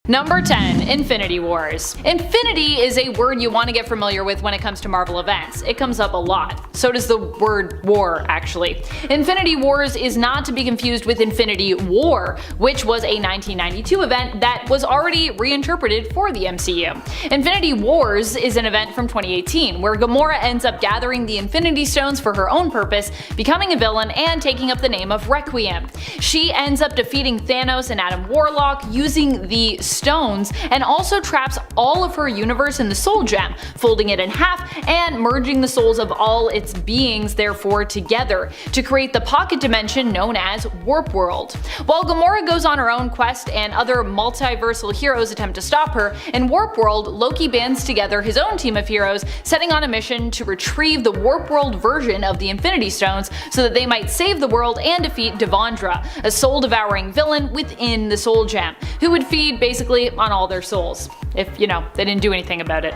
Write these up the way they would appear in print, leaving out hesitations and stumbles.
Number 10. Infinity Wars. Infinity is a word you want to get familiar with when it comes to Marvel events. It comes up a lot. So does the word war, actually. Infinity Wars is not to be confused with Infinity War, which was a 1992 event that was already reinterpreted for the MCU. Infinity Wars is an event from 2018, where Gamora ends up gathering the Infinity Stones for her own purpose, becoming a villain, and taking up the name of Requiem. She ends up defeating Thanos and Adam Warlock using the stones, and also traps all of her universe in the Soul Gem, folding it in half and merging the souls of all its beings therefore together to create the pocket dimension known as Warp World. While Gamora goes on her own quest and other multiversal heroes attempt to stop her, in Warp World, Loki bands together his own team of heroes, setting on a mission to retrieve the Warp World version of the Infinity Stones so that they might save the world and defeat Devondra, a soul-devouring villain within the Soul Gem, who would feed basically on all their souls, if, they didn't do anything about it.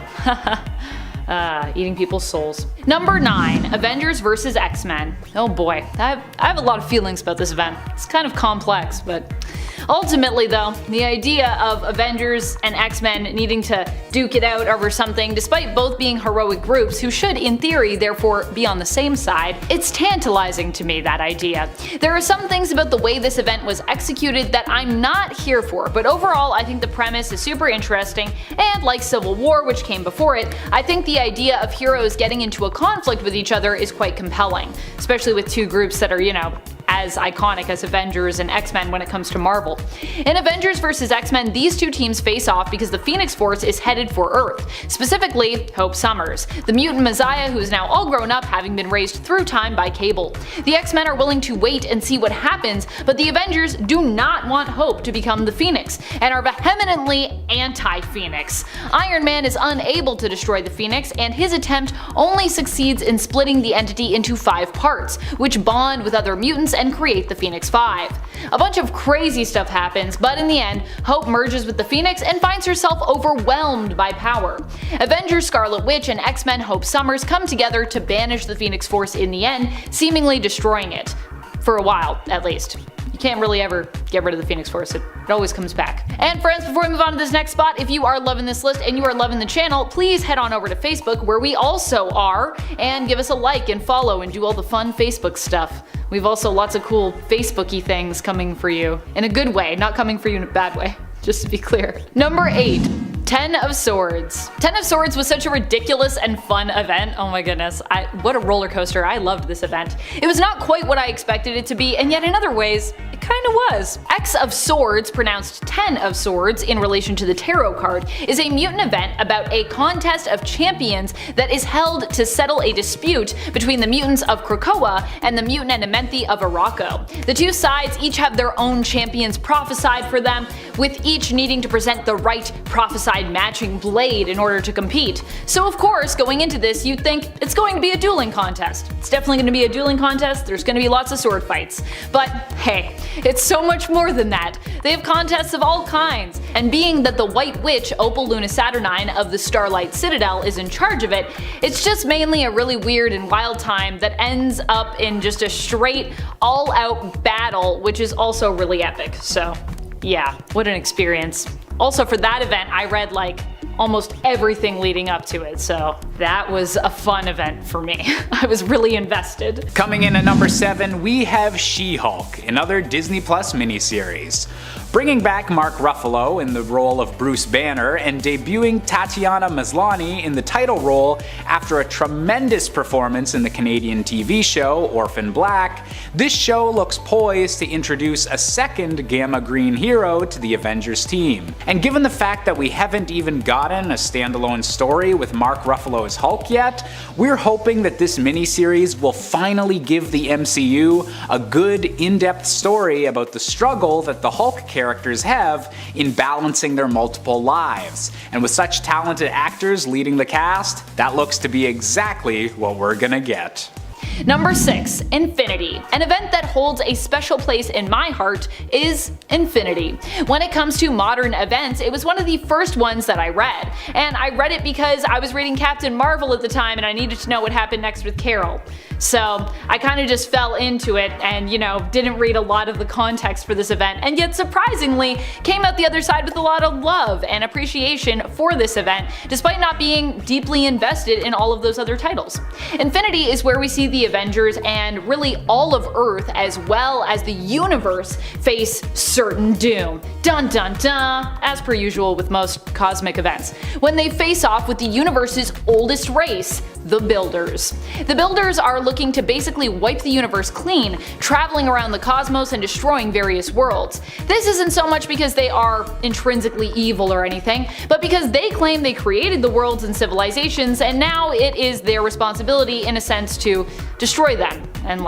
Eating people's souls. Number 9. Avengers vs. X-Men. Oh boy, I have a lot of feelings about this event. It's kind of complex, but ultimately though, the idea of Avengers and X-Men needing to duke it out over something, despite both being heroic groups who should in theory therefore be on the same side, it's tantalizing to me, that idea. There are some things about the way this event was executed that I'm not here for, but overall I think the premise is super interesting, and like Civil War, which came before it, I think the idea of heroes getting into a conflict with each other is quite compelling, especially with two groups that are, as iconic as Avengers and X-Men when it comes to Marvel. In Avengers vs. X-Men, these two teams face off because the Phoenix Force is headed for Earth, specifically Hope Summers, the mutant messiah who is now all grown up, having been raised through time by Cable. The X-Men are willing to wait and see what happens, but the Avengers do not want Hope to become the Phoenix, and are vehemently anti-Phoenix. Iron Man is unable to destroy the Phoenix, and his attempt only succeeds in splitting the entity into 5 parts, which bond with other mutants and create the Phoenix 5. A bunch of crazy stuff happens, but in the end, Hope merges with the Phoenix and finds herself overwhelmed by power. Avengers Scarlet Witch and X-Men Hope Summers come together to banish the Phoenix Force in the end, seemingly destroying it. For a while, at least. You can't really ever get rid of the Phoenix Force, it always comes back. And friends, before we move on to this next spot, if you are loving this list and you are loving the channel, please head on over to Facebook, where we also are, and give us a like and follow and do all the fun Facebook stuff. We've also lots of cool Facebooky things coming for you. In a good way, not coming for you in a bad way, just to be clear. Number 8. Ten of Swords. Ten of Swords was such a ridiculous and fun event. Oh my goodness, what a roller coaster. I loved this event. It was not quite what I expected it to be, and yet in other ways, it kinda was. X of Swords, pronounced Ten of Swords in relation to the tarot card, is a mutant event about a contest of champions that is held to settle a dispute between the mutants of Krakoa and the mutant Amenthi of Arakko. The two sides each have their own champions prophesied for them, with each needing to present the right prophesied matching blade in order to compete. So of course, going into this, you'd think it's going to be a dueling contest. It's definitely going to be a dueling contest, there's going to be lots of sword fights. But hey, it's so much more than that. They have contests of all kinds, and being that the White Witch Opal Luna Saturnine of the Starlight Citadel is in charge of it, it's just mainly a really weird and wild time that ends up in just a straight, all-out battle, which is also really epic. So yeah, what an experience. Also for that event, I read almost everything leading up to it, so that was a fun event for me. I was really invested. Coming in at number 7, we have She-Hulk, another Disney Plus miniseries. Bringing back Mark Ruffalo in the role of Bruce Banner and debuting Tatiana Maslany in the title role after a tremendous performance in the Canadian TV show Orphan Black, this show looks poised to introduce a second Gamma Green hero to the Avengers team. And given the fact that we haven't even gotten a standalone story with Mark Ruffalo as Hulk yet, we're hoping that this miniseries will finally give the MCU a good in-depth story about the struggle that the Hulk characters have in balancing their multiple lives. And with such talented actors leading the cast, that looks to be exactly what we're gonna get. Number 6. Infinity. An event that holds a special place in my heart is Infinity. When it comes to modern events, it was one of the first ones that I read, and I read it because I was reading Captain Marvel at the time and I needed to know what happened next with Carol. So I kinda just fell into it and, didn't read a lot of the context for this event, and yet surprisingly came out the other side with a lot of love and appreciation for this event, despite not being deeply invested in all of those other titles. Infinity is where we see the Avengers and really all of Earth as well as the universe face certain doom. Dun dun dun, as per usual with most cosmic events, when they face off with the universe's oldest race, the Builders. The Builders are looking to basically wipe the universe clean, traveling around the cosmos and destroying various worlds. This isn't so much because they are intrinsically evil or anything, but because they claim they created the worlds and civilizations, and now it is their responsibility in a sense to destroy them and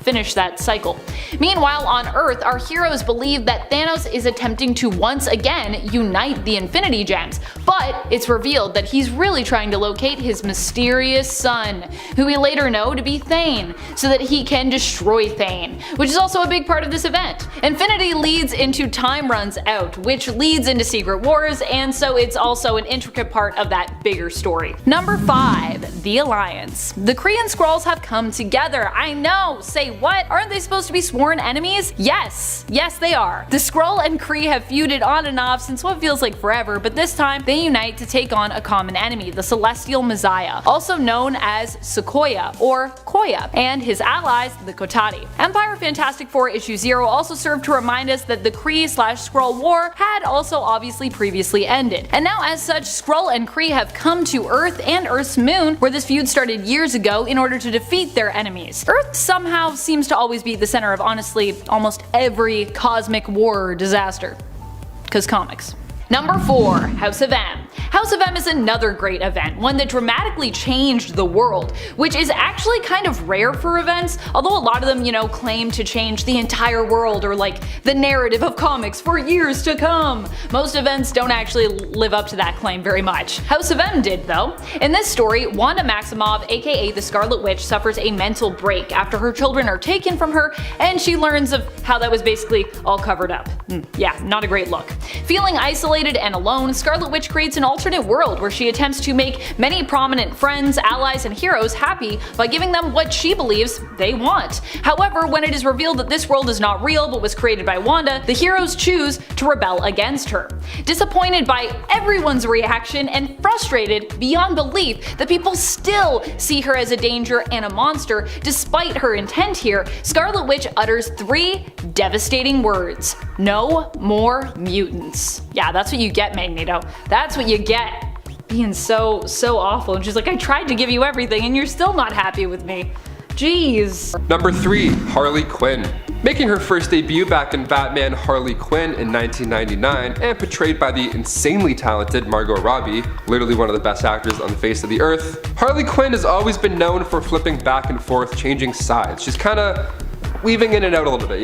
finish that cycle. Meanwhile, on Earth, our heroes believe that Thanos is attempting to once again unite the Infinity Gems, but it's revealed that he's really trying to locate his mysterious son, who we later know to be Thane, so that he can destroy Thane, which is also a big part of this event. Infinity leads into Time Runs Out, which leads into Secret Wars, and so it's also an intricate part of that bigger story. Number 5. The Alliance. The Kree and Skrulls have come together. I know, say what? Aren't they supposed to be sworn enemies? Yes they are. The Skrull and Kree have feuded on and off since what feels like forever, but this time they unite to take on a common enemy, the Celestial Messiah, also known as Sequoia or Koya, and his allies, the Kotati. Empire Fantastic Four issue 0 also served to remind us that the Kree/Skrull war had also obviously previously ended, and now as such Skrull and Kree have come to Earth and Earth's moon, where this feud started years ago, in order to defeat their enemies. Earth somehow seems to always be the center of honestly almost every cosmic war or disaster. 'Cause comics. Number 4. House of M. House of M is another great event, one that dramatically changed the world, which is actually kind of rare for events, although a lot of them, claim to change the entire world or the narrative of comics for years to come. Most events don't actually live up to that claim very much. House of M did though. In this story, Wanda Maximoff, aka the Scarlet Witch, suffers a mental break after her children are taken from her, and she learns of how that was basically all covered up. Yeah, not a great look. Feeling isolated and alone, Scarlet Witch creates an alternate world where she attempts to make many prominent friends, allies, and heroes happy by giving them what she believes they want. However, when it is revealed that this world is not real but was created by Wanda, the heroes choose to rebel against her. Disappointed by everyone's reaction and frustrated beyond belief that people still see her as a danger and a monster despite her intent here, Scarlet Witch utters 3 devastating words: no more mutants. Yeah, that's what you get, Magneto. That's what you get. Being so awful. And she's like, I tried to give you everything and you're still not happy with me. Jeez. Number 3. Harley Quinn. Making her first debut back in Batman Harley Quinn in 1999 and portrayed by the insanely talented Margot Robbie, literally one of the best actors on the face of the earth, Harley Quinn has always been known for flipping back and forth, changing sides. She's kinda weaving in and out a little bit,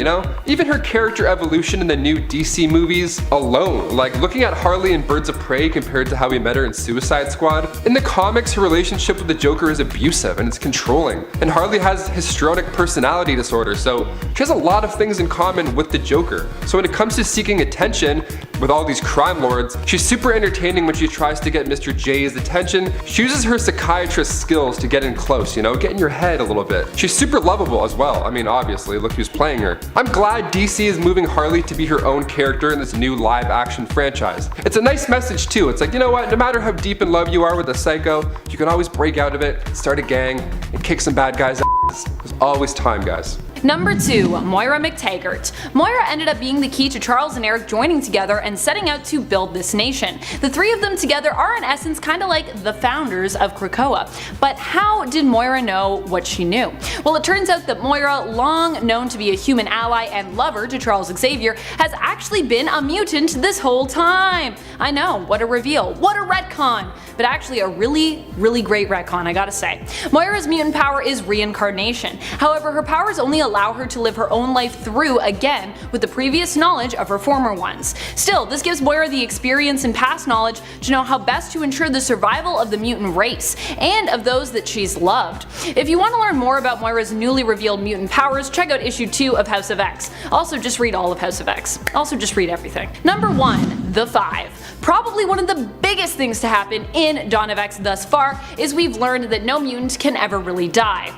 Even her character evolution in the new DC movies alone, looking at Harley in Birds of Prey compared to how we met her in Suicide Squad. In the comics, her relationship with the Joker is abusive and it's controlling, and Harley has histrionic personality disorder, so she has a lot of things in common with the Joker. So when it comes to seeking attention with all these crime lords, she's super entertaining when she tries to get Mr. J's attention. She uses her psychiatrist skills to get in close, get in your head a little bit. She's super lovable as well. I mean, obviously, look who's playing her. I'm glad DC is moving Harley to be her own character in this new live action franchise. It's a nice message too. It's you know what, no matter how deep in love you are with a psycho, you can always break out of it, start a gang, and kick some bad guys' ass. There's always time, guys. Number 2. Moira McTaggart. Moira ended up being the key to Charles and Eric joining together and setting out to build this nation. The 3 of them together are in essence kinda like the founders of Krakoa. But how did Moira know what she knew? Well, it turns out that Moira, long known to be a human ally and lover to Charles Xavier, has actually been a mutant this whole time. I know, what a reveal, what a retcon! But actually a really great retcon, I gotta say. Moira's mutant power is reincarnation. However, her powers only allow her to live her own life through again with the previous knowledge of her former ones. Still, this gives Moira the experience and past knowledge to know how best to ensure the survival of the mutant race, and of those that she's loved. If you want to learn more about Moira's newly revealed mutant powers, check out issue 2 of House of X. Also just read all of House of X. Also just read everything. Number 1. The Five. Probably one of the biggest things to happen in Dawn of X thus far is we've learned that no mutant can ever really die.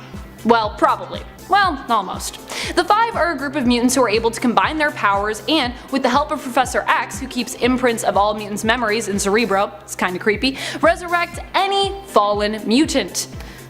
Well, probably. Well, almost. The Five are a group of mutants who are able to combine their powers and, with the help of Professor X, who keeps imprints of all mutants' memories in Cerebro, it's kinda creepy, resurrect any fallen mutant.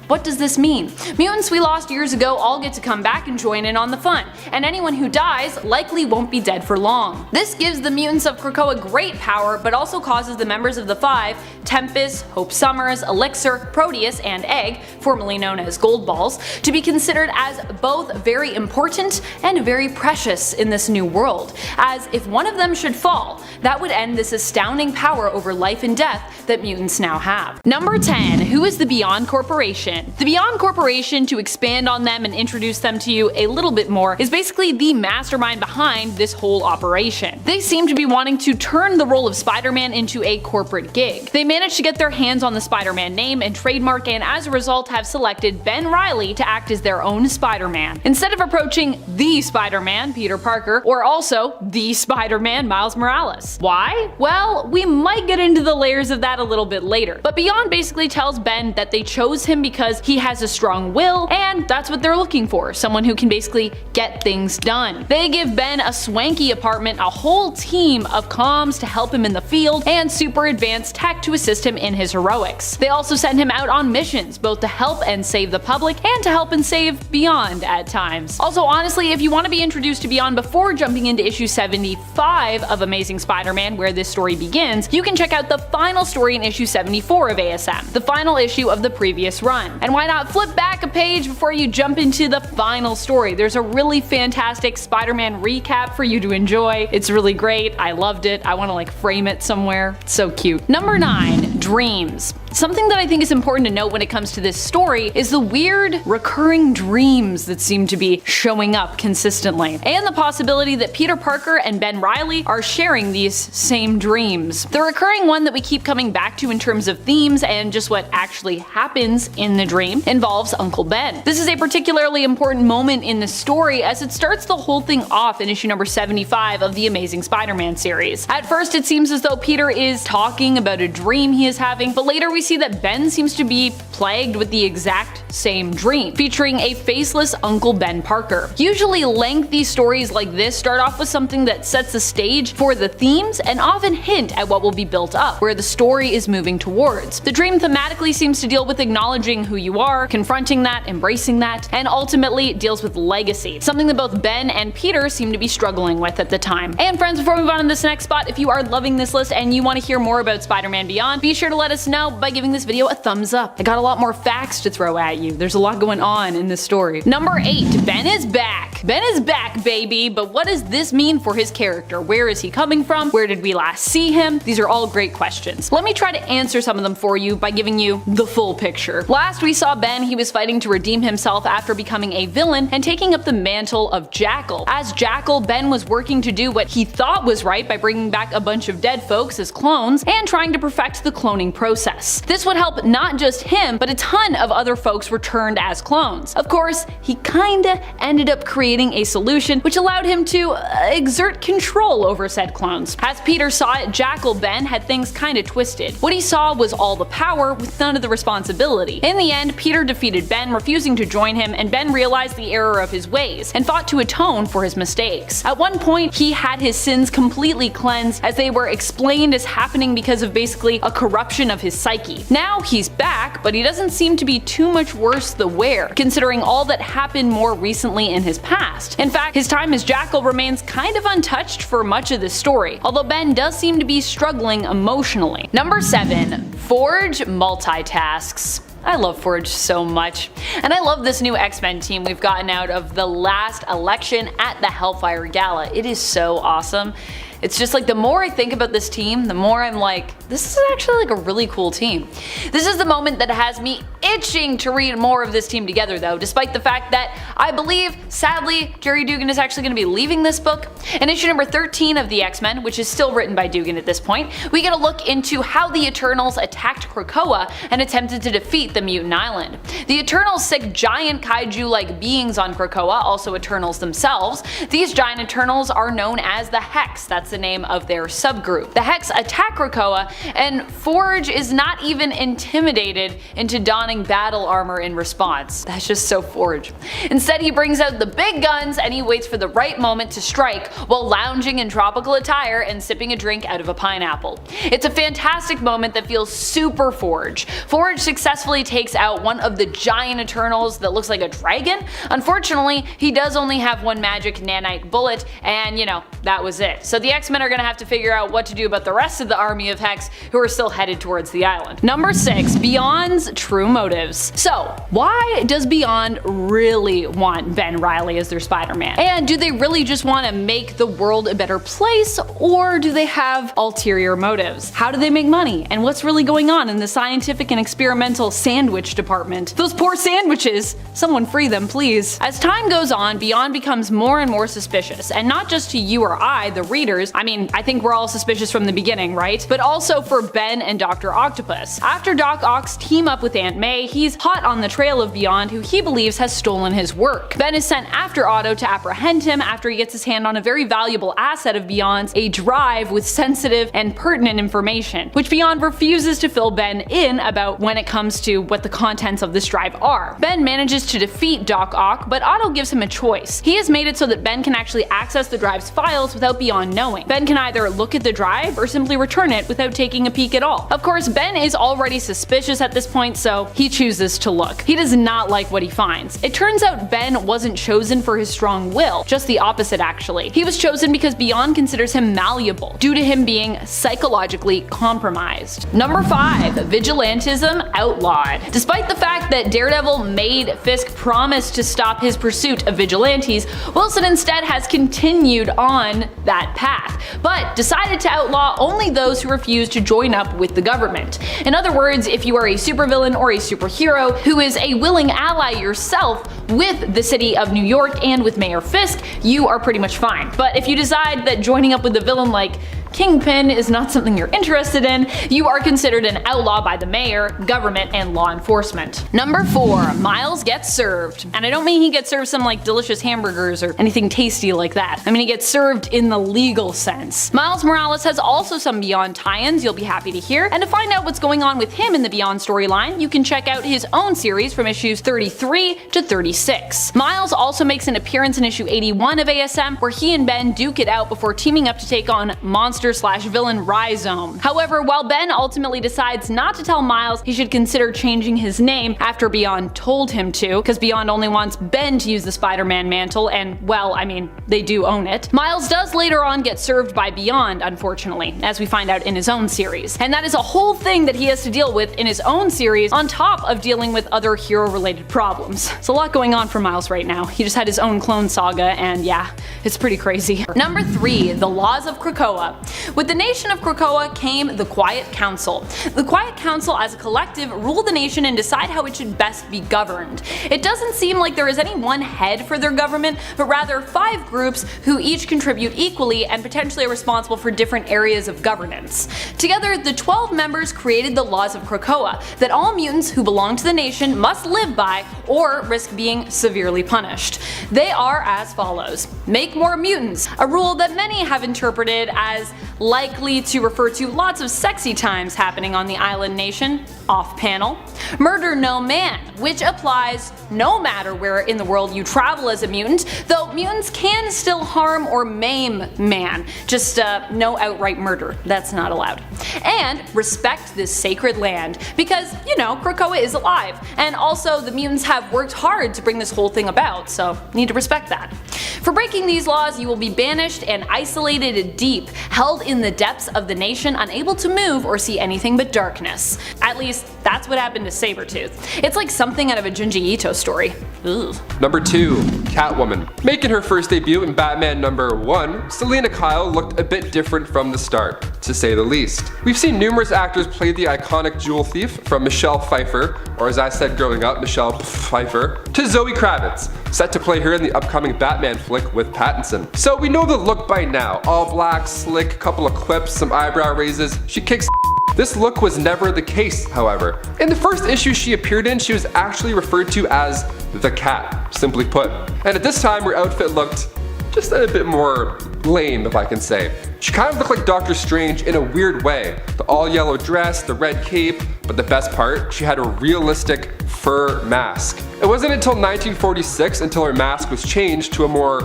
What does this mean? Mutants we lost years ago all get to come back and join in on the fun, and anyone who dies likely won't be dead for long. This gives the mutants of Krakoa great power, but also causes the members of the Five, Tempest, Hope Summers, Elixir, Proteus, and Egg, formerly known as Gold Balls, to be considered as both very important and very precious in this new world, as if one of them should fall, that would end this astounding power over life and death that mutants now have. Number 10. Who is the Beyond Corporation? The Beyond Corporation, to expand on them and introduce them to you a little bit more, is basically the mastermind behind this whole operation. They seem to be wanting to turn the role of Spider-Man into a corporate gig. They managed to get their hands on the Spider-Man name and trademark, and as a result have selected Ben Reilly to act as their own Spider-Man. Instead of approaching the Spider-Man, Peter Parker, or also the Spider-Man, Miles Morales. Why? Well, we might get into the layers of that a little bit later, but Beyond basically tells Ben that they chose him because he has a strong will, and that's what they're looking for, someone who can basically get things done. They give Ben a swanky apartment, a whole team of comms to help him in the field, and super advanced tech to assist him in his heroics. They also send him out on missions, both to help and save the public, and to help and save Beyond at times. Also, honestly, if you want to be introduced to Beyond before jumping into issue 75 of Amazing Spider-Man, where this story begins, you can check out the final story in issue 74 of ASM, the final issue of the previous run. And why not flip back a page before you jump into the final story? There's a really fantastic Spider-Man recap for you to enjoy. It's really great. I loved it. I want to like frame it somewhere. It's so cute. Number 9. Dreams. Something that I think is important to note when it comes to this story is the weird recurring dreams that seem to be showing up consistently, and the possibility that Peter Parker and Ben Reilly are sharing these same dreams. The recurring one that we keep coming back to in terms of themes and just what actually happens in the dream involves Uncle Ben. This is a particularly important moment in the story as it starts the whole thing off in issue number 75 of the Amazing Spider-Man series. At first it seems as though Peter is talking about a dream he is having, but later we see that Ben seems to be plagued with the exact same dream, featuring a faceless Uncle Ben Parker. Usually lengthy stories like this start off with something that sets the stage for the themes and often hint at what will be built up, where the story is moving towards. The dream thematically seems to deal with acknowledging who you are, confronting that, embracing that, and ultimately it deals with legacy, something that both Ben and Peter seem to be struggling with at the time. And friends, before we move on to this next spot, if you are loving this list and you want to hear more about Spider-Man Beyond, be sure to let us know by giving this video a thumbs up. I got a lot more facts to throw at you. There's a lot going on in this story. Number 8. Ben is back. Ben is back, baby, but what does this mean for his character? Where is he coming from? Where did we last see him? These are all great questions. Let me try to answer some of them for you by giving you the full picture. Last we saw Ben, he was fighting to redeem himself after becoming a villain and taking up the mantle of Jackal. As Jackal, Ben was working to do what he thought was right by bringing back a bunch of dead folks as clones and trying to perfect the cloning process. This would help not just him, but a ton of other folks returned as clones. Of course, he kinda ended up creating a solution which allowed him to exert control over said clones. As Peter saw it, Jackal Ben had things kinda twisted. What he saw was all the power with none of the responsibility. In the end, Peter defeated Ben, refusing to join him, and Ben realized the error of his ways and fought to atone for his mistakes. At one point, he had his sins completely cleansed, as they were explained as happening because of basically a corruption of his psyche. Now he's back, but he doesn't seem to be too much worse the wear, considering all that happened more recently in his past. In fact, his time as Jackal remains kind of untouched for much of this story, although Ben does seem to be struggling emotionally. Number 7. Forge multitasks. I love Forge so much. And I love this new X-Men team we've gotten out of the last election at the Hellfire Gala. It is so awesome. It's just like the more I think about this team, the more I'm like, this is actually like a really cool team. This is the moment that has me itching to read more of this team together though, despite the fact that I believe, sadly, Gerry Duggan is actually going to be leaving this book. In issue number 13 of the X-Men, which is still written by Duggan at this point, we get a look into how the Eternals attacked Krakoa and attempted to defeat the Mutant Island. The Eternals sick giant kaiju-like beings on Krakoa, also Eternals themselves. These giant Eternals are known as the Hex, that's the name of their subgroup. The Hex attack Krakoa, and Forge is not even intimidated into donning battle armor in response. That's just so Forge. Instead, he brings out the big guns and he waits for the right moment to strike while lounging in tropical attire and sipping a drink out of a pineapple. It's a fantastic moment that feels super Forge. Forge successfully takes out one of the giant Eternals that looks like a dragon. Unfortunately, he does only have one magic nanite bullet, and you know, that was it. So the X-Men are gonna have to figure out what to do about the rest of the army of Hex who are still headed towards the island. Number 6. Beyond's true motives. So, why does Beyond really want Ben Reilly as their Spider-Man? And do they really just want to make the world a better place, or do they have ulterior motives? How do they make money? And what's really going on in the scientific and experimental sandwich department? Those poor sandwiches! Someone free them, please. As time goes on, Beyond becomes more and more suspicious, and not just to you or I, the readers. I mean, I think we're all suspicious from the beginning, right? But also for Ben and Dr. Octopus. After Doc Ock's team up with Aunt May, he's hot on the trail of Beyond, who he believes has stolen his work. Ben is sent after Otto to apprehend him after he gets his hand on a very valuable asset of Beyond's, a drive with sensitive and pertinent information, which Beyond refuses to fill Ben in about when it comes to what the contents of this drive are. Ben manages to defeat Doc Ock, but Otto gives him a choice. He has made it so that Ben can actually access the drive's files without Beyond knowing. Ben can either look at the drive or simply return it without taking a peek at all. Of course, Ben is already suspicious at this point, so he chooses to look. He does not like what he finds. It turns out Ben wasn't chosen for his strong will, just the opposite actually. He was chosen because Beyond considers him malleable, due to him being psychologically compromised. Number 5. Vigilantism outlawed. Despite the fact that Daredevil made Fisk promise to stop his pursuit of vigilantes, Wilson instead has continued on that path, but decided to outlaw only those who refuse to join up with the government. In other words, if you are a supervillain or a superhero who is a willing ally yourself with the city of New York and with Mayor Fisk, you are pretty much fine. But if you decide that joining up with a villain like Kingpin is not something you're interested in, you are considered an outlaw by the mayor, government, and law enforcement. Number 4. Miles gets served. And I don't mean he gets served some like delicious hamburgers or anything tasty like that. I mean he gets served in the legal sense. Miles Morales has also some Beyond tie-ins you'll be happy to hear, and to find out what's going on with him in the Beyond storyline, you can check out his own series from issues 33 to 36. Miles also makes an appearance in issue 81 of ASM, where he and Ben duke it out before teaming up to take on monster/villain Rhizome. However, while Ben ultimately decides not to tell Miles he should consider changing his name after Beyond told him to, because Beyond only wants Ben to use the Spider-Man mantle, and well, I mean, they do own it, Miles does later on get served by Beyond, unfortunately, as we find out in his own series. And that is a whole thing that he has to deal with in his own series, on top of dealing with other hero-related problems. There's a lot going on for Miles right now. He just had his own clone saga, and yeah, it's pretty crazy. Number 3. The Laws of Krakoa. With the nation of Krakoa came the Quiet Council. The Quiet Council as a collective rule the nation and decide how it should best be governed. It doesn't seem like there is any one head for their government, but rather 5 groups who each contribute equally and potentially are responsible for different areas of governance. Together, the 12 members created the Laws of Krakoa that all mutants who belong to the nation must live by or risk being severely punished. They are as follows. Make more mutants, a rule that many have interpreted as likely to refer to lots of sexy times happening on the island nation, off panel. Murder no man, which applies no matter where in the world you travel as a mutant, though mutants can still harm or maim man, just no outright murder, that's not allowed. And respect this sacred land, because, you know, Krakoa is alive, and also the mutants have worked hard to bring this whole thing about, so need to respect that. For breaking these laws, you will be banished and isolated deep, held in the depths of the nation, unable to move or see anything but darkness. At least, that's what happened to Sabretooth. It's like something out of a Junji Ito story. Ugh. Number 2, Catwoman. Making her first debut in Batman number 1, Selina Kyle looked a bit different from the start, to say the least. We've seen numerous actors play the iconic jewel thief, from Michelle Pfeiffer, or as I said growing up, Michelle Pfeiffer, to Zoe Kravitz, set to play her in the upcoming Batman flick with Pattinson. So we know the look by now. All black, slick, couple of clips, some eyebrow raises. She kicks. This look was never the case, however. In the first issue she appeared in, she was actually referred to as the Cat, simply put. And at this time, her outfit looked just a bit more lame, if I can say. She kind of looked like Doctor Strange in a weird way. The all yellow dress, the red cape, but the best part, she had a realistic fur mask. It wasn't until 1946 until her mask was changed to a more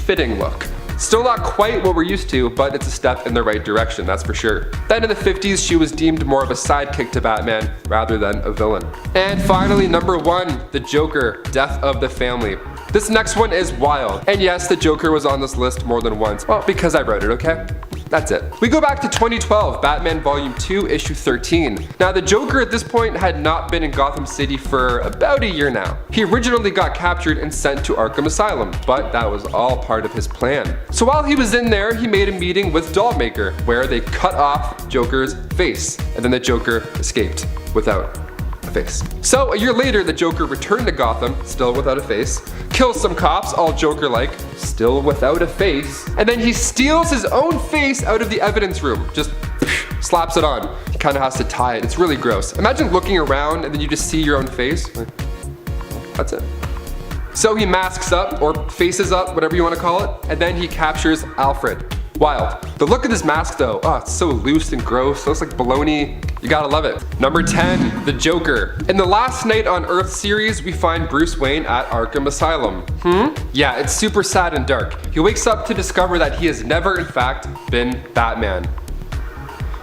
fitting look. Still not quite what we're used to, but it's a step in the right direction, that's for sure. Then in the 50s, she was deemed more of a sidekick to Batman rather than a villain. And finally, number 1, the Joker, Death of the Family. This next one is wild. And yes, the Joker was on this list more than once. Well, because I wrote it, okay? That's it. We go back to 2012, Batman Volume 2, Issue 13. Now, the Joker at this point had not been in Gotham City for about a year now. He originally got captured and sent to Arkham Asylum, but that was all part of his plan. So while he was in there, he made a meeting with Dollmaker, where they cut off Joker's face, and then the Joker escaped without a face. So a year later, the Joker returned to Gotham, still without a face, kills some cops, all Joker-like, still without a face, and then he steals his own face out of the evidence room, just slaps it on. He kind of has to tie it. It's really gross. Imagine looking around and then you just see your own face. That's it. So he masks up, or faces up, whatever you want to call it, and then he captures Alfred. Wild. The look of this mask though, oh, it's so loose and gross. It looks like baloney. You gotta love it. Number 10, the Joker. In the Last Night on Earth series, we find Bruce Wayne at Arkham Asylum. Yeah, it's super sad and dark. He wakes up to discover that he has never, in fact, been Batman.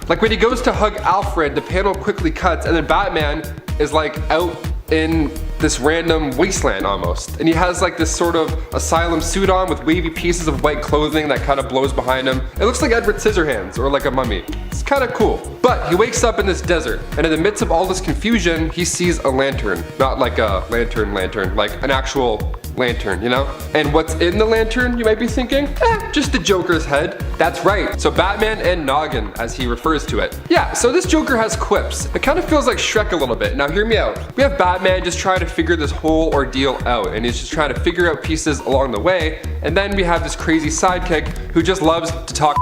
Like when he goes to hug Alfred, the panel quickly cuts, and then Batman is like out in this random wasteland almost. And he has like this sort of asylum suit on with wavy pieces of white clothing that kind of blows behind him. It looks like Edward Scissorhands or like a mummy. It's kind of cool. But he wakes up in this desert, and in the midst of all this confusion, he sees a lantern. Not like a lantern, like an actual lantern, you know? And what's in the lantern, you might be thinking? Just the Joker's head. That's right. So Batman and Noggin, as he refers to it. Yeah, so this Joker has quips. It kind of feels like Shrek a little bit. Now hear me out. We have Batman just trying to figure this whole ordeal out, and he's just trying to figure out pieces along the way, and then we have this crazy sidekick who just loves to talk.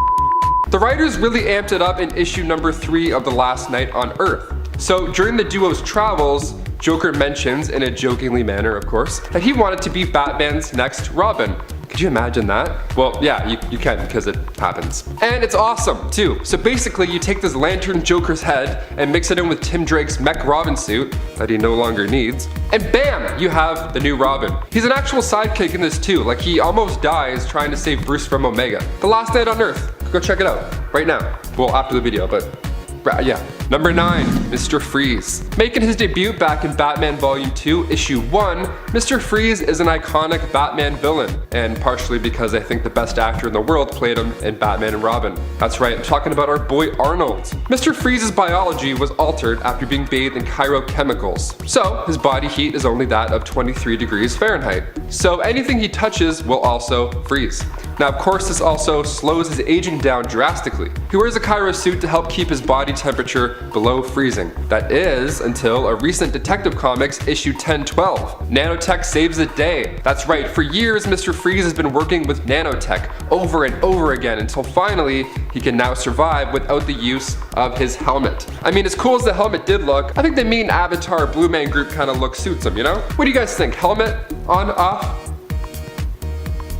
The writers really amped it up in issue number 3 of The Last Night on Earth. So during the duo's travels, Joker mentions, in a jokingly manner of course, that he wanted to be Batman's next Robin. Could you imagine that? Well, yeah, you can, because it happens. And it's awesome, too. So basically, you take this lantern Joker's head and mix it in with Tim Drake's mech Robin suit that he no longer needs, and bam, you have the new Robin. He's an actual sidekick in this too, like he almost dies trying to save Bruce from Omega. The Last Night on Earth. Go check it out, right now. Well, after the video, but yeah. Number 9, Mr. Freeze. Making his debut back in Batman Volume 2, Issue 1, Mr. Freeze is an iconic Batman villain, and partially because I think the best actor in the world played him in Batman and Robin. That's right, I'm talking about our boy Arnold. Mr. Freeze's biology was altered after being bathed in chirochemicals, so his body heat is only that of 23 degrees Fahrenheit. So anything he touches will also freeze. Now of course this also slows his aging down drastically. He wears a chiro suit to help keep his body temperature below freezing. That is, until a recent Detective Comics issue 1012. Nanotech saves the day. That's right, for years Mr. Freeze has been working with nanotech over and over again until finally he can now survive without the use of his helmet. I mean, as cool as the helmet did look, I think the main Avatar Blue Man Group kind of look suits him, you know? What do you guys think? Helmet? On? Off?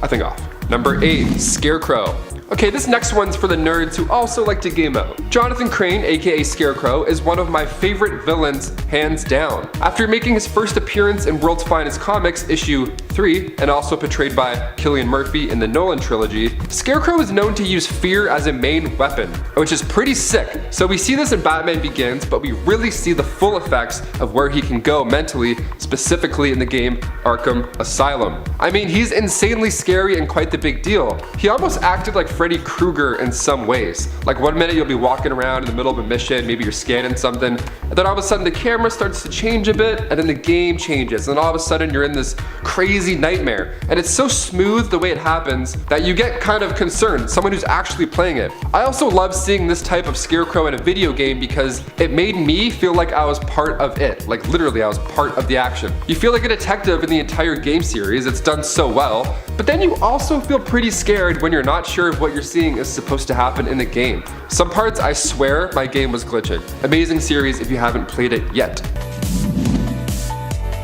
I think off. Number 8, Scarecrow. Okay, this next one's for the nerds who also like to game out. Jonathan Crane, aka Scarecrow, is one of my favorite villains, hands down. After making his first appearance in World's Finest Comics, issue 3, and also portrayed by Cillian Murphy in the Nolan trilogy, Scarecrow is known to use fear as a main weapon, which is pretty sick. So we see this in Batman Begins, but we really see the full effects of where he can go mentally, specifically in the game Arkham Asylum. I mean, he's insanely scary and quite the big deal. He almost acted like Freddy Krueger in some ways. Like one minute you'll be walking around in the middle of a mission, maybe you're scanning something, and then all of a sudden the camera starts to change a bit, and then the game changes, and all of a sudden you're in this crazy nightmare. And it's so smooth the way it happens that you get kind of concerned, someone who's actually playing it. I also love seeing this type of Scarecrow in a video game because it made me feel like I was part of it. Like literally I was part of the action. You feel like a detective in the entire game series, it's done so well, but then you also feel pretty scared when you're not sure if what you're seeing is supposed to happen in the game. Some parts I swear my game was glitching. Amazing series if you haven't played it yet.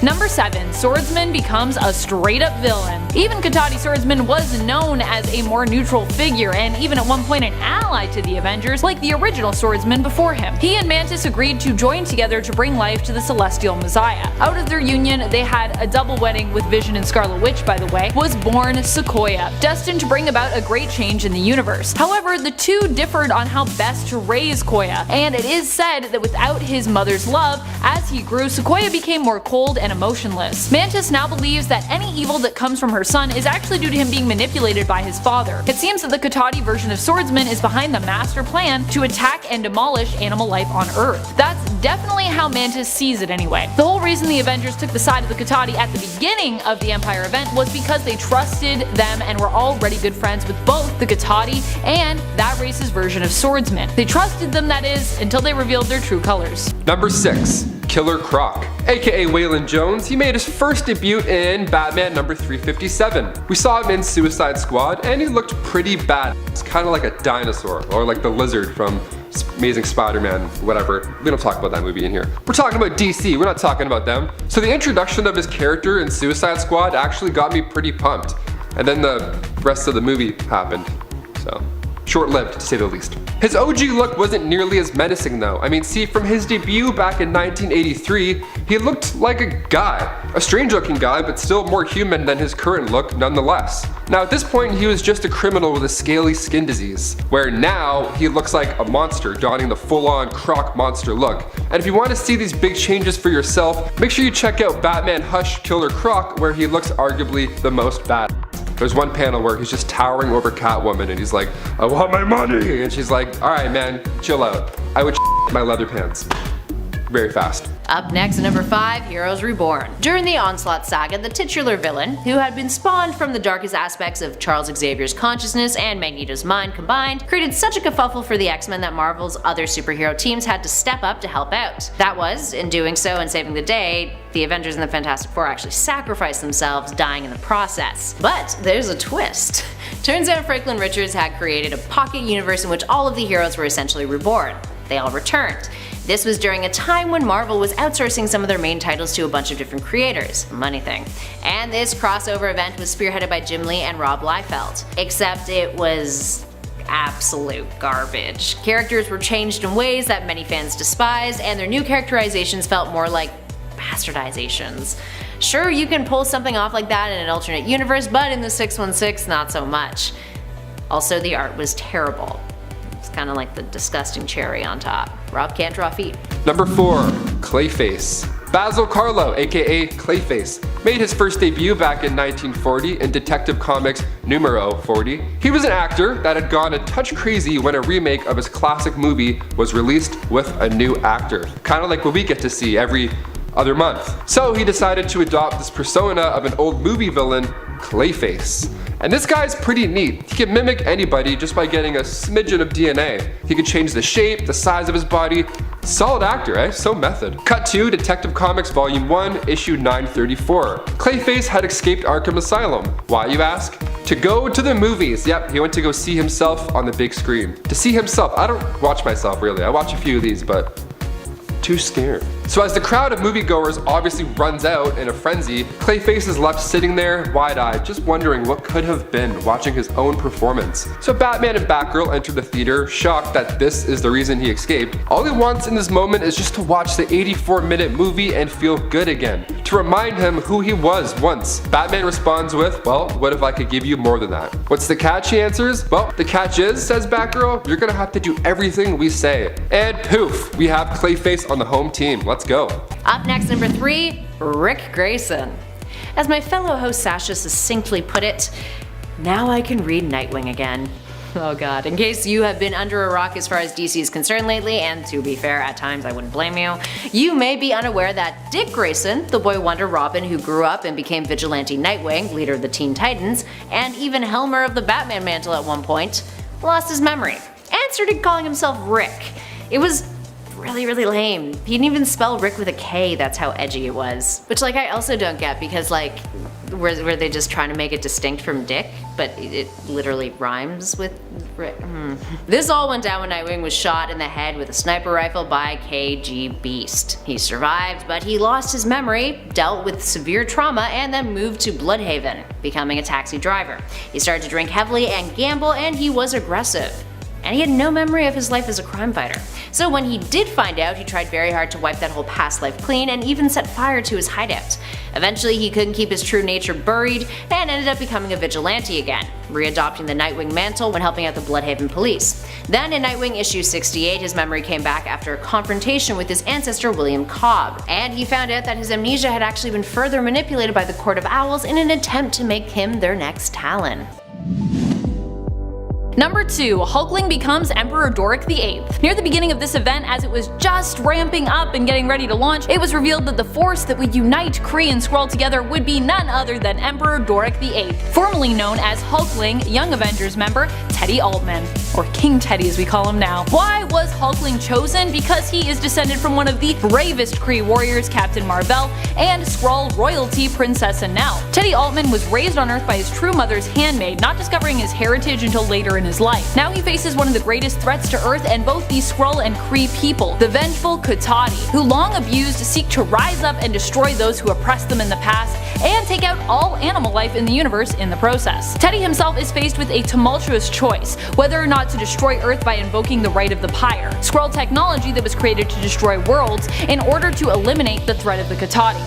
Number 7. Swordsman becomes a straight up villain. Even Katati Swordsman was known as a more neutral figure and even at one point an ally to the Avengers like the original Swordsman before him. He and Mantis agreed to join together to bring life to the Celestial Messiah. Out of their union they had a double wedding with Vision and Scarlet Witch, by the way, was born Sequoia, destined to bring about a great change in the universe. However, the two differed on how best to raise Koya, and it is said that without his mother's love, as he grew, Sequoia became more cold and emotionless. Mantis now believes that any evil that comes from her son is actually due to him being manipulated by his father. It seems that the Katati version of Swordsman is behind the master plan to attack and demolish animal life on Earth. That's definitely how Mantis sees it anyway. The whole reason the Avengers took the side of the Katati at the beginning of the Empire event was because they trusted them and were already good friends with both the Katati and that race's version of Swordsman. They trusted them, that is, until they revealed their true colors. Number 6. Killer Croc, aka Waylon Jones. He made his first debut in Batman number 357. We saw him in Suicide Squad and he looked pretty bad. It's kind of like a dinosaur, or like the lizard from Amazing Spider-Man, whatever. We don't talk about that movie in here. We're talking about DC, we're not talking about them. So the introduction of his character in Suicide Squad actually got me pretty pumped. And then the rest of the movie happened. So, short-lived to say the least. His OG look wasn't nearly as menacing though. I mean, see, from his debut back in 1983, he looked like a guy. A strange looking guy, but still more human than his current look nonetheless. Now at this point, he was just a criminal with a scaly skin disease, where now he looks like a monster, donning the full-on Croc monster look. And if you want to see these big changes for yourself, make sure you check out Batman Hush Killer Croc, where he looks arguably the most bad. There's one panel where he's just towering over Catwoman and he's like, I want my money! And she's like, alright man, chill out. I would my leather pants. Very fast. Up next, number 5, Heroes Reborn. During the Onslaught saga, the titular villain, who had been spawned from the darkest aspects of Charles Xavier's consciousness and Magneto's mind combined, created such a kerfuffle for the X-Men that Marvel's other superhero teams had to step up to help out. That was, in doing so and saving the day, the Avengers and the Fantastic Four actually sacrificed themselves, dying in the process. But there's a twist. Turns out Franklin Richards had created a pocket universe in which all of the heroes were essentially reborn. They all returned. This was during a time when Marvel was outsourcing some of their main titles to a bunch of different creators. Money thing. And this crossover event was spearheaded by Jim Lee and Rob Liefeld. Except it was absolute garbage. Characters were changed in ways that many fans despised, and their new characterizations felt more like bastardizations. Sure, you can pull something off like that in an alternate universe, but in the 616, not so much. Also, the art was terrible. Kind of like the disgusting cherry on top. Rob can't draw feet. Number 4. Clayface. Basil Karlo, aka Clayface, made his first debut back in 1940 in Detective Comics numero 40. He was an actor that had gone a touch crazy when a remake of his classic movie was released with a new actor. Kind of like what we get to see every other month. So he decided to adopt this persona of an old movie villain, Clayface. And this guy's pretty neat. He can mimic anybody just by getting a smidgen of DNA. He can change the shape, the size of his body. Solid actor, eh? So method. Cut to Detective Comics Volume 1, Issue 934. Clayface had escaped Arkham Asylum. Why, you ask? To go to the movies. Yep, he went to go see himself on the big screen. To see himself. I don't watch myself really. I watch a few of these, but too scared. So as the crowd of moviegoers obviously runs out in a frenzy, Clayface is left sitting there wide-eyed, just wondering what could have been, watching his own performance. So Batman and Batgirl enter the theater, shocked that this is the reason he escaped. All he wants in this moment is just to watch the 84-minute movie and feel good again, to remind him who he was once. Batman responds with, well, what if I could give you more than that? What's the catch, he answers? Well, the catch is, says Batgirl, you're gonna have to do everything we say. And poof, we have Clayface on the home team. Let's go. Up next, number 3, Rick Grayson. As my fellow host Sasha succinctly put it, now I can read Nightwing again. Oh god. In case you have been under a rock as far as DC is concerned lately, and to be fair, at times I wouldn't blame you, you may be unaware that Dick Grayson, the boy wonder Robin who grew up and became Vigilante Nightwing, leader of the Teen Titans, and even helmer of the Batman mantle at one point, lost his memory and started calling himself Rick. It was really lame. He didn't even spell Rick with a K, that's how edgy it was. Which like I also don't get, because like were they just trying to make it distinct from Dick? But it literally rhymes with Rick. This all went down when Nightwing was shot in the head with a sniper rifle by KG Beast. He survived, but he lost his memory, dealt with severe trauma, and then moved to Bloodhaven, becoming a taxi driver. He started to drink heavily and gamble, and he was aggressive. And he had no memory of his life as a crime fighter. So when he did find out, he tried very hard to wipe that whole past life clean and even set fire to his hideout. Eventually he couldn't keep his true nature buried and ended up becoming a vigilante again, readopting the Nightwing mantle when helping out the Bloodhaven police. Then in Nightwing issue 68, his memory came back after a confrontation with his ancestor William Cobb, and he found out that his amnesia had actually been further manipulated by the Court of Owls in an attempt to make him their next Talon. Number 2. Hulkling becomes Emperor Doric VIII. Near the beginning of this event, as it was just ramping up and getting ready to launch, it was revealed that the force that would unite Kree and Skrull together would be none other than Emperor Doric VIII, formerly known as Hulkling Young Avengers member Teddy Altman, or King Teddy as we call him now. Why was Hulkling chosen? Because he is descended from one of the bravest Kree warriors, Captain Marvel, and Skrull royalty Princess Anel. Teddy Altman was raised on Earth by his true mother's handmaid, not discovering his heritage until later in his life. Now he faces one of the greatest threats to Earth and both the Skrull and Kree people, the vengeful Kotati, who long abused seek to rise up and destroy those who oppressed them in the past and take out all animal life in the universe in the process. Teddy himself is faced with a tumultuous choice, whether or not to destroy Earth by invoking the right of the Pyre, Skrull technology that was created to destroy worlds, in order to eliminate the threat of the Kotati.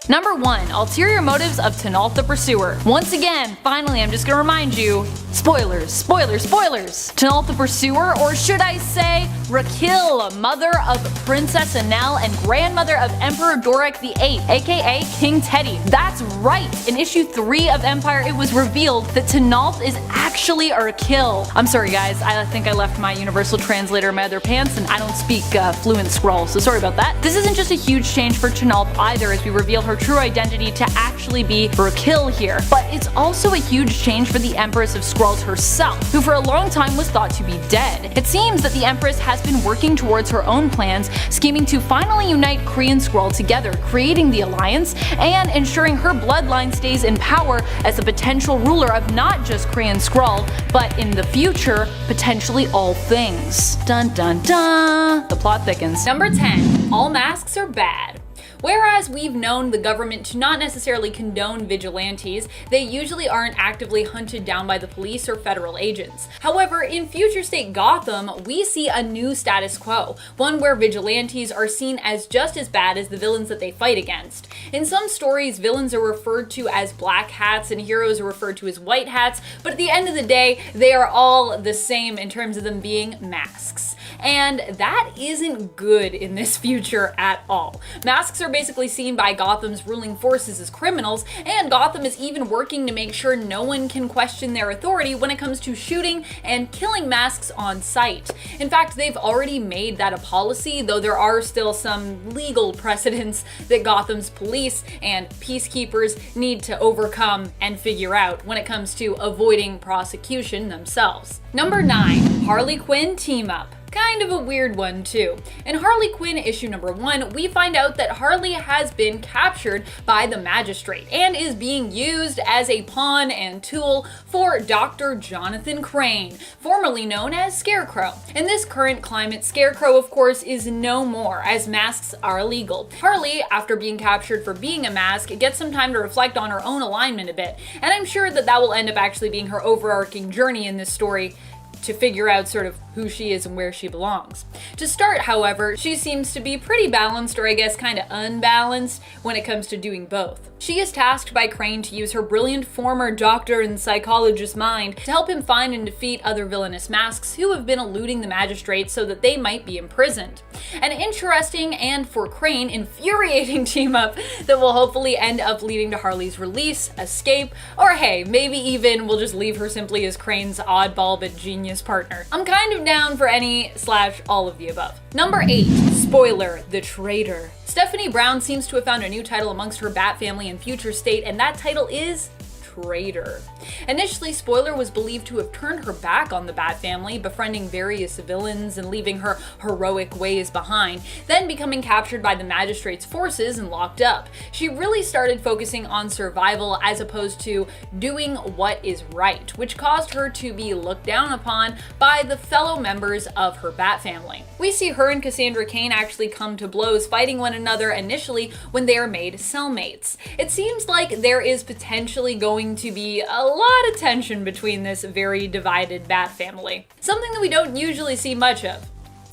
Number 1. Ulterior motives of Tenalth the Pursuer. Once again, finally I'm just gonna remind you, spoilers, spoilers, spoilers! Tenalth the Pursuer, or should I say, Rakil, mother of Princess Anel and grandmother of Emperor Doric VIII, aka King Teddy. That's right! In issue 3 of Empire it was revealed that Tenalth is actually a Rakil. I'm sorry guys, I think I left my universal translator in my other pants and I don't speak fluent Skrull, so sorry about that. This isn't just a huge change for Tenalth either, as we reveal her true identity to actually be Rakil here, but it's also a huge change for the Empress of Skrulls herself, who for a long time was thought to be dead. It seems that the Empress has been working towards her own plans, scheming to finally unite Kree and Skrull together, creating the Alliance, and ensuring her bloodline stays in power as a potential ruler of not just Kree and Skrull, but in the future, potentially all things. Dun dun dun! The plot thickens. Number 10. All masks are bad. Whereas we've known the government to not necessarily condone vigilantes, they usually aren't actively hunted down by the police or federal agents. However, in Future State Gotham, we see a new status quo, one where vigilantes are seen as just as bad as the villains that they fight against. In some stories, villains are referred to as black hats and heroes are referred to as white hats, but at the end of the day, they are all the same in terms of them being masks. And that isn't good in this future at all. Masks are basically seen by Gotham's ruling forces as criminals, and Gotham is even working to make sure no one can question their authority when it comes to shooting and killing masks on sight. In fact, they've already made that a policy, though there are still some legal precedents that Gotham's police and peacekeepers need to overcome and figure out when it comes to avoiding prosecution themselves. Number 9. Harley Quinn team up. Kind of a weird one too. In Harley Quinn issue number 1, we find out that Harley has been captured by the Magistrate and is being used as a pawn and tool for Dr. Jonathan Crane, formerly known as Scarecrow. In this current climate, Scarecrow of course is no more, as masks are illegal. Harley, after being captured for being a mask, gets some time to reflect on her own alignment a bit, and I'm sure that that will end up actually being her overarching journey in this story, to figure out sort of who she is and where she belongs. To start, however, she seems to be pretty balanced, or I guess kinda unbalanced, when it comes to doing both. She is tasked by Crane to use her brilliant former doctor and psychologist mind to help him find and defeat other villainous masks who have been eluding the Magistrate so that they might be imprisoned. An interesting and, for Crane, infuriating team up that will hopefully end up leading to Harley's release, escape, or hey, maybe even we'll just leave her simply as Crane's oddball but genius partner. I'm kind of down for any/all of the above. Number 8. Spoiler, the traitor. Stephanie Brown seems to have found a new title amongst her Bat family in Future State, and that title is Traitor. Initially, Spoiler was believed to have turned her back on the Bat family, befriending various villains and leaving her heroic ways behind, then becoming captured by the Magistrate's forces and locked up. She really started focusing on survival as opposed to doing what is right, which caused her to be looked down upon by the fellow members of her Bat family. We see her and Cassandra Cain actually come to blows, fighting one another initially when they are made cellmates. It seems like there is potentially going to be a lot of tension between this very divided Bat family. Something that we don't usually see much of.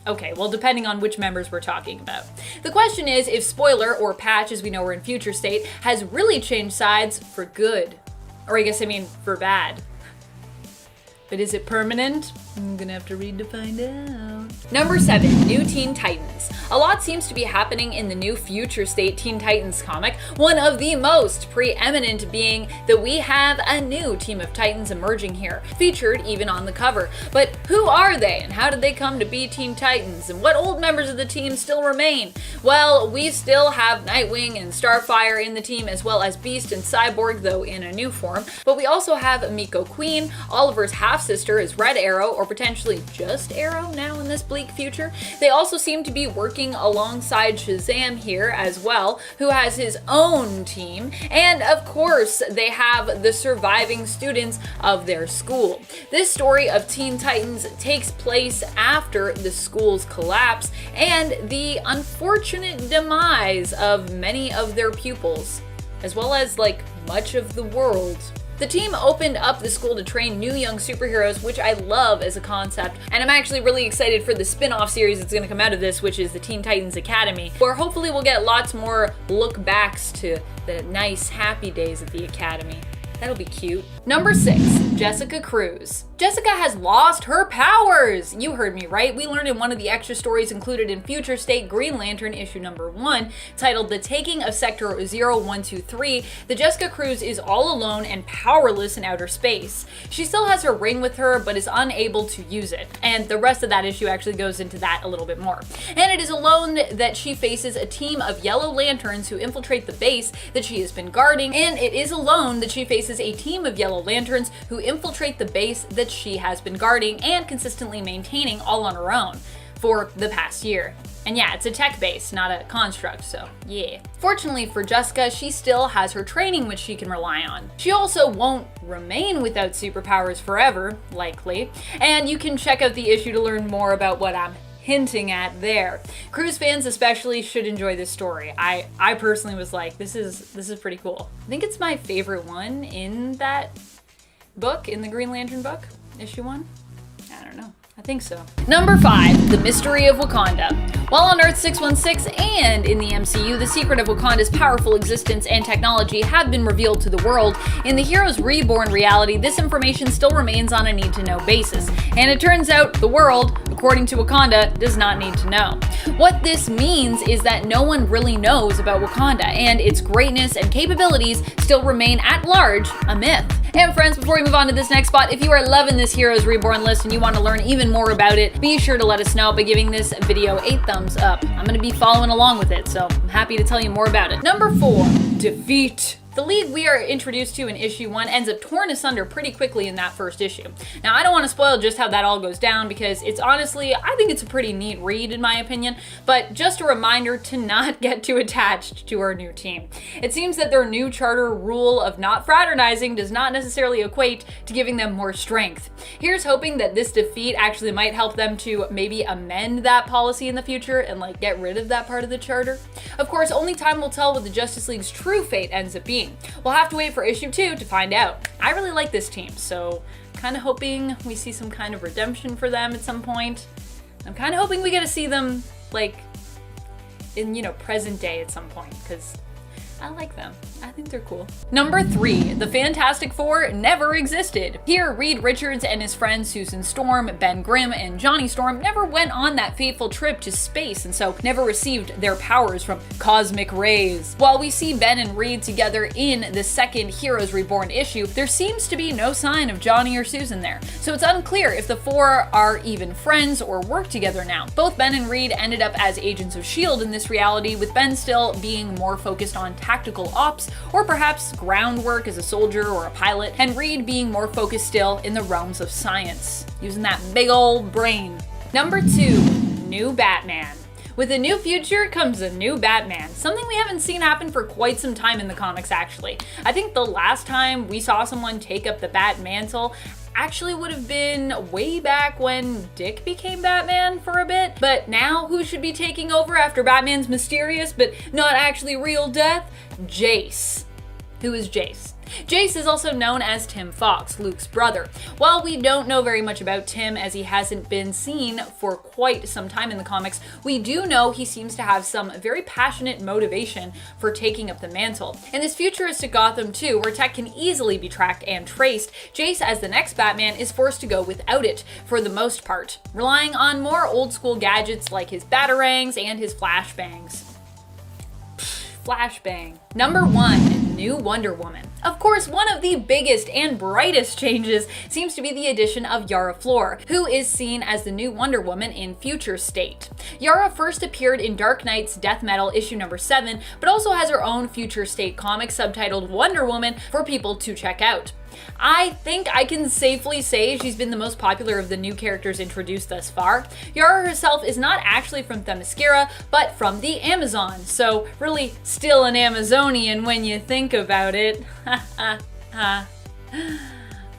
Okay, well, depending on which members we're talking about. The question is if Spoiler, or Patch as we know her in Future State, has really changed sides for good. Or I mean for bad. But is it permanent? I'm gonna have to read to find out. Number 7, New Teen Titans. A lot seems to be happening in the new Future State Teen Titans comic, one of the most preeminent being that we have a new team of Titans emerging here, featured even on the cover. But who are they, and how did they come to be Teen Titans, and what old members of the team still remain? Well, we still have Nightwing and Starfire in the team, as well as Beast and Cyborg, though in a new form. But we also have Miko Queen, Oliver's half-sister is Red Arrow, or potentially just Arrow now in this bleak future. They also seem to be working alongside Shazam here as well, who has his own team, and of course they have the surviving students of their school. This story of Teen Titans takes place after the school's collapse and the unfortunate demise of many of their pupils, as well as much of the world. The team opened up the school to train new young superheroes, which I love as a concept, and I'm actually really excited for the spin-off series that's going to come out of this, which is the Teen Titans Academy, where hopefully we'll get lots more look-backs to the nice, happy days of the Academy. That'll be cute. Number 6, Jessica Cruz. Jessica has lost her powers! You heard me right. We learned in one of the extra stories included in Future State Green Lantern issue number 1, titled The Taking of Sector 0123, that Jessica Cruz is all alone and powerless in outer space. She still has her ring with her, but is unable to use it. And the rest of that issue actually goes into that a little bit more. And it is alone that she faces a team of Yellow Lanterns who infiltrate the base that she has been guarding, and it is alone that she faces a team of Yellow Lanterns who infiltrate the base that she has been guarding and consistently maintaining all on her own for the past year. And yeah, it's a tech base, not a construct, so yeah. Fortunately for Jessica, she still has her training which she can rely on. She also won't remain without superpowers forever, likely, and you can check out the issue to learn more about what I'm hinting at there. Cruz fans especially should enjoy this story. I personally was like, this is pretty cool. I think it's my favorite one in that book, in the Green Lantern book, issue 1. I don't know. I think so. Number 5, The Mystery of Wakanda. While on Earth 616 and in the MCU, the secret of Wakanda's powerful existence and technology have been revealed to the world, in the Heroes Reborn reality, this information still remains on a need-to-know basis. And it turns out the world, according to Wakanda, does not need to know. What this means is that no one really knows about Wakanda, and its greatness and capabilities still remain at large a myth. And friends, before we move on to this next spot, if you are loving this Heroes Reborn list and you want to learn even more about it, be sure to let us know by giving this video a thumbs up. I'm going to be following along with it, so I'm happy to tell you more about it. Number 4, Defeat. The League we are introduced to in issue 1 ends up torn asunder pretty quickly in that first issue. Now, I don't want to spoil just how that all goes down because it's honestly, I think it's a pretty neat read in my opinion, but just a reminder to not get too attached to our new team. It seems that their new charter rule of not fraternizing does not necessarily equate to giving them more strength. Here's hoping that this defeat actually might help them to maybe amend that policy in the future and get rid of that part of the charter. Of course, only time will tell what the Justice League's true fate ends up being. We'll have to wait for issue 2 to find out. I really like this team, so kind of hoping we see some kind of redemption for them at some point. I'm kind of hoping we get to see them in present day at some point, because I like them. I think they're cool. Number 3, the Fantastic Four never existed. Here, Reed Richards and his friends Susan Storm, Ben Grimm, and Johnny Storm never went on that fateful trip to space and so never received their powers from cosmic rays. While we see Ben and Reed together in the second Heroes Reborn issue, there seems to be no sign of Johnny or Susan there. So it's unclear if the four are even friends or work together now. Both Ben and Reed ended up as agents of S.H.I.E.L.D. in this reality, with Ben still being more focused on tactical ops or perhaps groundwork as a soldier or a pilot, and Reed being more focused still in the realms of science, using that big old brain. Number 2, new Batman. With a new future comes a new Batman, something we haven't seen happen for quite some time in the comics actually. I think the last time we saw someone take up the Bat mantle actually would have been way back when Dick became Batman for a bit. But now, who should be taking over after Batman's mysterious but not actually real death? Jace. Who is Jace? Jace is also known as Tim Fox, Luke's brother. While we don't know very much about Tim as he hasn't been seen for quite some time in the comics, we do know he seems to have some very passionate motivation for taking up the mantle. In this futuristic Gotham too, where tech can easily be tracked and traced, Jace as the next Batman is forced to go without it for the most part, relying on more old school gadgets like his batarangs and his flashbangs. Flashbang. Number 1, new Wonder Woman. Of course, one of the biggest and brightest changes seems to be the addition of Yara Flor, who is seen as the new Wonder Woman in Future State. Yara first appeared in Dark Knight's Death Metal issue number 7, but also has her own Future State comic subtitled Wonder Woman for people to check out. I think I can safely say she's been the most popular of the new characters introduced thus far. Yara herself is not actually from Themyscira, but from the Amazon, so really still an Amazonian when you think about it.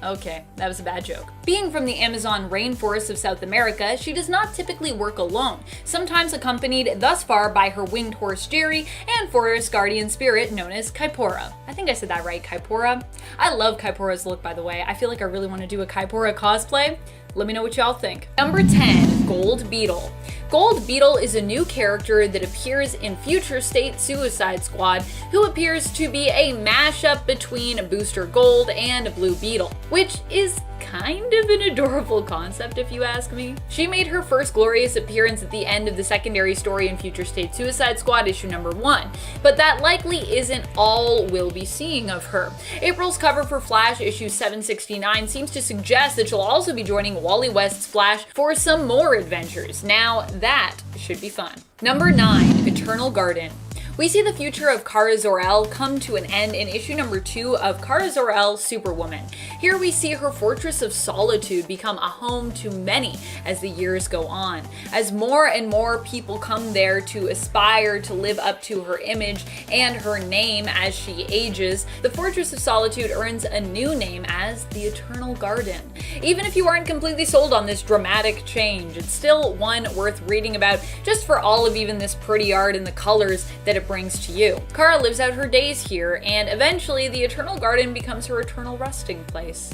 Okay, that was a bad joke. Being from the Amazon rainforests of South America, she does not typically work alone, sometimes accompanied thus far by her winged horse Jerry and forest guardian spirit known as Kaipora. I think I said that right, Kaipora. I love Kaipora's look, by the way. I feel like I really want to do a Kaipora cosplay. Let me know what y'all think. Number 10, Gold Beetle. Gold Beetle is a new character that appears in Future State Suicide Squad, who appears to be a mashup between Booster Gold and Blue Beetle, which is kind of an adorable concept if you ask me. She made her first glorious appearance at the end of the secondary story in Future State Suicide Squad issue number 1, but that likely isn't all we'll be seeing of her. April's cover for Flash issue 769 seems to suggest that she'll also be joining Wally West's Flash for some more adventures. Now that should be fun. Number 9, Eternal Garden. We see the future of Kara Zor-El come to an end in issue number 2 of Kara Zor-El Superwoman. Here we see her Fortress of Solitude become a home to many as the years go on. As more and more people come there to aspire to live up to her image and her name as she ages, the Fortress of Solitude earns a new name as the Eternal Garden. Even if you aren't completely sold on this dramatic change, it's still one worth reading about just for all of even this pretty art and the colors that it brings to you. Kara lives out her days here, and eventually the Eternal Garden becomes her eternal resting place.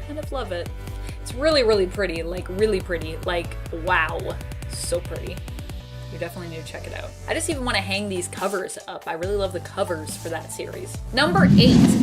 Kind of love it. It's really, really pretty, like wow, so pretty. You definitely need to check it out. I just even want to hang these covers up. I really love the covers for that series. Number 8,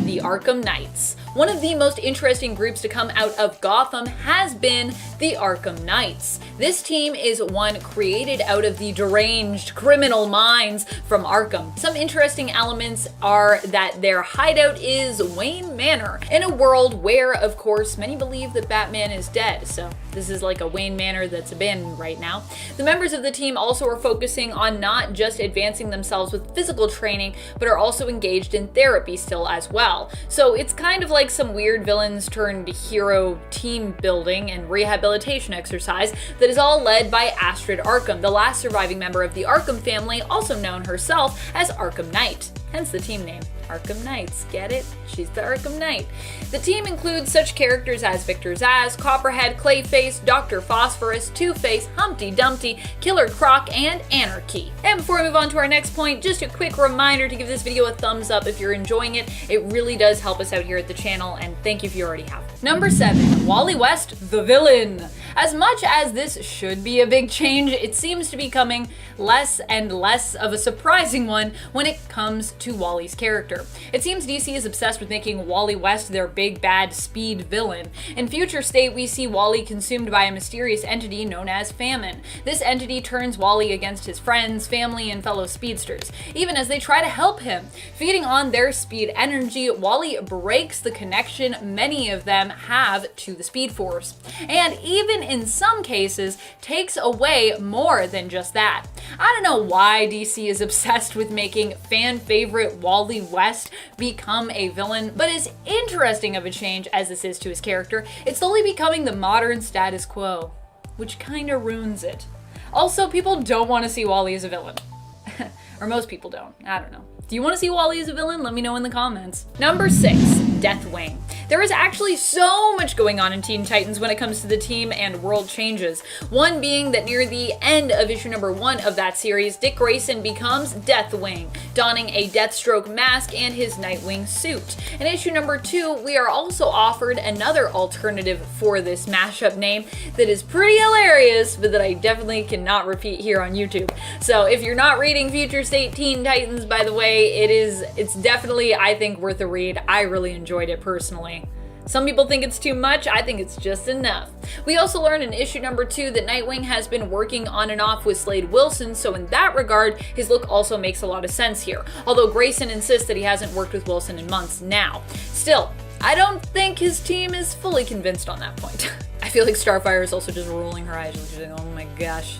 the Arkham Knights. One of the most interesting groups to come out of Gotham has been the Arkham Knights. This team is one created out of the deranged criminal minds from Arkham. Some interesting elements are that their hideout is Wayne Manor, in a world where, of course, many believe that Batman is dead, so this is like a Wayne Manor that's abandoned right now. The members of the team also are focusing on not just advancing themselves with physical training, but are also engaged in therapy still as well. So it's kind of like some weird villains turned hero team building and rehabilitation exercise that is all led by Astrid Arkham, the last surviving member of the Arkham family, also known herself as Arkham Knight. Hence the team name, Arkham Knights. Get it? She's the Arkham Knight. The team includes such characters as Victor Zsasz, Copperhead, Clayface, Dr. Phosphorus, Two-Face, Humpty Dumpty, Killer Croc, and Anarchy. And before we move on to our next point, just a quick reminder to give this video a thumbs up if you're enjoying it. It really does help us out here at the channel, and thank you if you already have. Number 7, Wally West, the villain. As much as this should be a big change, it seems to be becoming less and less of a surprising one when it comes to Wally's character. It seems DC is obsessed with making Wally West their big bad speed villain. In Future State, we see Wally consumed by a mysterious entity known as Famine. This entity turns Wally against his friends, family, and fellow speedsters, even as they try to help him. Feeding on their speed energy, Wally breaks the connection many of them have to the Speed Force, and even in some cases takes away more than just that. I don't know why DC is obsessed with making fan favorite Wally West become a villain, but as interesting of a change as this is to his character, it's slowly becoming the modern status quo, which kinda ruins it. Also, people don't want to see Wally as a villain. Or most people don't. I don't know. Do you want to see Wally as a villain? Let me know in the comments. Number 6, Deathwing. There is actually so much going on in Teen Titans when it comes to the team and world changes. One being that near the end of issue number 1 of that series, Dick Grayson becomes Deathwing, donning a Deathstroke mask and his Nightwing suit. In issue number 2, we are also offered another alternative for this mashup name that is pretty hilarious, but that I definitely cannot repeat here on YouTube. So if you're not reading Future State Teen Titans, by the way, it's definitely, I think, worth a read. I really enjoyed it personally. Some people think it's too much, I think it's just enough. We also learn in issue number 2 that Nightwing has been working on and off with Slade Wilson, so in that regard, his look also makes a lot of sense here. Although Grayson insists that he hasn't worked with Wilson in months now. Still, I don't think his team is fully convinced on that point. I feel like Starfire is also just rolling her eyes, she's like, oh my gosh.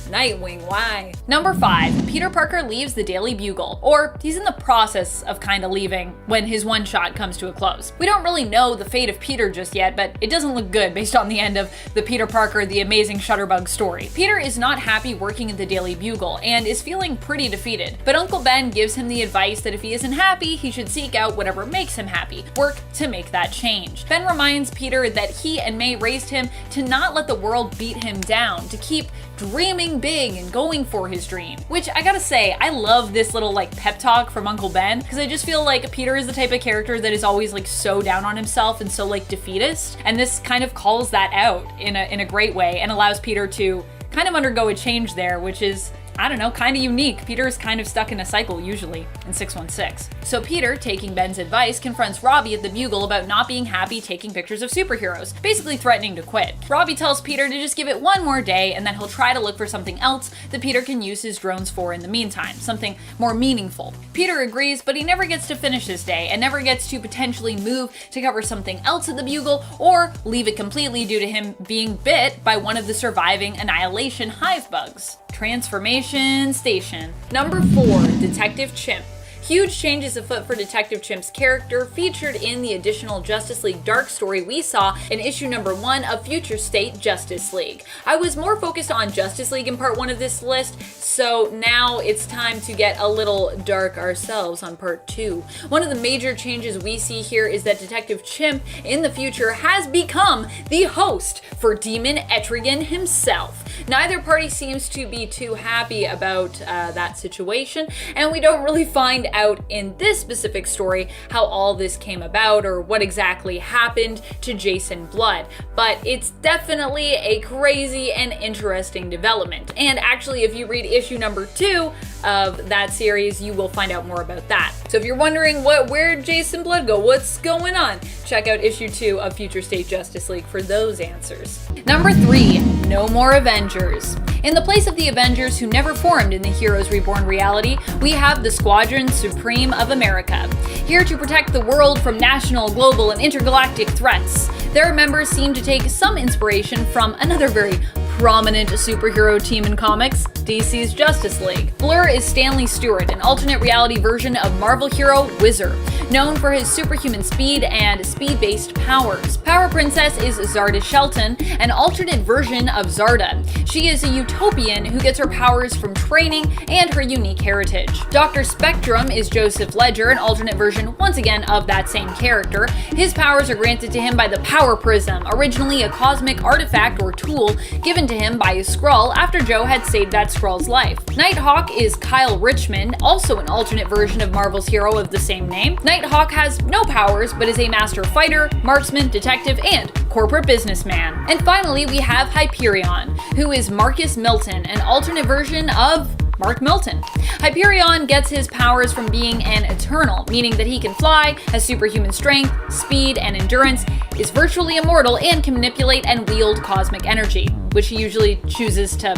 Nightwing, why? Number 5, Peter Parker leaves the Daily Bugle, or he's in the process of kinda leaving when his one-shot comes to a close. We don't really know the fate of Peter just yet, but it doesn't look good based on the end of the Peter Parker, the Amazing Shutterbug story. Peter is not happy working at the Daily Bugle and is feeling pretty defeated, but Uncle Ben gives him the advice that if he isn't happy, he should seek out whatever makes him happy, work to make that change. Ben reminds Peter that he and May raised him to not let the world beat him down, to keep dreaming big and going for his dream. Which I gotta say, I love this little like pep talk from Uncle Ben, because I just feel like Peter is the type of character that is always like so down on himself and so like defeatist, and this kind of calls that out in a great way and allows Peter to kind of undergo a change there, which is, I don't know, kind of unique. Peter is kind of stuck in a cycle usually in 616. So Peter, taking Ben's advice, confronts Robbie at the Bugle about not being happy taking pictures of superheroes, basically threatening to quit. Robbie tells Peter to just give it one more day and then he'll try to look for something else that Peter can use his drones for in the meantime, something more meaningful. Peter agrees, but he never gets to finish his day and never gets to potentially move to cover something else at the Bugle or leave it completely due to him being bit by one of the surviving Annihilation hive bugs. Transformation Station. Number 4, Detective Chimp. Huge changes afoot for Detective Chimp's character, featured in the additional Justice League Dark story we saw in issue number 1 of Future State Justice League. I was more focused on Justice League in part 1 of this list, so now it's time to get a little dark ourselves on part 2. One of the major changes we see here is that Detective Chimp in the future has become the host for Demon Etrigan himself. Neither party seems to be too happy about that situation, and we don't really find out in this specific story how all this came about or what exactly happened to Jason Blood, but it's definitely a crazy and interesting development. And actually, if you read issue number 2 of that series, you will find out more about that. So if you're wondering where'd Jason Blood go, what's going on, check out issue 2 of Future State Justice League for those answers. Number 3, no more Avengers. In the place of the Avengers who never formed in the Heroes Reborn reality, we have the Squadron Supreme of America, here to protect the world from national, global, and intergalactic threats. Their members seem to take some inspiration from another very prominent superhero team in comics, DC's Justice League. Blur is Stanley Stewart, an alternate reality version of Marvel hero Wizard, known for his superhuman speed and speed-based powers. Power Princess is Zarda Shelton, an alternate version of Zarda. She is a utopian who gets her powers from training and her unique heritage. Dr. Spectrum is Joseph Ledger, an alternate version, once again, of that same character. His powers are granted to him by the Power Prism, originally a cosmic artifact or tool given given to him by a Skrull after Joe had saved that Skrull's life. Nighthawk is Kyle Richmond, also an alternate version of Marvel's hero of the same name. Nighthawk has no powers, but is a master fighter, marksman, detective, and corporate businessman. And finally, we have Hyperion, who is Marcus Milton, an alternate version of Mark Milton. Hyperion gets his powers from being an Eternal, meaning that he can fly, has superhuman strength, speed, and endurance, is virtually immortal, and can manipulate and wield cosmic energy, which he usually chooses to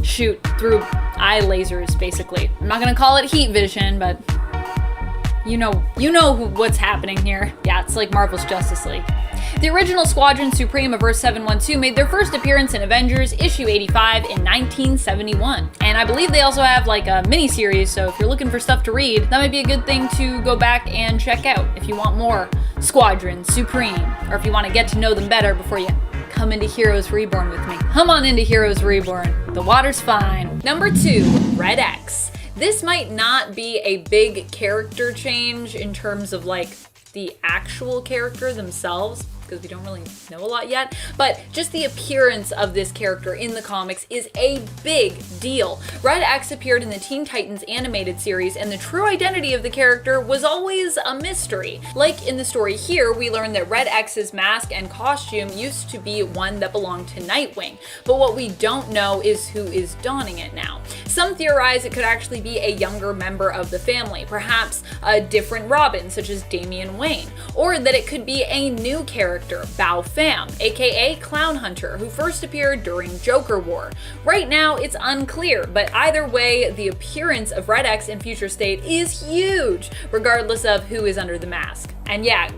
shoot through eye lasers, basically. I'm not gonna call it heat vision, but you know what's happening here. Yeah, it's like Marvel's Justice League. The original Squadron Supreme of Earth 712 made their first appearance in Avengers issue 85 in 1971. And I believe they also have like a mini-series, so if you're looking for stuff to read, that might be a good thing to go back and check out if you want more Squadron Supreme, or if you want to get to know them better before you come into Heroes Reborn with me. Come on into Heroes Reborn. The water's fine. Number 2, Red X. This might not be a big character change in terms of like the actual character themselves, because we don't really know a lot yet, but just the appearance of this character in the comics is a big deal. Red X appeared in the Teen Titans animated series, and the true identity of the character was always a mystery. Like in the story here, we learn that Red X's mask and costume used to be one that belonged to Nightwing, but what we don't know is who is donning it now. Some theorize it could actually be a younger member of the family, perhaps a different Robin, such as Damian Wayne, or that it could be a new character, Bao Pham, aka Clown Hunter, who first appeared during Joker War. Right now, it's unclear, but either way, the appearance of Red X in Future State is huge, regardless of who is under the mask. And yeah,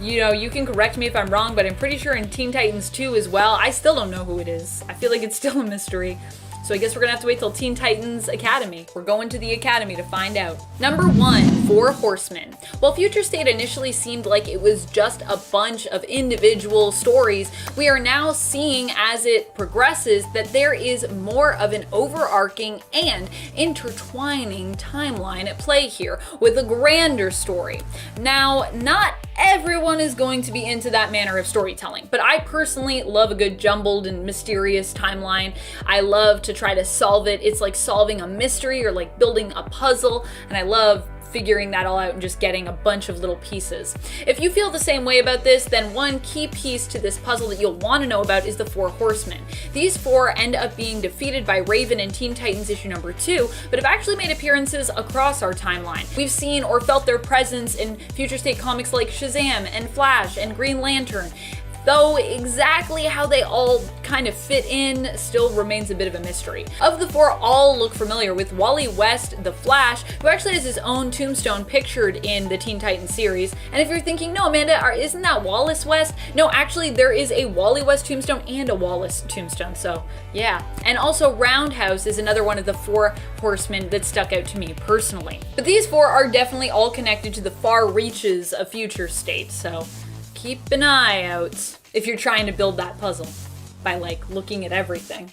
you can correct me if I'm wrong, but I'm pretty sure in Teen Titans 2 as well, I still don't know who it is. I feel like it's still a mystery. So I guess we're gonna have to wait till Teen Titans Academy. We're going to the Academy to find out. Number 1, Four Horsemen. While Future State initially seemed like it was just a bunch of individual stories, we are now seeing as it progresses that there is more of an overarching and intertwining timeline at play here, with a grander story. Now, not everyone is going to be into that manner of storytelling, but I personally love a good jumbled and mysterious timeline. I love to try to solve it. It's like solving a mystery or like building a puzzle, and I love figuring that all out and just getting a bunch of little pieces. If you feel the same way about this, then one key piece to this puzzle that you'll want to know about is the Four Horsemen. These four end up being defeated by Raven in Teen Titans issue number 2, but have actually made appearances across our timeline. We've seen or felt their presence in Future State comics like Shazam and Flash and Green Lantern, though exactly how they all kind of fit in still remains a bit of a mystery. Of the four, all look familiar, with Wally West, the Flash, who actually has his own tombstone pictured in the Teen Titans series. And if you're thinking, no, Amanda, isn't that Wallace West? No, actually, there is a Wally West tombstone and a Wallace tombstone, so yeah. And also Roundhouse is another one of the Four Horsemen that stuck out to me personally. But these four are definitely all connected to the far reaches of Future State, so keep an eye out if you're trying to build that puzzle by like looking at everything.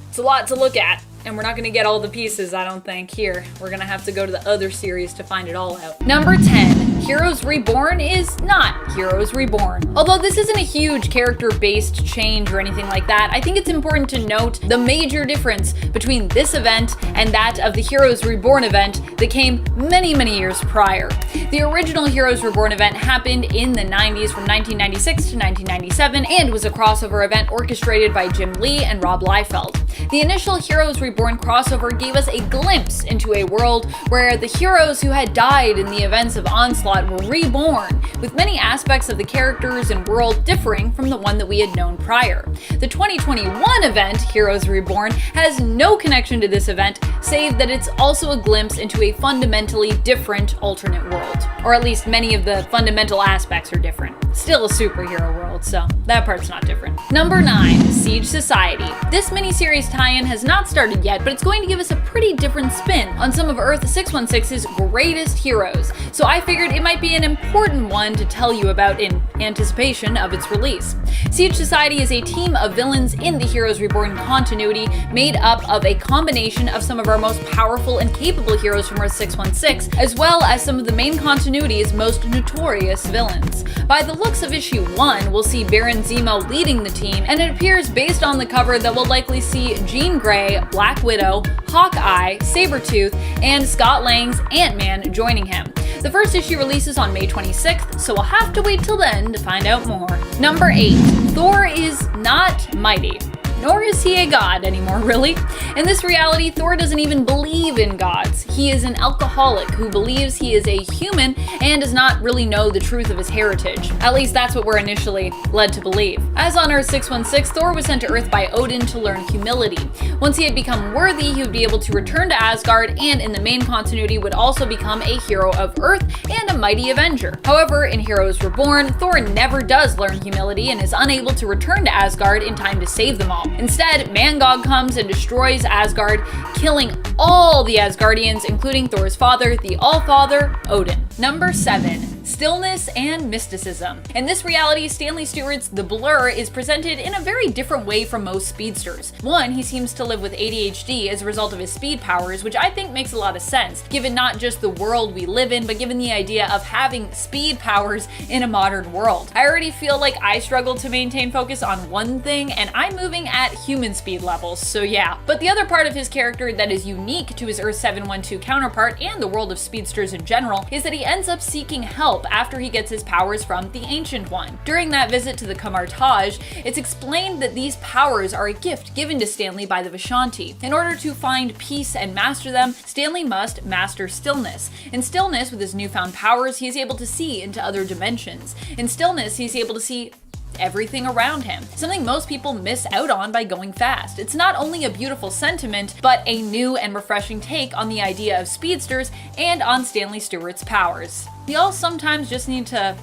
It's a lot to look at, and we're not going to get all the pieces, I don't think, here. We're going to have to go to the other series to find it all out. Number 10, Heroes Reborn is not Heroes Reborn. Although this isn't a huge character-based change or anything like that, I think it's important to note the major difference between this event and that of the Heroes Reborn event that came many, many years prior. The original Heroes Reborn event happened in the 90s from 1996 to 1997 and was a crossover event orchestrated by Jim Lee and Rob Liefeld. The initial Heroes Reborn crossover gave us a glimpse into a world where the heroes who had died in the events of Onslaught were reborn, with many aspects of the characters and world differing from the one that we had known prior. The 2021 event, Heroes Reborn, has no connection to this event, save that it's also a glimpse into a fundamentally different alternate world. Or at least many of the fundamental aspects are different. Still a superhero world, so that part's not different. Number 9, Siege Society. This miniseries tie-in has not started yet, but it's going to give us a pretty different spin on some of Earth 616's greatest heroes, so I figured it might be an important one to tell you about in anticipation of its release. Siege Society is a team of villains in the Heroes Reborn continuity made up of a combination of some of our most powerful and capable heroes from Earth 616, as well as some of the main continuity's most notorious villains. By the looks of issue 1, we'll see Baron Zemo leading the team, and it appears based on the cover that we'll likely see Jean Grey, Black Widow, Hawkeye, Sabretooth, and Scott Lang's Ant-Man joining him. The first issue releases on May 26th, so we'll have to wait till then to find out more. Number 8. Thor is not mighty. Nor is he a god anymore, really. In this reality, Thor doesn't even believe in gods. He is an alcoholic who believes he is a human and does not really know the truth of his heritage. At least that's what we're initially led to believe. As on Earth 616, Thor was sent to Earth by Odin to learn humility. Once he had become worthy, he would be able to return to Asgard and in the main continuity would also become a hero of Earth and a mighty avenger. However, in Heroes Reborn, Thor never does learn humility and is unable to return to Asgard in time to save them all. Instead, Mangog comes and destroys Asgard, killing all the Asgardians, including Thor's father, the Allfather, Odin. Number 7. Stillness and mysticism. In this reality, Stanley Stewart's The Blur is presented in a very different way from most speedsters. One, he seems to live with ADHD as a result of his speed powers, which I think makes a lot of sense, given not just the world we live in, but given the idea of having speed powers in a modern world. I already feel like I struggle to maintain focus on one thing, and I'm moving at human speed levels, so yeah. But the other part of his character that is unique to his Earth 712 counterpart and the world of speedsters in general is that he ends up seeking help after he gets his powers from the Ancient One. During that visit to the Kamartaj, it's explained that these powers are a gift given to Stanley by the Vishanti. In order to find peace and master them, Stanley must master stillness. In stillness, with his newfound powers, he is able to see into other dimensions. In stillness, he's able to see everything around him, something most people miss out on by going fast. It's not only a beautiful sentiment, but a new and refreshing take on the idea of speedsters and on Stanley Stewart's powers. We all sometimes just need to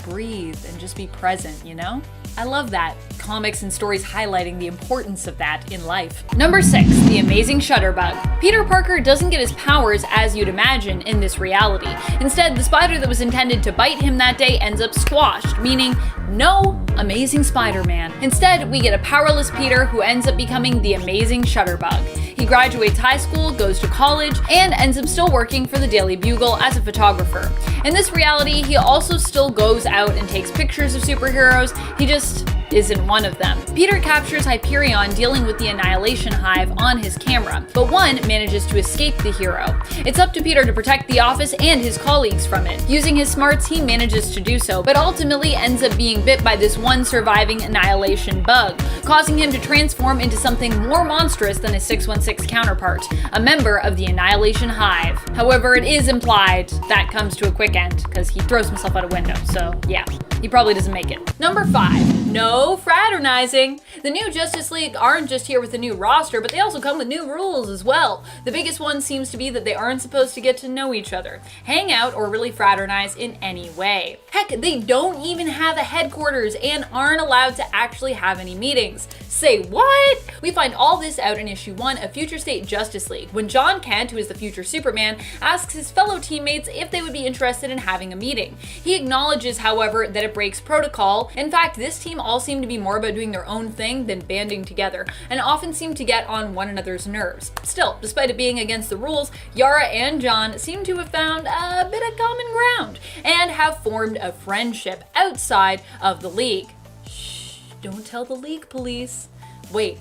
breathe and just be present, you know? I love that. Comics and stories highlighting the importance of that in life. Number 6, the amazing Shutterbug. Peter Parker doesn't get his powers as you'd imagine in this reality. Instead, the spider that was intended to bite him that day ends up squashed, meaning no Amazing Spider-Man. Instead, we get a powerless Peter who ends up becoming the amazing Shutterbug. He graduates high school, goes to college, and ends up still working for the Daily Bugle as a photographer. In this reality, he also still goes out and takes pictures of superheroes. He just isn't one of them. Peter captures Hyperion dealing with the Annihilation Hive on his camera, but one manages to escape the hero. It's up to Peter to protect the office and his colleagues from it. Using his smarts, he manages to do so, but ultimately ends up being bit by this one surviving Annihilation bug, causing him to transform into something more monstrous than his 616 counterpart, a member of the Annihilation Hive. However, it is implied that comes to a quick end, because he throws himself out a window, so yeah, he probably doesn't make it. Number 5, no fraternizing. The new Justice League aren't just here with a new roster, but they also come with new rules as well. The biggest one seems to be that they aren't supposed to get to know each other, hang out, or really fraternize in any way. Heck, they don't even have a headquarters and aren't allowed to actually have any meetings. Say what? We find all this out in issue 1 of Future State Justice League, when John Kent, who is the future Superman, asks his fellow teammates if they would be interested in having a meeting. He acknowledges, however, that it breaks protocol. In fact, this team all seem to be more about doing their own thing than banding together, and often seem to get on one another's nerves. Still, despite it being against the rules, Yara and John seem to have found a bit of common ground, and have formed a friendship outside of the League. Shh, don't tell the League police. Wait,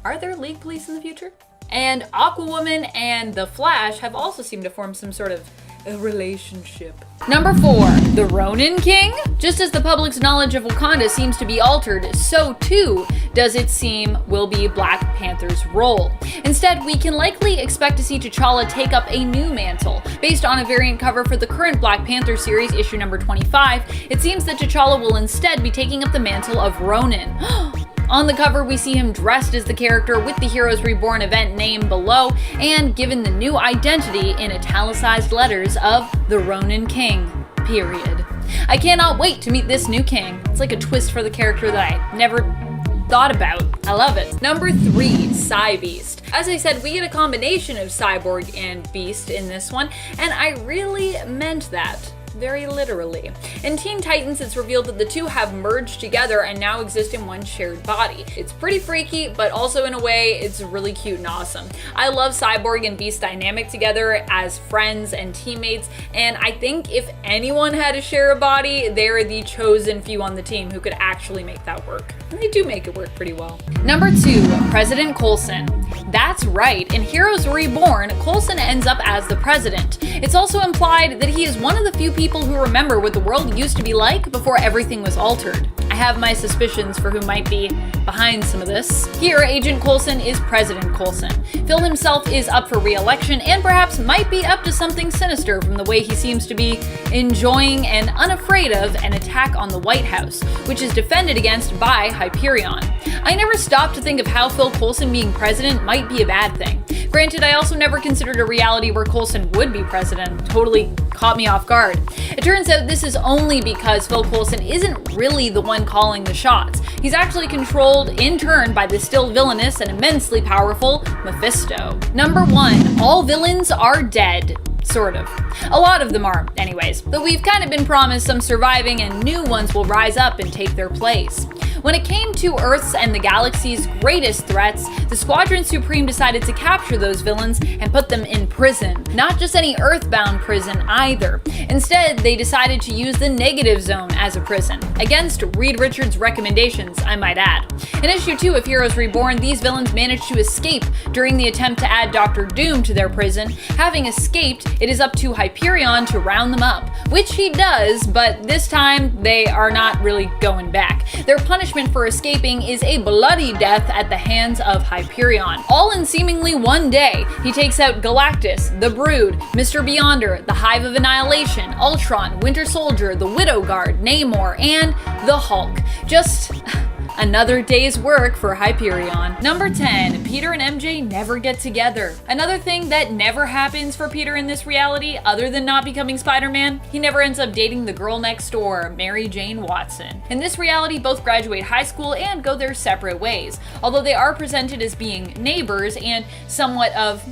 are there League police in the future? And Aquawoman and the Flash have also seemed to form some sort of a relationship. Number 4, the Ronin King? Just as the public's knowledge of Wakanda seems to be altered, so too does it seem will be Black Panther's role. Instead, we can likely expect to see T'Challa take up a new mantle. Based on a variant cover for the current Black Panther series, issue number 25, it seems that T'Challa will instead be taking up the mantle of Ronin. On the cover, we see him dressed as the character with the Heroes Reborn event name below, and given the new identity in italicized letters of the Ronin King, period. I cannot wait to meet this new king. It's like a twist for the character that I never thought about. I love it. Number 3, Cybeast. As I said, we get a combination of Cyborg and Beast in this one, and I really meant that. very literally. In Teen Titans, it's revealed that the two have merged together and now exist in one shared body. It's pretty freaky, but also in a way, it's really cute and awesome. I love Cyborg and Beast dynamic together as friends and teammates, and I think if anyone had to share a body, they're the chosen few on the team who could actually make that work. And they do make it work pretty well. Number 2, President Coulson. That's right, in Heroes Reborn, Coulson ends up as the president. It's also implied that he is one of the few people who remember what the world used to be like before everything was altered. I have my suspicions for who might be behind some of this. Here, Agent Coulson is President Coulson. Phil himself is up for re-election and perhaps might be up to something sinister from the way he seems to be enjoying and unafraid of an attack on the White House, which is defended against by Hyperion. I never stopped to think of how Phil Coulson being president might be a bad thing. Granted, I also never considered a reality where Coulson would be president. Totally caught me off guard. It turns out this is only because Phil Coulson isn't really the one calling the shots. He's actually controlled in turn by the still villainous and immensely powerful Mephisto. Number 1, all villains are dead. Sort of. A lot of them are, anyways. But we've kind of been promised some surviving and new ones will rise up and take their place. When it came to Earth's and the galaxy's greatest threats, the Squadron Supreme decided to capture those villains and put them in prison. Not just any Earthbound prison either. Instead, they decided to use the Negative Zone as a prison. Against Reed Richards' recommendations, I might add. In issue 2 of Heroes Reborn, these villains managed to escape during the attempt to add Dr. Doom to their prison. Having escaped, it is up to Hyperion to round them up, which he does, but this time they are not really going back. Their punishment for escaping is a bloody death at the hands of Hyperion. All in seemingly one day, he takes out Galactus, the Brood, Mr. Beyonder, the Hive of Annihilation, Ultron, Winter Soldier, the Widow Guard, Namor, and the Hulk. Just another day's work for Hyperion. Number 10, Peter and MJ never get together. Another thing that never happens for Peter in this reality, other than not becoming Spider-Man, he never ends up dating the girl next door, Mary Jane Watson. In this reality, both graduate high school and go their separate ways, although they are presented as being neighbors and somewhat of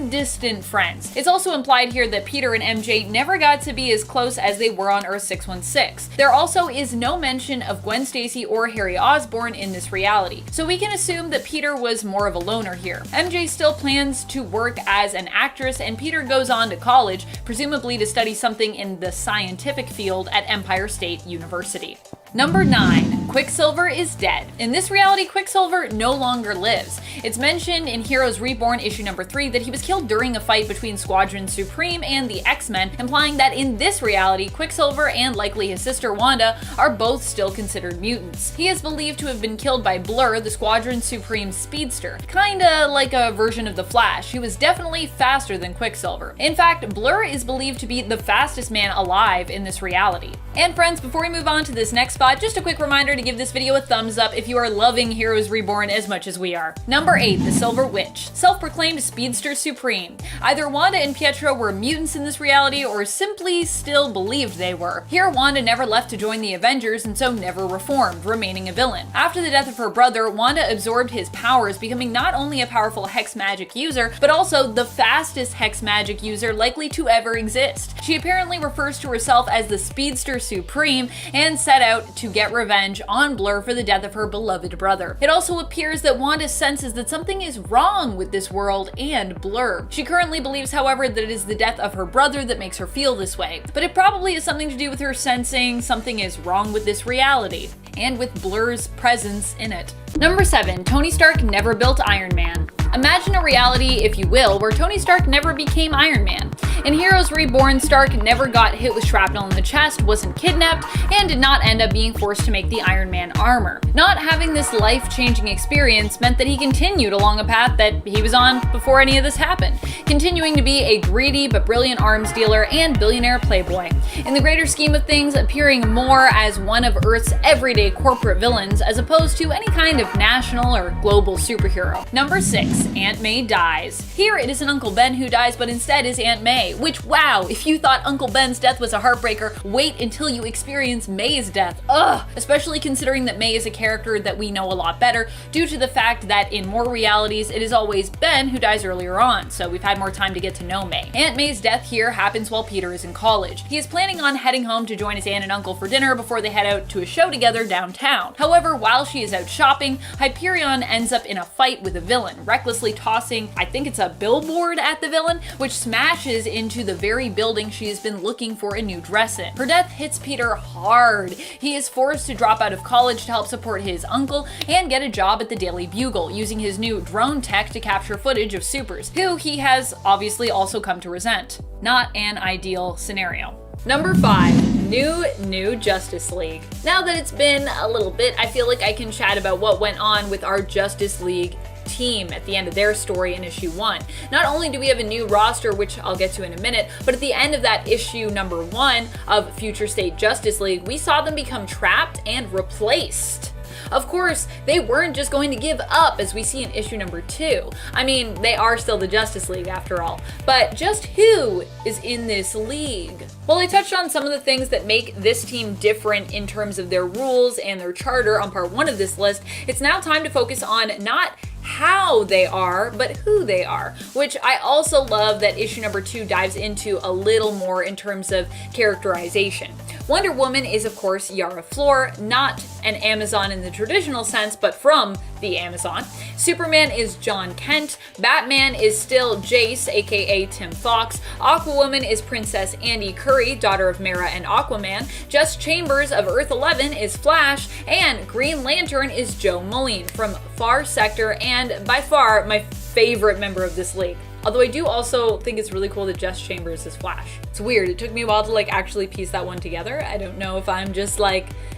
distant friends. It's also implied here that Peter and MJ never got to be as close as they were on Earth 616. There also is no mention of Gwen Stacy or Harry Osborn in this reality, so we can assume that Peter was more of a loner here. MJ still plans to work as an actress, and Peter goes on to college, presumably to study something in the scientific field at Empire State University. Number 9, Quicksilver is dead. In this reality, Quicksilver no longer lives. It's mentioned in Heroes Reborn issue number 3 that he was killed during a fight between Squadron Supreme and the X-Men, implying that in this reality, Quicksilver and likely his sister Wanda are both still considered mutants. He is believed to have been killed by Blur, the Squadron Supreme speedster. Kinda like a version of the Flash, he was definitely faster than Quicksilver. In fact, Blur is believed to be the fastest man alive in this reality. And friends, before we move on to this next spot, just a quick reminder to give this video a thumbs up if you are loving Heroes Reborn as much as we are. Number 8, the Silver Witch, self-proclaimed speedster supreme. Either Wanda and Pietro were mutants in this reality or simply still believed they were. Here, Wanda never left to join the Avengers and so never reformed, remaining a villain. After the death of her brother, Wanda absorbed his powers, becoming not only a powerful hex magic user, but also the fastest hex magic user likely to ever exist. She apparently refers to herself as the Speedster Supreme and set out to get revenge on Blur for the death of her beloved brother. It also appears that Wanda senses that something is wrong with this world and Blur. She currently believes, however, that it is the death of her brother that makes her feel this way, but it probably has something to do with her sensing something is wrong with this reality, and with Blur's presence in it. Number 7, Tony Stark never built Iron Man. Imagine a reality, if you will, where Tony Stark never became Iron Man. In Heroes Reborn, Stark never got hit with shrapnel in the chest, wasn't kidnapped, and did not end up being forced to make the Iron Man armor. Not having this life-changing experience meant that he continued along a path that he was on before any of this happened, continuing to be a greedy but brilliant arms dealer and billionaire playboy. In the greater scheme of things, appearing more as one of Earth's everyday corporate villains as opposed to any kind of national or global superhero. Number 6, Aunt May dies. Here it isn't Uncle Ben who dies, but instead is Aunt May. May, which, wow, if you thought Uncle Ben's death was a heartbreaker, wait until you experience May's death. Ugh! Especially considering that May is a character that we know a lot better due to the fact that in more realities it is always Ben who dies earlier on, so we've had more time to get to know May. Aunt May's death here happens while Peter is in college. He is planning on heading home to join his aunt and uncle for dinner before they head out to a show together downtown. However, while she is out shopping, Hyperion ends up in a fight with a villain, recklessly tossing, I think it's a billboard at the villain, which smashes into the very building she has been looking for a new dress in. Her death hits Peter hard. He is forced to drop out of college to help support his uncle and get a job at the Daily Bugle, using his new drone tech to capture footage of supers, who he has obviously also come to resent. Not an ideal scenario. Number 5. New Justice League. Now that it's been a little bit, I feel like I can chat about what went on with our Justice League team at the end of their story in issue 1. Not only do we have a new roster, which I'll get to in a minute, but at the end of that issue number 1 of Future State Justice League, we saw them become trapped and replaced. Of course, they weren't just going to give up, as we see in issue number 2. I mean, they are still the Justice League after all. But just who is in this league? Well, I touched on some of the things that make this team different in terms of their rules and their charter on part 1 of this list. It's now time to focus on not how they are, but who they are, which I also love that issue number 2 dives into a little more in terms of characterization. Wonder Woman is, of course, Yara Flor, not an Amazon in the traditional sense, but from the Amazon. Superman is John Kent. Batman is still Jace, aka Tim Fox. Aquawoman is Princess Andy Curry, daughter of Mera and Aquaman. Jess Chambers of Earth 11 is Flash, and Green Lantern is Joe Mulleen from Far Sector, and by far my favorite member of this league. Although I do also think it's really cool that Jess Chambers is Flash. It's weird, it took me a while to actually piece that one together. I don't know if I'm just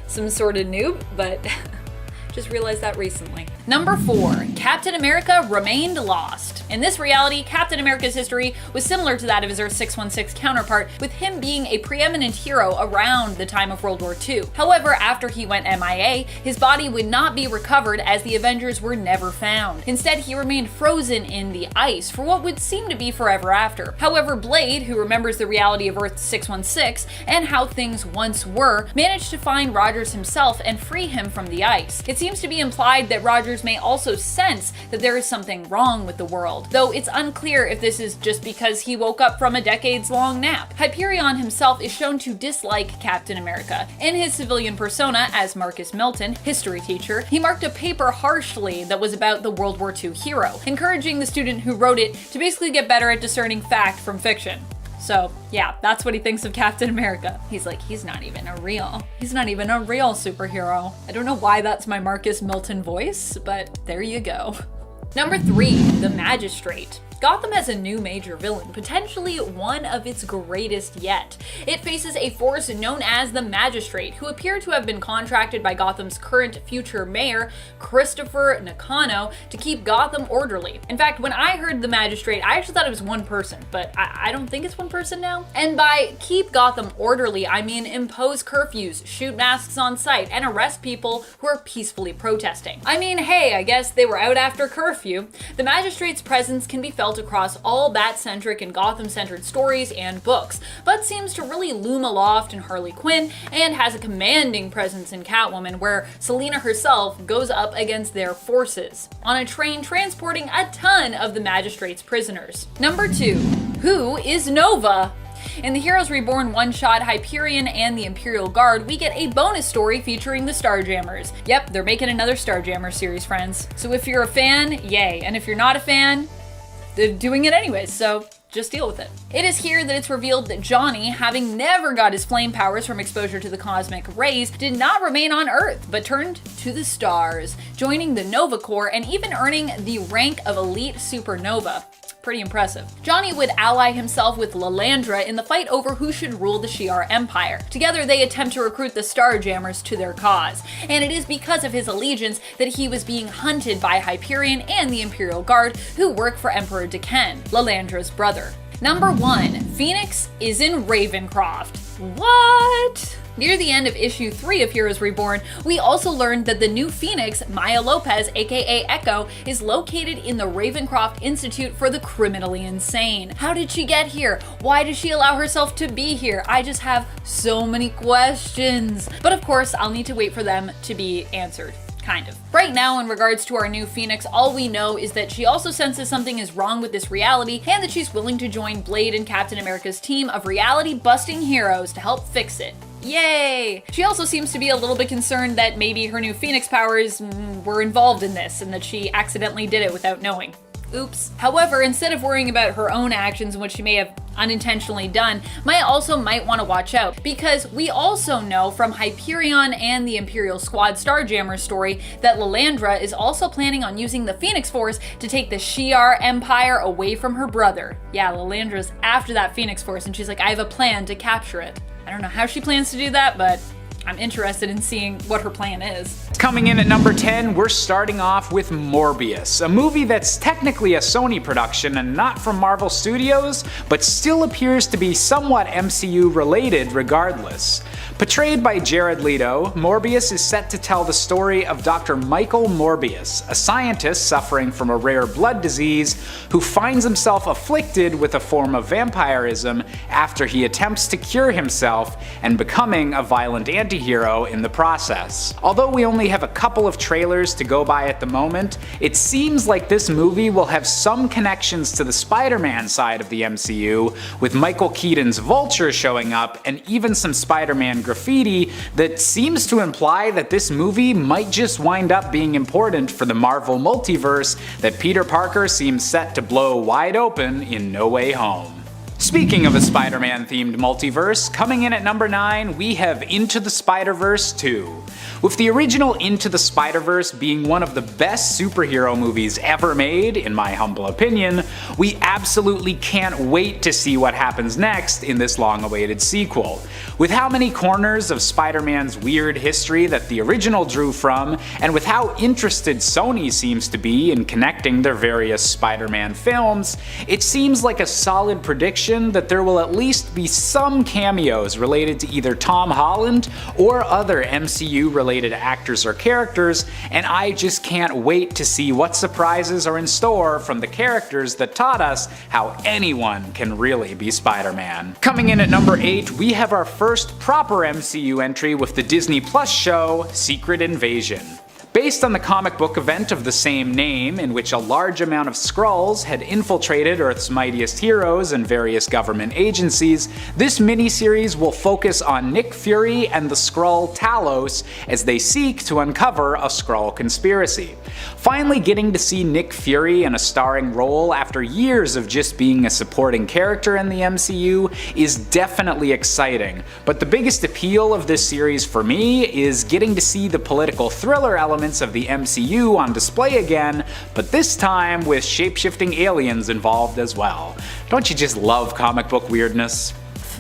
some sort of noob, but just realized that recently. Number 4, Captain America remained lost. In this reality, Captain America's history was similar to that of his Earth 616 counterpart, with him being a preeminent hero around the time of World War II. However, after he went MIA, his body would not be recovered as the Avengers were never found. Instead, he remained frozen in the ice for what would seem to be forever after. However, Blade, who remembers the reality of Earth 616 and how things once were, managed to find Rogers himself and free him from the ice. It seems to be implied that Rogers may also sense that there is something wrong with the world, though it's unclear if this is just because he woke up from a decades-long nap. Hyperion himself is shown to dislike Captain America. In his civilian persona as Marcus Milton, history teacher, he marked a paper harshly that was about the World War II hero, encouraging the student who wrote it to basically get better at discerning fact from fiction. So yeah, that's what he thinks of Captain America. He's not even a real superhero. I don't know why that's my Marcus Milton voice, but there you go. Number 3, The Magistrate. Gotham has a new major villain, potentially one of its greatest yet. It faces a force known as the Magistrate, who appear to have been contracted by Gotham's current future mayor, Christopher Nakano, to keep Gotham orderly. In fact, when I heard the Magistrate, I actually thought it was one person, but I don't think it's one person now. And by keep Gotham orderly, I mean impose curfews, shoot masks on sight, and arrest people who are peacefully protesting. I mean, hey, I guess they were out after curfew. The Magistrate's presence can be felt across all Bat-centric and Gotham-centered stories and books, but seems to really loom aloft in Harley Quinn and has a commanding presence in Catwoman, where Selina herself goes up against their forces on a train transporting a ton of the Magistrate's prisoners. Number 2, who is Nova? In the Heroes Reborn one-shot Hyperion and the Imperial Guard, we get a bonus story featuring the Starjammers. Yep, they're making another Starjammer series, friends. So if you're a fan, yay. And if you're not a fan, they're doing it anyways, so just deal with it. It is here that it's revealed that Johnny, having never got his flame powers from exposure to the cosmic rays, did not remain on Earth, but turned to the stars, joining the Nova Corps and even earning the rank of Elite Supernova. Pretty impressive. Johnny would ally himself with Lilandra in the fight over who should rule the Shi'ar Empire. Together they attempt to recruit the Starjammers to their cause, and it is because of his allegiance that he was being hunted by Hyperion and the Imperial Guard, who work for Emperor D'Ken, Lilandra's brother. Number 1, Phoenix is in Ravencroft. What? Near the end of issue 3 of Heroes Reborn, we also learned that the new Phoenix, Maya Lopez, aka Echo, is located in the Ravencroft Institute for the Criminally Insane. How did she get here? Why did she allow herself to be here? I just have so many questions. But of course, I'll need to wait for them to be answered. Kind of. Right now, in regards to our new Phoenix, all we know is that she also senses something is wrong with this reality and that she's willing to join Blade and Captain America's team of reality-busting heroes to help fix it. Yay! She also seems to be a little bit concerned that maybe her new Phoenix powers were involved in this and that she accidentally did it without knowing. Oops. However, instead of worrying about her own actions and what she may have unintentionally done, Maya also might want to watch out, because we also know from Hyperion and the Imperial Squad Starjammer story that Lilandra is also planning on using the Phoenix Force to take the Shi'ar Empire away from her brother. Yeah, Lilandra's after that Phoenix Force and she's like, I have a plan to capture it. I don't know how she plans to do that, but I'm interested in seeing what her plan is. Coming in at number 10, we're starting off with Morbius, a movie that's technically a Sony production and not from Marvel Studios, but still appears to be somewhat MCU related regardless. Portrayed by Jared Leto, Morbius is set to tell the story of Dr. Michael Morbius, a scientist suffering from a rare blood disease who finds himself afflicted with a form of vampirism after he attempts to cure himself and becoming a violent anti-hero in the process. Although we only have a couple of trailers to go by at the moment, it seems like this movie will have some connections to the Spider-Man side of the MCU, with Michael Keaton's Vulture showing up and even some Spider-Man graffiti that seems to imply that this movie might just wind up being important for the Marvel multiverse that Peter Parker seems set to blow wide open in No Way Home. Speaking of a Spider-Man themed multiverse, coming in at number 9, we have Into the Spider-Verse 2. With the original Into the Spider-Verse being one of the best superhero movies ever made, in my humble opinion, we absolutely can't wait to see what happens next in this long-awaited sequel. With how many corners of Spider-Man's weird history that the original drew from, and with how interested Sony seems to be in connecting their various Spider-Man films, it seems like a solid prediction that there will at least be some cameos related to either Tom Holland or other MCU-related actors or characters, and I just can't wait to see what surprises are in store from the characters that taught us how anyone can really be Spider-Man. Coming in at number 8, we have our first proper MCU entry with the Disney Plus show, Secret Invasion. Based on the comic book event of the same name, in which a large amount of Skrulls had infiltrated Earth's mightiest heroes and various government agencies, this miniseries will focus on Nick Fury and the Skrull Talos as they seek to uncover a Skrull conspiracy. Finally getting to see Nick Fury in a starring role after years of just being a supporting character in the MCU is definitely exciting, but the biggest appeal of this series for me is getting to see the political thriller elements of the MCU on display again, but this time with shape-shifting aliens involved as well. Don't you just love comic book weirdness?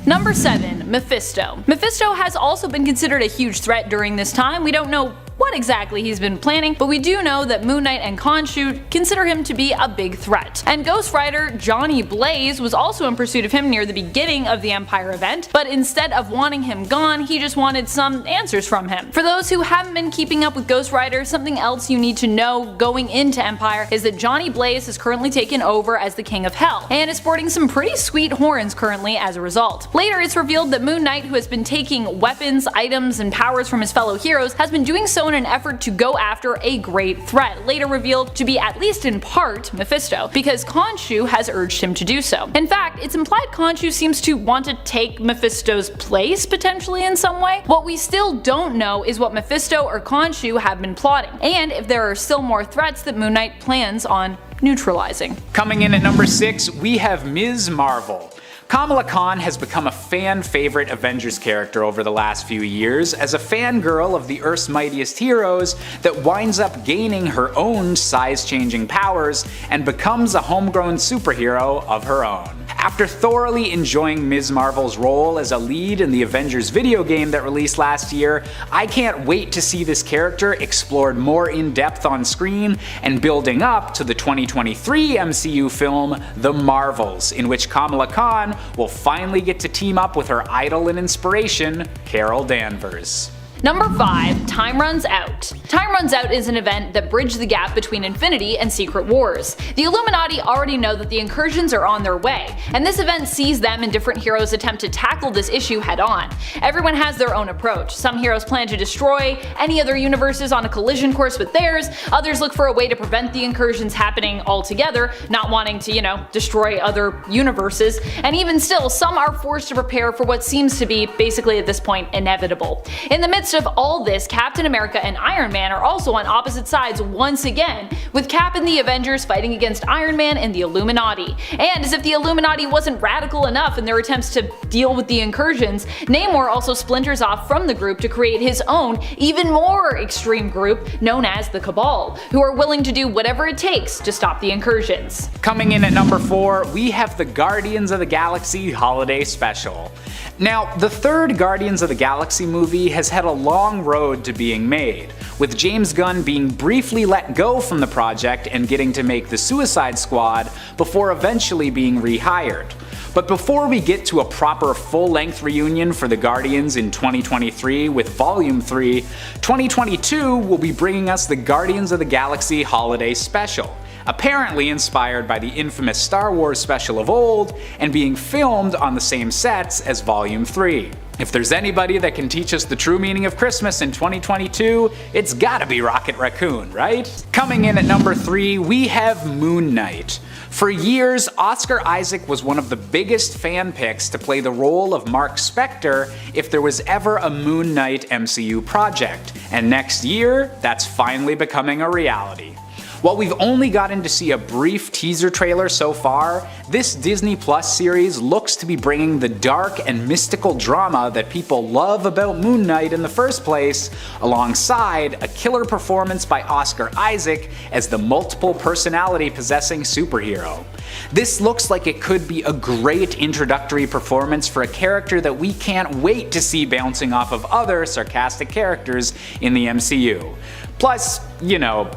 Number 7, Mephisto. Mephisto has also been considered a huge threat during this time. We don't know what exactly he's been planning, but we do know that Moon Knight and Khonshu consider him to be a big threat. And Ghost Rider Johnny Blaze was also in pursuit of him near the beginning of the Empire event, but instead of wanting him gone, he just wanted some answers from him. For those who haven't been keeping up with Ghost Rider, something else you need to know going into Empire is that Johnny Blaze has currently taken over as the King of Hell, and is sporting some pretty sweet horns currently as a result. Later it's revealed that Moon Knight, who has been taking weapons, items, and powers from his fellow heroes, has been doing so in an effort to go after a great threat, later revealed to be at least in part Mephisto, because Khonshu has urged him to do so. In fact, it's implied Khonshu seems to want to take Mephisto's place potentially in some way. What we still don't know is what Mephisto or Khonshu have been plotting, and if there are still more threats that Moon Knight plans on neutralizing. Coming in at number 6, we have Ms. Marvel. Kamala Khan has become a fan-favorite Avengers character over the last few years as a fangirl of the Earth's mightiest heroes that winds up gaining her own size-changing powers and becomes a homegrown superhero of her own. After thoroughly enjoying Ms. Marvel's role as a lead in the Avengers video game that released last year, I can't wait to see this character explored more in depth on screen and building up to the 2023 MCU film The Marvels, in which Kamala Khan Dawn will finally get to team up with her idol and inspiration, Carol Danvers. Number 5. Time Runs Out. Time Runs Out is an event that bridged the gap between Infinity and Secret Wars. The Illuminati already know that the incursions are on their way, and this event sees them and different heroes attempt to tackle this issue head on. Everyone has their own approach. Some heroes plan to destroy any other universes on a collision course with theirs, others look for a way to prevent the incursions happening altogether, not wanting to, destroy other universes, and even still, some are forced to prepare for what seems to be, basically at this point, inevitable. In the midst of all this, Captain America and Iron Man are also on opposite sides once again, with Cap and the Avengers fighting against Iron Man and the Illuminati. And as if the Illuminati wasn't radical enough in their attempts to deal with the incursions, Namor also splinters off from the group to create his own, even more extreme group known as the Cabal, who are willing to do whatever it takes to stop the incursions. Coming in at number 4, we have the Guardians of the Galaxy Holiday Special. Now, the third Guardians of the Galaxy movie has had a long road to being made, with James Gunn being briefly let go from the project and getting to make the Suicide Squad before eventually being rehired. But before we get to a proper full-length reunion for the Guardians in 2023 with Volume 3, 2022 will be bringing us the Guardians of the Galaxy Holiday Special, apparently inspired by the infamous Star Wars special of old and being filmed on the same sets as Volume 3. If there's anybody that can teach us the true meaning of Christmas in 2022, it's gotta be Rocket Raccoon, right? Coming in at number 3, we have Moon Knight. For years, Oscar Isaac was one of the biggest fan picks to play the role of Mark Spector if there was ever a Moon Knight MCU project, and next year, that's finally becoming a reality. While we've only gotten to see a brief teaser trailer so far, this Disney Plus series looks to be bringing the dark and mystical drama that people love about Moon Knight in the first place, alongside a killer performance by Oscar Isaac as the multiple personality possessing superhero. This looks like it could be a great introductory performance for a character that we can't wait to see bouncing off of other sarcastic characters in the MCU. Plus,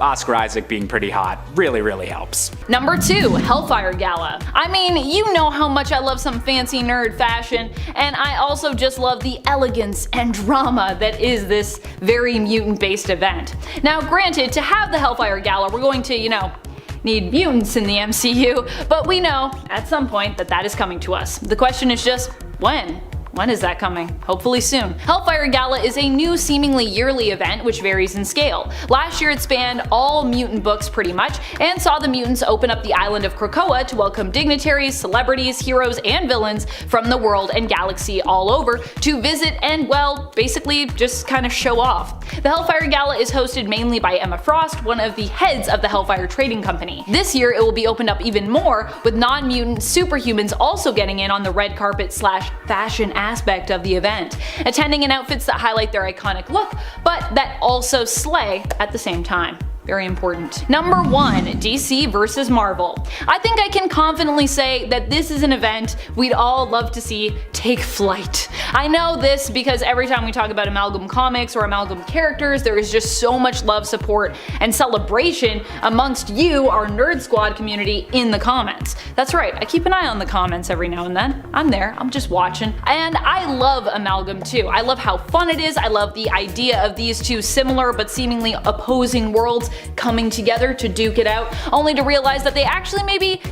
Oscar Isaac being pretty hot really helps. Number 2, Hellfire Gala. I mean, you know how much I love some fancy nerd fashion, and I also just love the elegance and drama that is this very mutant-based event. Now granted, to have the Hellfire Gala, we're going to, need mutants in the MCU, but we know at some point that is coming to us. The question is just, when? When is that coming? Hopefully soon. Hellfire Gala is a new seemingly yearly event which varies in scale. Last year it spanned all mutant books pretty much, and saw the mutants open up the island of Krakoa to welcome dignitaries, celebrities, heroes, and villains from the world and galaxy all over to visit and, well, basically just kind of show off. The Hellfire Gala is hosted mainly by Emma Frost, one of the heads of the Hellfire Trading Company. This year it will be opened up even more, with non-mutant superhumans also getting in on the red carpet / fashion aspect of the event, attending in outfits that highlight their iconic look, but that also slay at the same time. Very important. Number 1, DC vs. Marvel. I think I can confidently say that this is an event we'd all love to see take flight. I know this because every time we talk about Amalgam Comics or Amalgam characters, there is just so much love, support, and celebration amongst you, our Nerd Squad community, in the comments. That's right, I keep an eye on the comments every now and then. I'm there, I'm just watching. And I love Amalgam too. I love how fun it is, I love the idea of these two similar but seemingly opposing worlds coming together to duke it out, only to realize that they actually maybe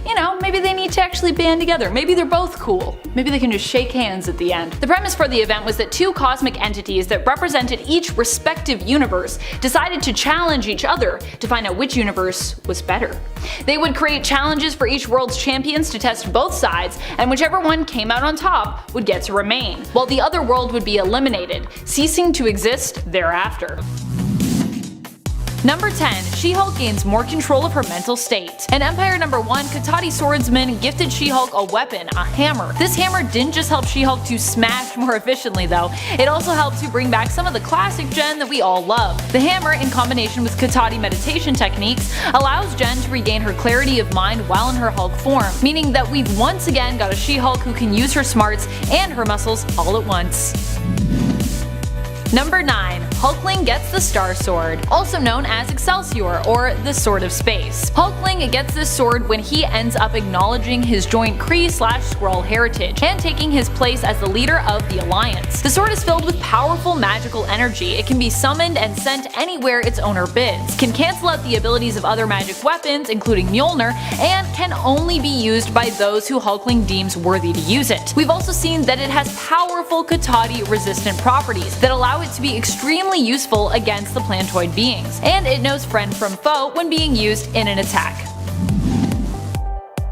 they need to actually band together. Maybe they're both cool. Maybe they can just shake hands at the end. The premise for the event was that two cosmic entities that represented each respective universe decided to challenge each other to find out which universe was better. They would create challenges for each world's champions to test both sides, and whichever one came out on top would get to remain, while the other world would be eliminated, ceasing to exist thereafter. Number 10, She-Hulk gains more control of her mental state. In Empire Number 1, Katati Swordsman gifted She-Hulk a weapon, a hammer. This hammer didn't just help She-Hulk to smash more efficiently though, it also helped to bring back some of the classic Jen that we all love. The hammer, in combination with Katati meditation techniques, allows Jen to regain her clarity of mind while in her Hulk form, meaning that we've once again got a She-Hulk who can use her smarts and her muscles all at once. Number 9, Hulkling gets the Star Sword, also known as Excelsior or the Sword of Space. Hulkling gets this sword when he ends up acknowledging his joint Kree/Skrull heritage and taking his place as the leader of the Alliance. The sword is filled with powerful magical energy. It can be summoned and sent anywhere its owner bids, can cancel out the abilities of other magic weapons including Mjolnir, and can only be used by those who Hulkling deems worthy to use it. We've also seen that it has powerful Katahdin resistant properties that allow it to be extremely useful against the Plantoid beings, and it knows friend from foe when being used in an attack.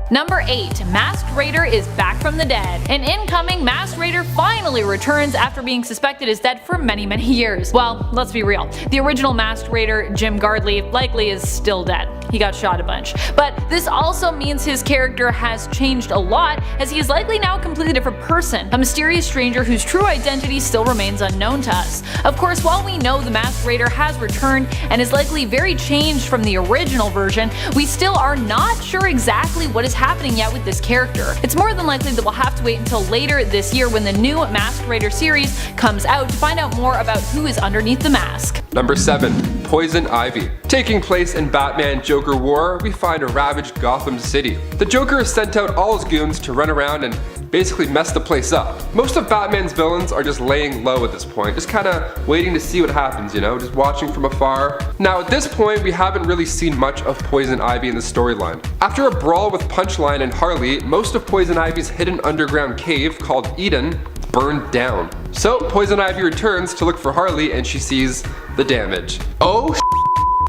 Number 8. Masked Raider is back from the dead. An incoming Masked Raider finally returns after being suspected as dead for many years. Well, let's be real. The original Masked Raider, Jim Gardley, likely is still dead. He got shot a bunch. But this also means his character has changed a lot, as he is likely now a completely different person, a mysterious stranger whose true identity still remains unknown to us. Of course, while we know the Masked Raider has returned and is likely very changed from the original version, we still are not sure exactly what is happening yet with this character. It's more than likely that we'll have to wait until later this year when the new Masked Raider series comes out to find out more about who is underneath the mask. Number 7. Poison Ivy. Taking place in Batman Joker War, we find a ravaged Gotham City. The Joker has sent out all his goons to run around and basically mess the place up. Most of Batman's villains are just laying low at this point, just kinda waiting to see what happens, just watching from afar. Now at this point, we haven't really seen much of Poison Ivy in the storyline. After a brawl with Punchline and Harley, most of Poison Ivy's hidden underground cave, called Eden, burned down. So Poison Ivy returns to look for Harley and she sees the damage. Oh,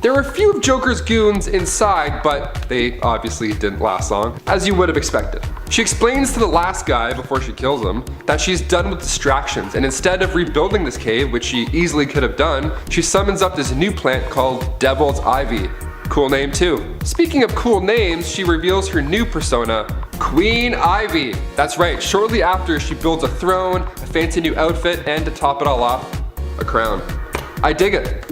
there were a few of Joker's goons inside, but they obviously didn't last long, as you would have expected. She explains to the last guy before she kills him that she's done with distractions, and instead of rebuilding this cave, which she easily could have done, she summons up this new plant called Devil's Ivy. Cool name too. Speaking of cool names, she reveals her new persona, Queen Ivy. That's right, shortly after she builds a throne, a fancy new outfit, and to top it all off, a crown. I dig it.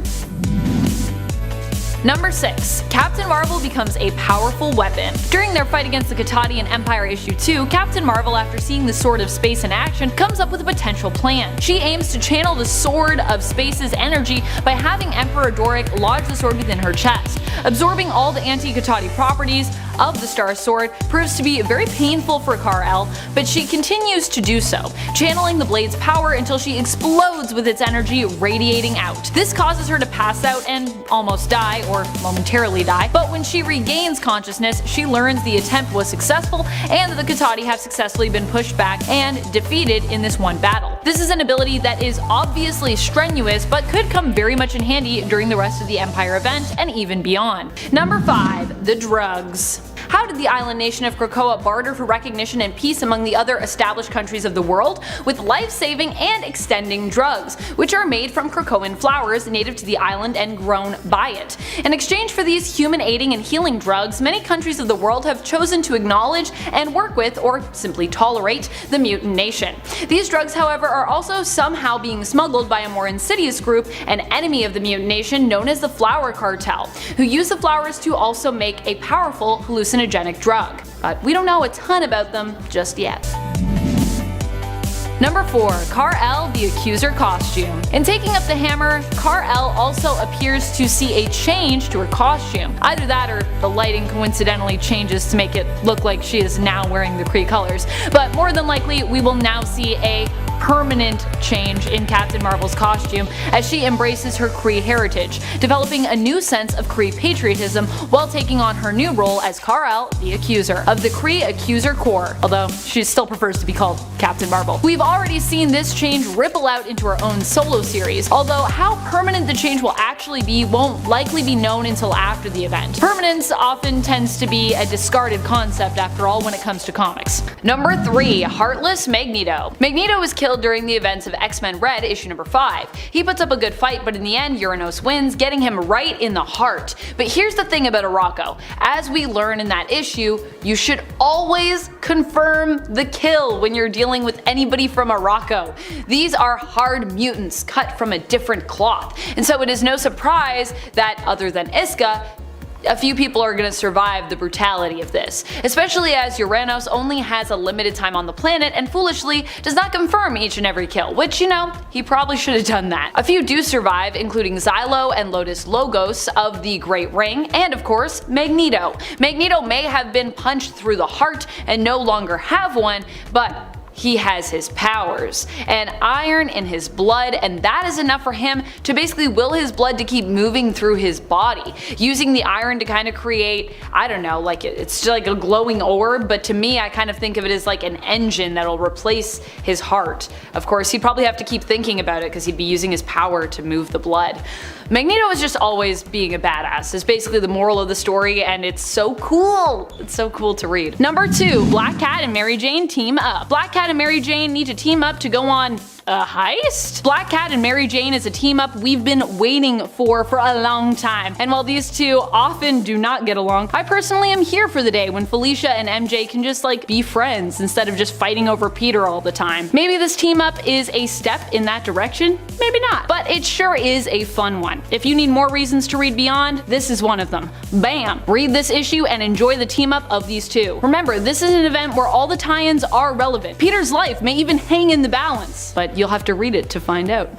Number 6. Captain Marvel becomes a powerful weapon. During their fight against the Katahdin Empire issue 2, Captain Marvel, after seeing the Sword of Space in action, comes up with a potential plan. She aims to channel the Sword of Space's energy by having Emperor Doric lodge the sword within her chest. Absorbing all the anti-Katahdin properties of the Star Sword proves to be very painful for Kal-El, but she continues to do so, channeling the blade's power until she explodes with its energy radiating out. This causes her to pass out and almost die, or momentarily die, but when she regains consciousness, she learns the attempt was successful and that the Katahdin have successfully been pushed back and defeated in this one battle. This is an ability that is obviously strenuous, but could come very much in handy during the rest of the Empire event and even beyond. Number 5. The drugs. How did the island nation of Krakoa barter for recognition and peace among the other established countries of the world? With life-saving and extending drugs, which are made from Krakoan flowers native to the island and grown by it. In exchange for these human-aiding and healing drugs, many countries of the world have chosen to acknowledge and work with, or simply tolerate, the mutant nation. These drugs, however, are also somehow being smuggled by a more insidious group, an enemy of the mutant nation known as the Flower Cartel, who use the flowers to also make a powerful hallucinogenic drug, but we don't know a ton about them just yet. Number 4. Kal-El the Accuser costume. In taking up the hammer, Kal-El also appears to see a change to her costume. Either that or the lighting coincidentally changes to make it look like she is now wearing the Kree colors, but more than likely we will now see a permanent change in Captain Marvel's costume as she embraces her Kree heritage, developing a new sense of Kree patriotism while taking on her new role as Kal-El the Accuser of the Kree Accuser Corps, although she still prefers to be called Captain Marvel. We've already seen this change ripple out into her own solo series, although how permanent the change will actually be won't likely be known until after the event. Permanence often tends to be a discarded concept after all when it comes to comics. Number 3. Heartless Magneto. Magneto was killed during the events of X-Men Red issue number 5. He puts up a good fight, but in the end Uranos wins, getting him right in the heart. But here's the thing about Arakko. As we learn in that issue, you should always confirm the kill when you're dealing with anybody from Arakko. These are hard mutants cut from a different cloth, and so it is no surprise that, other than Iska, A few people are gonna survive the brutality of this, especially as Uranos only has a limited time on the planet and foolishly does not confirm each and every kill, which, you know, he probably should have done that. A few do survive, including Xylo and Lotus Logos of the Great Ring, and of course, Magneto. Magneto may have been punched through the heart and no longer have one, but he has his powers and iron in his blood, and that is enough for him to basically will his blood to keep moving through his body, using the iron to kind of create, I don't know, like it's like a glowing orb, but to me I kind of think of it as like an engine that'll replace his heart. Of course, he'd probably have to keep thinking about it because he'd be using his power to move the blood. Magneto is just always being a badass is basically the moral of the story, and it's so cool. It's so cool to read. Number 2, Black Cat and Mary Jane team up. Black Cat and Mary Jane need to team up to go on a heist? Black Cat and Mary Jane is a team up we've been waiting for a long time, and while these two often do not get along, I personally am here for the day when Felicia and MJ can just like be friends instead of just fighting over Peter all the time. Maybe this team up is a step in that direction, maybe not, but it sure is a fun one. If you need more reasons to read Beyond, this is one of them. Bam! Read this issue and enjoy the team up of these two. Remember, this is an event where all the tie-ins are relevant. Peter's life may even hang in the balance, but you'll have to read it to find out.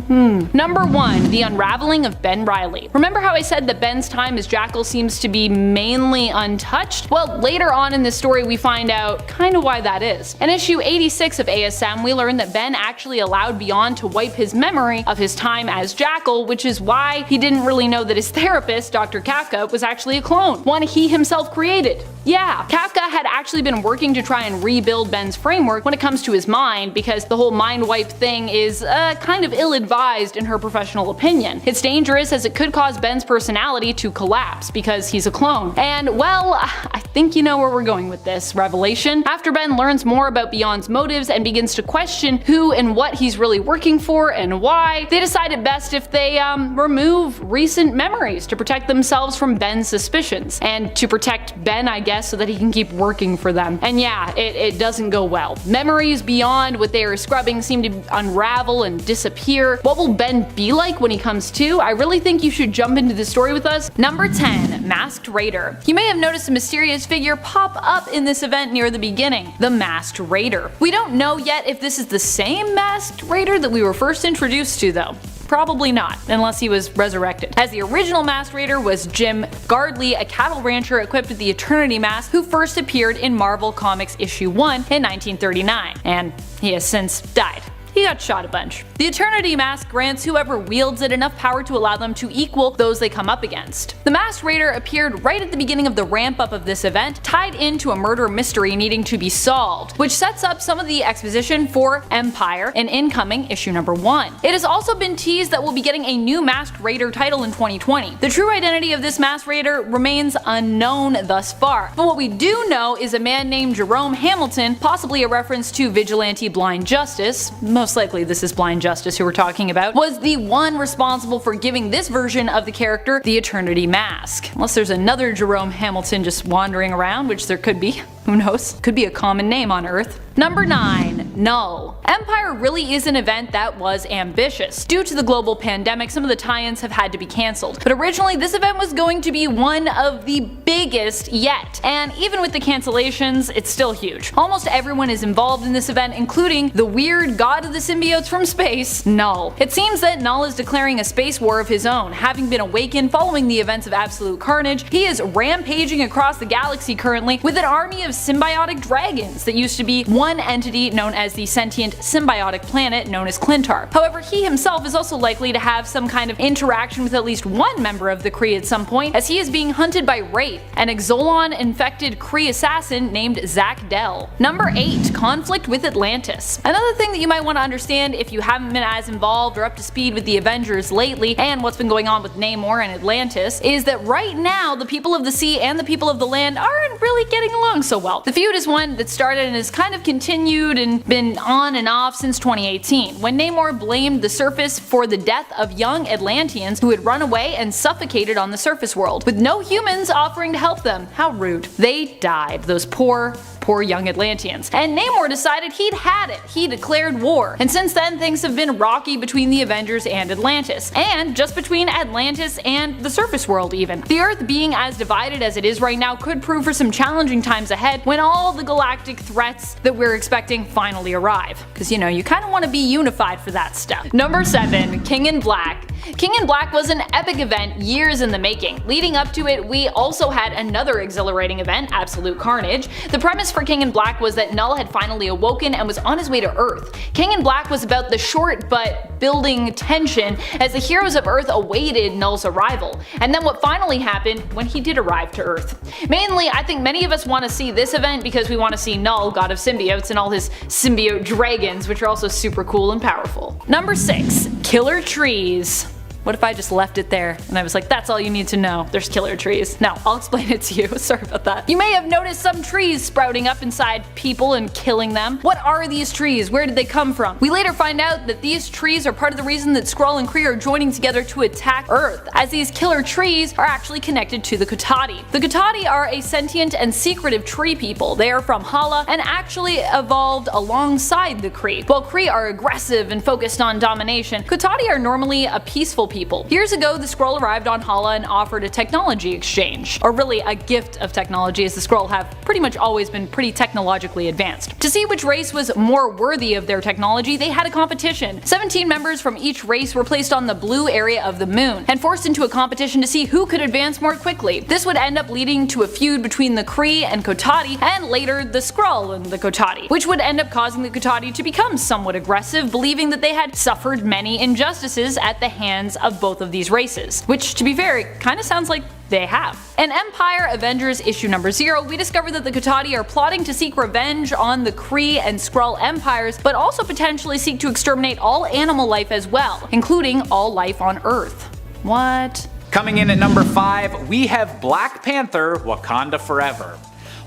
Number 1, The Unraveling of Ben Reilly. Remember how I said that Ben's time as Jackal seems to be mainly untouched? Well, later on in this story we find out kinda why that is. In issue 86 of ASM, we learn that Ben actually allowed Beyond to wipe his memory of his time as Jackal, which is why he didn't really know that his therapist, Dr. Kafka, was actually a clone, one he himself created. Yeah, Kafka had actually been working to try and rebuild Ben's framework when it comes to his mind, because the whole mind wipe thing is kind of ill-advised in her professional opinion. It's dangerous as it could cause Ben's personality to collapse because he's a clone. And well, I think you know where we're going with this revelation. After Ben learns more about Beyond's motives and begins to question who and what he's really working for and why, they decide it best if they remove recent memories to protect themselves from Ben's suspicions, and to protect Ben, I guess, so that he can keep working for them. And yeah, it doesn't go well. Memories beyond what they are scrubbing seem to unravel and disappear. What will Ben be like when he comes to? I really think you should jump into the story with us. Number 10, Masked Raider. You may have noticed a mysterious figure pop up in this event near the beginning, the Masked Raider. We don't know yet if this is the same Masked Raider that we were first introduced to though. Probably not, unless he was resurrected, as the original Masked Raider was Jim Gardley, a cattle rancher equipped with the Eternity Mask who first appeared in Marvel Comics issue 1 in 1939, and he has since died. He got shot a bunch. The Eternity Mask grants whoever wields it enough power to allow them to equal those they come up against. The Masked Raider appeared right at the beginning of the ramp up of this event, tied into a murder mystery needing to be solved, which sets up some of the exposition for Empire in incoming issue number 1. It has also been teased that we'll be getting a new Masked Raider title in 2020. The true identity of this Masked Raider remains unknown thus far, but what we do know is a man named Jerome Hamilton, possibly a reference to vigilante Blind Justice, most likely this is Blind Justice who we're talking about, was the one responsible for giving this version of the character the Eternity Mask. Unless there's another Jerome Hamilton just wandering around, which there could be. Who knows? Could be a common name on Earth. Number 9, Null. Empire really is an event that was ambitious. Due to the global pandemic, some of the tie-ins have had to be cancelled, but originally this event was going to be one of the biggest yet, and even with the cancellations, it's still huge. Almost everyone is involved in this event, including the weird god of the symbiotes from space, Null. It seems that Null is declaring a space war of his own, having been awakened following the events of Absolute Carnage. He is rampaging across the galaxy currently with an army of symbiotic dragons that used to be one entity known as the sentient symbiotic planet known as Clintar. However, he himself is also likely to have some kind of interaction with at least one member of the Kree at some point, as he is being hunted by Wraith, an Exolon-infected Kree assassin named Zach Dell. Number 8, Conflict with Atlantis. Another thing that you might want to understand if you haven't been as involved or up to speed with the Avengers lately and what's been going on with Namor and Atlantis is that right now the people of the sea and the people of the land aren't really getting along so well. The feud is one that started and has kind of continued and been on and off since 2018, when Namor blamed the surface for the death of young Atlanteans who had run away and suffocated on the surface world, with no humans offering to help them. How rude. They died, those poor poor young Atlanteans. And Namor decided he'd had it. He declared war. And since then, things have been rocky between the Avengers and Atlantis. And just between Atlantis and the surface world even. The Earth being as divided as it is right now could prove for some challenging times ahead when all the galactic threats that we're expecting finally arrive. Because you know, you kind of want to be unified for that stuff. Number 7. King in Black. King in Black was an epic event years in the making. Leading up to it, we also had another exhilarating event, Absolute Carnage. The premise for King in Black was that Null had finally awoken and was on his way to Earth. King in Black was about the short but building tension as the heroes of Earth awaited Null's arrival, and then what finally happened when he did arrive to Earth. Mainly, I think many of us want to see this event because we want to see Null, god of symbiotes, and all his symbiote dragons, which are also super cool and powerful. Number 6. Killer Trees. What if I just left it there and I was like, that's all you need to know, there's killer trees? No, I'll explain it to you, sorry about that. You may have noticed some trees sprouting up inside people and killing them. What are these trees? Where did they come from? We later find out that these trees are part of the reason that Skrull and Kree are joining together to attack Earth, as these killer trees are actually connected to the Kotati. The Kotati are a sentient and secretive tree people. They are from Hala and actually evolved alongside the Kree. While Kree are aggressive and focused on domination, Kotati are normally a peaceful people. Years ago, the Skrull arrived on Hala and offered a technology exchange, or really a gift of technology, as the Skrull have pretty much always been pretty technologically advanced. To see which race was more worthy of their technology, they had a competition. 17 members from each race were placed on the blue area of the moon, and forced into a competition to see who could advance more quickly. This would end up leading to a feud between the Kree and Kotati, and later the Skrull and the Kotati, which would end up causing the Kotati to become somewhat aggressive, believing that they had suffered many injustices at the hands of both of these races, which, to be fair, it kinda sounds like they have. In Empire Avengers issue number 0, we discover that the Kotati are plotting to seek revenge on the Kree and Skrull empires, but also potentially seek to exterminate all animal life as well, including all life on Earth. What? Coming in at number 5, we have Black Panther: Wakanda Forever.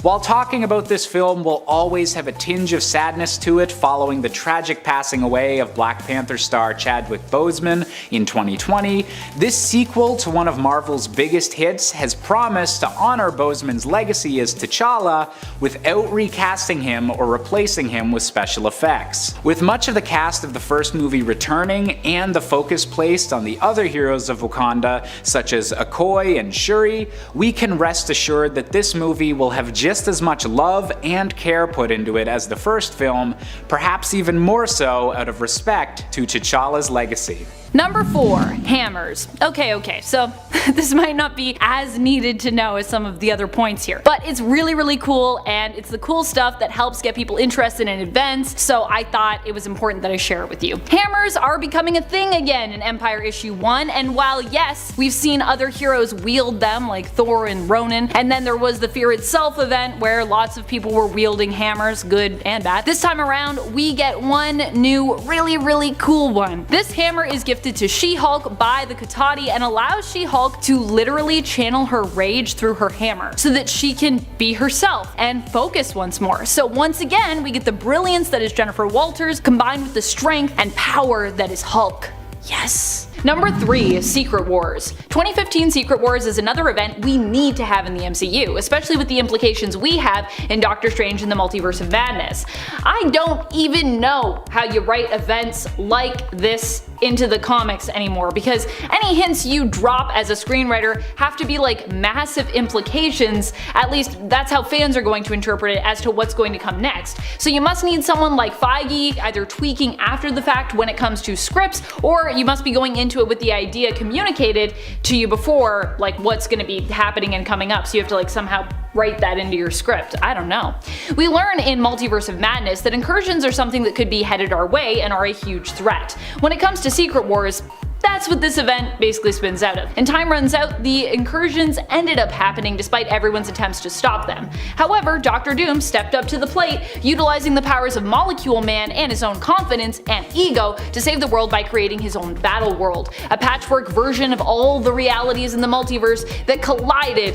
While talking about this film will always have a tinge of sadness to it following the tragic passing away of Black Panther star Chadwick Boseman in 2020, this sequel to one of Marvel's biggest hits has promised to honor Boseman's legacy as T'Challa without recasting him or replacing him with special effects. With much of the cast of the first movie returning and the focus placed on the other heroes of Wakanda such as Okoye and Shuri, we can rest assured that this movie will have just as much love and care put into it as the first film, perhaps even more so out of respect to T'Challa's legacy. Number 4. Hammers. Okay, so this might not be as needed to know as some of the other points here, but it's really cool, and it's the cool stuff that helps get people interested in events, so I thought it was important that I share it with you. Hammers are becoming a thing again in Empire issue 1, and while yes, we've seen other heroes wield them like Thor and Ronan, and then there was the Fear Itself event where lots of people were wielding hammers, good and bad, this time around we get one new really cool one. This hammer is gifted to She-Hulk by the Kotati and allows She-Hulk to literally channel her rage through her hammer so that she can be herself and focus once more. So once again, we get the brilliance that is Jennifer Walters combined with the strength and power that is Hulk. Yes! Number 3. Secret Wars. 2015 Secret Wars is another event we need to have in the MCU, especially with the implications we have in Doctor Strange and the Multiverse of Madness. I don't even know how you write events like this into the comics anymore, because any hints you drop as a screenwriter have to be like massive implications, at least that's how fans are going to interpret it as to what's going to come next. So you must need someone like Feige either tweaking after the fact when it comes to scripts, or you must be going into it with the idea communicated to you before, like what's going to be happening and coming up, so you have to like somehow write that into your script. I don't know. We learn in Multiverse of Madness that incursions are something that could be headed our way and are a huge threat. When it comes to Secret Wars, that's what this event basically spins out of. And time runs out, the incursions ended up happening despite everyone's attempts to stop them. However, Doctor Doom stepped up to the plate, utilizing the powers of Molecule Man and his own confidence and ego to save the world by creating his own battle world, a patchwork version of all the realities in the multiverse that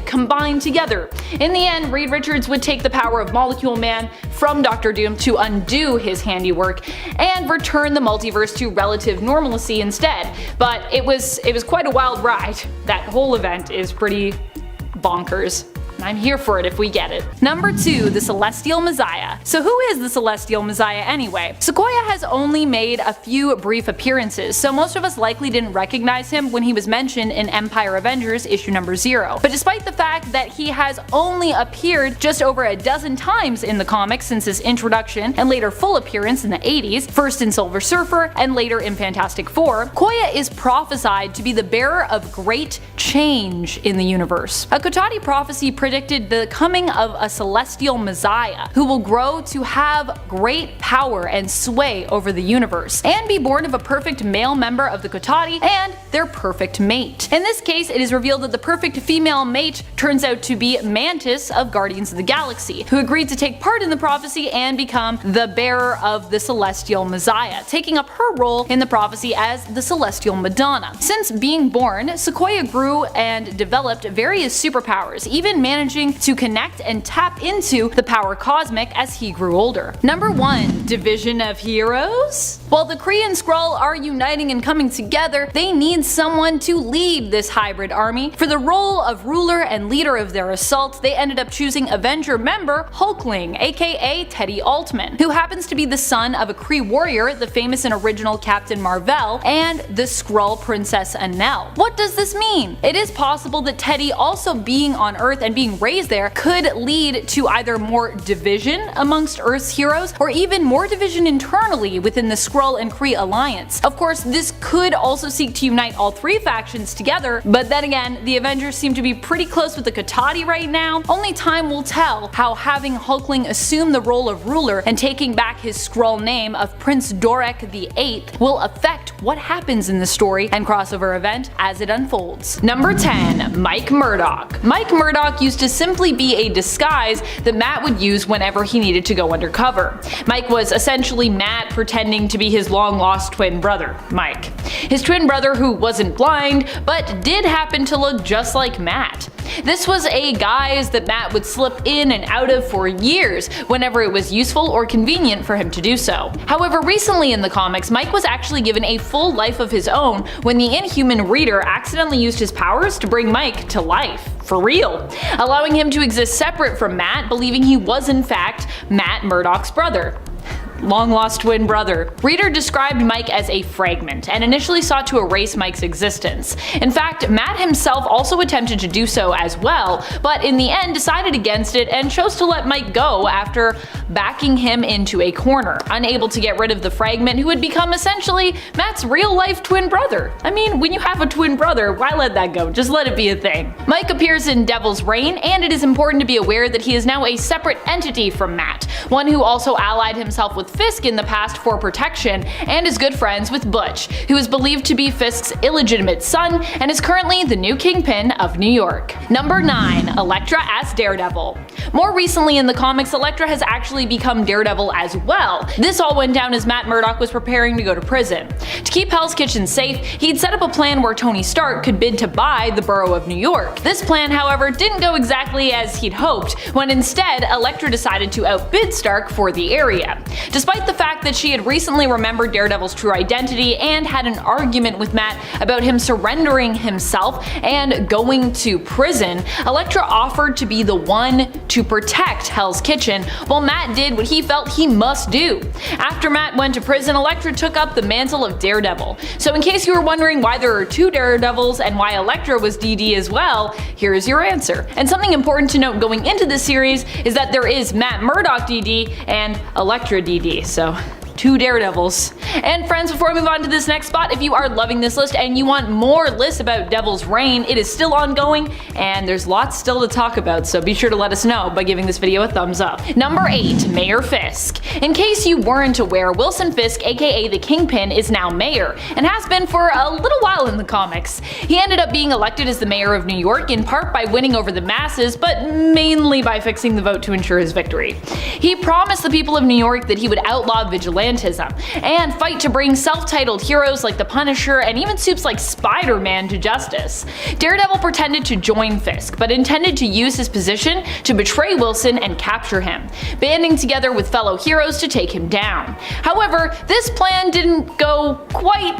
combined together. In the end, Reed Richards would take the power of Molecule Man from Doctor Doom to undo his handiwork and return the multiverse to relative normalcy instead. But it was quite a wild ride. That whole event is pretty bonkers. I'm here for it if we get it. Number 2, the Celestial Messiah. So who is the Celestial Messiah anyway? Sequoia has only made a few brief appearances, so most of us likely didn't recognize him when he was mentioned in Empire Avengers issue number 0. But despite the fact that he has only appeared just over a dozen times in the comics since his introduction and later full appearance in the 80s, first in Silver Surfer and later in Fantastic Four, Koya is prophesied to be the bearer of great change in the universe. A Kotati prophecy predicted the coming of a celestial messiah who will grow to have great power and sway over the universe, and be born of a perfect male member of the Kotati and their perfect mate. In this case, it is revealed that the perfect female mate turns out to be Mantis of Guardians of the Galaxy, who agreed to take part in the prophecy and become the bearer of the celestial messiah, taking up her role in the prophecy as the celestial Madonna. Since being born, Sequoia grew and developed various superpowers, even managing to connect and tap into the power cosmic as he grew older. Number 1, Division of Heroes? While the Kree and Skrull are uniting and coming together, they need someone to lead this hybrid army. For the role of ruler and leader of their assault, they ended up choosing Avenger member Hulkling, aka Teddy Altman, who happens to be the son of a Kree warrior, the famous and original Captain Marvel, and the Skrull Princess Anel. What does this mean? It is possible that Teddy also being on Earth and being raised there could lead to either more division amongst Earth's heroes, or even more division internally within the Skrull and Kree alliance. Of course, this could also seek to unite all three factions together, but then again, the Avengers seem to be pretty close with the Kotati right now. Only time will tell how having Hulkling assume the role of ruler and taking back his Skrull name of Prince Dorek VIII will affect what happens in the story and crossover event as it unfolds. Number 10, Mike Murdock. Mike Murdock used to simply be a disguise that Matt would use whenever he needed to go undercover. Mike was essentially Matt pretending to be his long-lost twin brother, Mike. His twin brother who wasn't blind, but did happen to look just like Matt. This was a guise that Matt would slip in and out of for years whenever it was useful or convenient for him to do so. However, recently in the comics, Mike was actually given a full life of his own when the Inhuman Reader accidentally used his powers to bring Mike to life. For real, allowing him to exist separate from Matt, believing he was in fact Matt Murdock's brother. Long-lost twin brother. Reader described Mike as a fragment and initially sought to erase Mike's existence. In fact, Matt himself also attempted to do so as well, but in the end decided against it and chose to let Mike go after backing him into a corner, unable to get rid of the fragment who had become essentially Matt's real-life twin brother. I mean, when you have a twin brother, why let that go? Just let it be a thing. Mike appears in Devil's Reign, and it is important to be aware that he is now a separate entity from Matt, one who also allied himself with Fisk in the past for protection and is good friends with Butch, who is believed to be Fisk's illegitimate son and is currently the new kingpin of New York. Number 9, Elektra as Daredevil. More recently in the comics, Elektra has actually become Daredevil as well. This all went down as Matt Murdock was preparing to go to prison. To keep Hell's Kitchen safe, he'd set up a plan where Tony Stark could bid to buy the borough of New York. This plan, however, didn't go exactly as he'd hoped, when instead Elektra decided to outbid Stark for the area. Despite the fact that she had recently remembered Daredevil's true identity and had an argument with Matt about him surrendering himself and going to prison, Elektra offered to be the one to protect Hell's Kitchen, while Matt did what he felt he must do. After Matt went to prison, Elektra took up the mantle of Daredevil. So in case you were wondering why there are two Daredevils and why Elektra was DD as well, here is your answer. And something important to note going into this series is that there is Matt Murdock DD and Elektra DD, so two Daredevils. And friends, before we move on to this next spot, if you are loving this list and you want more lists about Devil's Reign, it is still ongoing and there's lots still to talk about, so be sure to let us know by giving this video a thumbs up. Number 8, Mayor Fisk. In case you weren't aware, Wilson Fisk, aka the Kingpin, is now mayor, and has been for a little while in the comics. He ended up being elected as the mayor of New York in part by winning over the masses, but mainly by fixing the vote to ensure his victory. He promised the people of New York that he would outlaw vigilantism and fight to bring self-titled heroes like the Punisher and even soups like Spider-Man to justice. Daredevil pretended to join Fisk, but intended to use his position to betray Wilson and capture him, banding together with fellow heroes to take him down. However, this plan didn't go quite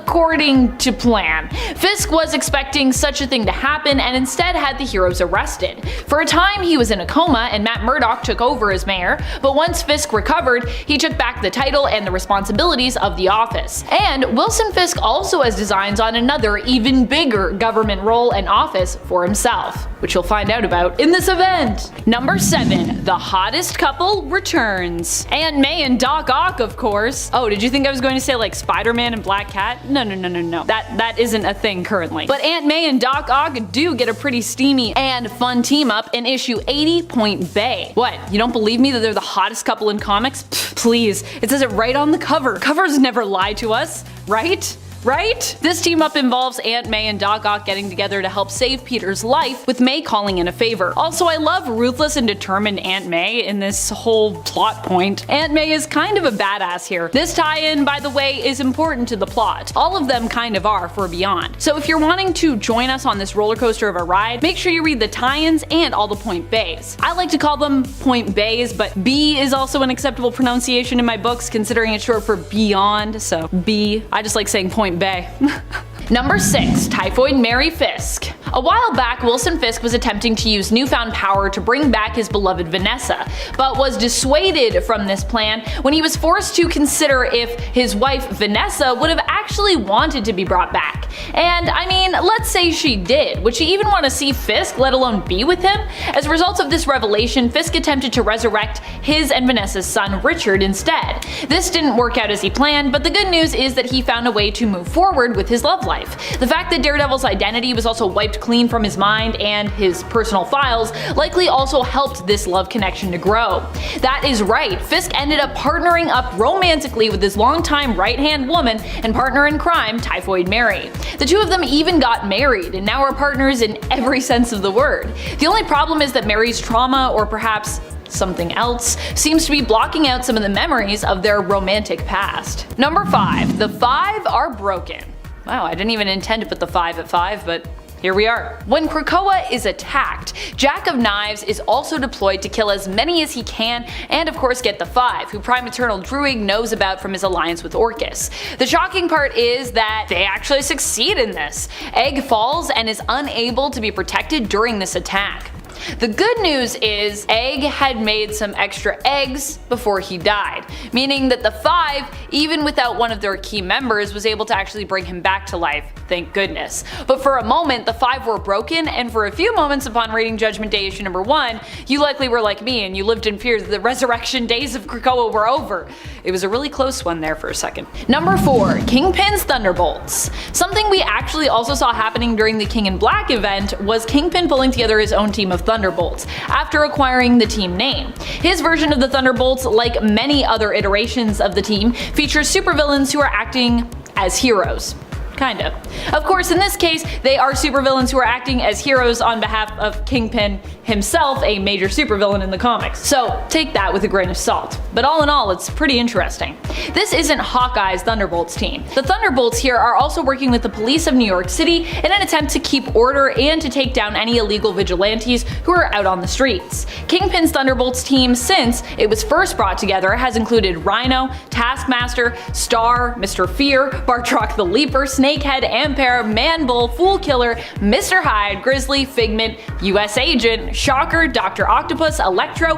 according to plan. Fisk was expecting such a thing to happen and instead had the heroes arrested. For a time he was in a coma and Matt Murdock took over as mayor, but once Fisk recovered, he took back the title and the responsibilities of the office. And Wilson Fisk also has designs on another, even bigger government role and office for himself, which you'll find out about in this event. Number 7. The hottest couple returns. Aunt May and Doc Ock, of course. Oh, did you think I was going to say like Spider-Man and Black Cat? No. That isn't a thing currently. But Aunt May and Doc Ock do get a pretty steamy and fun team up in issue 80 Point Bay. What, you don't believe me that they're the hottest couple in comics? Pfft, please, it says it right on the cover. Covers never lie to us, right? Right? This team up involves Aunt May and Doc Ock getting together to help save Peter's life, with May calling in a favor. Also, I love ruthless and determined Aunt May in this whole plot point. Aunt May is kind of a badass here. This tie-in, by the way, is important to the plot. All of them kind of are for Beyond. So if you're wanting to join us on this roller coaster of a ride, make sure you read the tie-ins and all the Point Bays. I like to call them Point Bays, but B is also an acceptable pronunciation in my books, considering it's short for Beyond, so B. I just like saying Point Bay. Number 6. Typhoid Mary Fisk. A while back, Wilson Fisk was attempting to use newfound power to bring back his beloved Vanessa, but was dissuaded from this plan when he was forced to consider if his wife Vanessa would have actually wanted to be brought back. And I mean, let's say she did. Would she even want to see Fisk, let alone be with him? As a result of this revelation, Fisk attempted to resurrect his and Vanessa's son Richard instead. This didn't work out as he planned, but the good news is that he found a way to move forward with his love life. The fact that Daredevil's identity was also wiped clean from his mind and his personal files likely also helped this love connection to grow. That is right, Fisk ended up partnering up romantically with his longtime right-hand woman and partner in crime, Typhoid Mary. The two of them even got married and now are partners in every sense of the word. The only problem is that Mary's trauma, or perhaps something else, seems to be blocking out some of the memories of their romantic past. Number 5. The Five are broken. Wow, I didn't even intend to put the 5 at 5, but here we are. When Krakoa is attacked, Jack of Knives is also deployed to kill as many as he can and of course get the Five, who Prime Eternal Druig knows about from his alliance with Orcus. The shocking part is that they actually succeed in this. Egg falls and is unable to be protected during this attack. The good news is Egg had made some extra eggs before he died, meaning that the Five, even without one of their key members, was able to actually bring him back to life, thank goodness. But for a moment, the Five were broken, and for a few moments upon reading Judgment Day issue number 1, you likely were like me and you lived in fear that the resurrection days of Krakoa were over. It was a really close one there for a second. Number 4. Kingpin's Thunderbolts. Something we actually also saw happening during the King in Black event was Kingpin pulling together his own team of Thunderbolts after acquiring the team name. His version of the Thunderbolts, like many other iterations of the team, features supervillains who are acting as heroes. Kinda. Of course, in this case, they are supervillains who are acting as heroes on behalf of Kingpin himself, a major supervillain in the comics. So take that with a grain of salt. But all in all, it's pretty interesting. This isn't Hawkeye's Thunderbolts team. The Thunderbolts here are also working with the police of New York City in an attempt to keep order and to take down any illegal vigilantes who are out on the streets. Kingpin's Thunderbolts team, since it was first brought together, has included Rhino, Taskmaster, Star, Mr. Fear, Bartrock the Leaper, Snakehead, Ampere, Manbull, Fool Killer, Mr. Hyde, Grizzly, Figment, US Agent, Shocker, Dr. Octopus, Electro,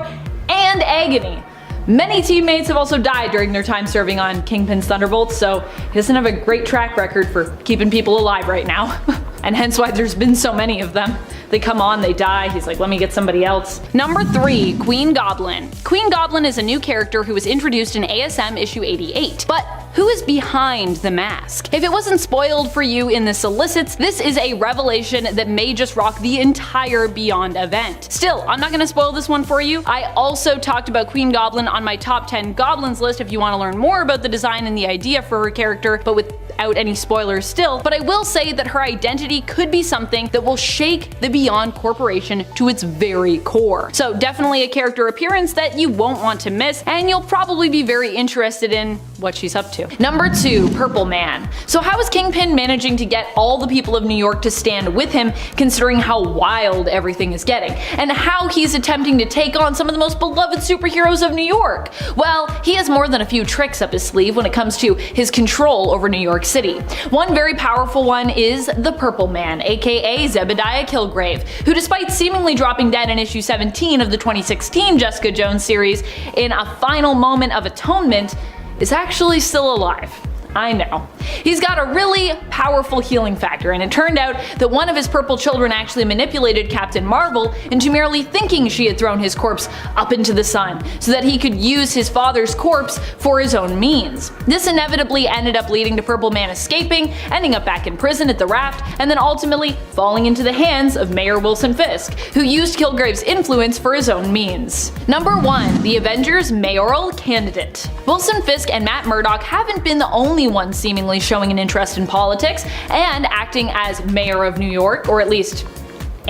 and Agony. Many teammates have also died during their time serving on Kingpin's Thunderbolts, so he doesn't have a great track record for keeping people alive right now. And hence why there's been so many of them. They come on, they die, he's like, let me get somebody else. Number 3. Queen Goblin. Queen Goblin is a new character who was introduced in ASM issue 88. But who is behind the mask? If it wasn't spoiled for you in the solicits, this is a revelation that may just rock the entire Beyond event. Still, I'm not gonna spoil this one for you. I also talked about Queen Goblin on my top 10 goblins list if you want to learn more about the design and the idea for her character, but without any spoilers still. But I will say that her identity could be something that will shake the Beyond Corporation to its very core. So definitely a character appearance that you won't want to miss, and you'll probably be very interested in what she's up to. Number 2, Purple Man. So how is Kingpin managing to get all the people of New York to stand with him, considering how wild everything is getting, and how he's attempting to take on some of the most beloved superheroes of New York? Well, he has more than a few tricks up his sleeve when it comes to his control over New York City. One very powerful one is the Purple Man, aka Zebediah Killgrave, who despite seemingly dropping dead in issue 17 of the 2016 Jessica Jones series in a final moment of atonement, is actually still alive. I know. He's got a really powerful healing factor, and it turned out that one of his purple children actually manipulated Captain Marvel into merely thinking she had thrown his corpse up into the sun so that he could use his father's corpse for his own means. This inevitably ended up leading to Purple Man escaping, ending up back in prison at the Raft, and then ultimately falling into the hands of Mayor Wilson Fisk, who used Killgrave's influence for his own means. Number 1. The Avengers mayoral candidate. Wilson Fisk and Matt Murdock haven't been the only ones seemingly showing an interest in politics and acting as mayor of New York, or at least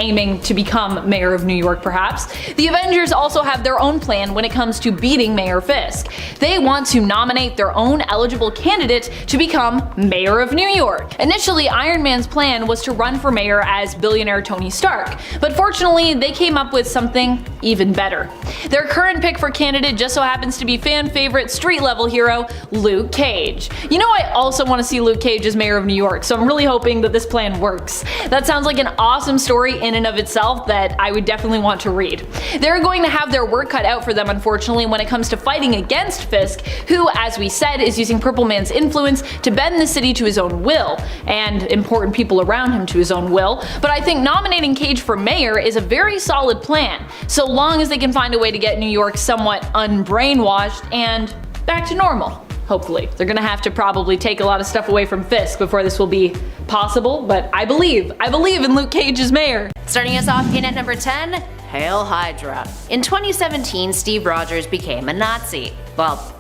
aiming to become mayor of New York perhaps. The Avengers also have their own plan when it comes to beating Mayor Fisk. They want to nominate their own eligible candidate to become mayor of New York. Initially, Iron Man's plan was to run for mayor as billionaire Tony Stark, but fortunately they came up with something even better. Their current pick for candidate just so happens to be fan favorite street level hero Luke Cage. You know, I also want to see Luke Cage as mayor of New York, so I'm really hoping that this plan works. That sounds like an awesome story in and of itself that I would definitely want to read. They're going to have their work cut out for them, unfortunately, when it comes to fighting against Fisk, who, as we said, is using Purple Man's influence to bend the city to his own will, and important people around him to his own will. But I think nominating Cage for mayor is a very solid plan, so long as they can find a way to get New York somewhat unbrainwashed and back to normal. Hopefully. They're gonna have to probably take a lot of stuff away from Fisk before this will be possible, but I believe in Luke Cage as mayor. Starting us off in at number 10, Hail Hydra. In 2017, Steve Rogers became a Nazi. Well,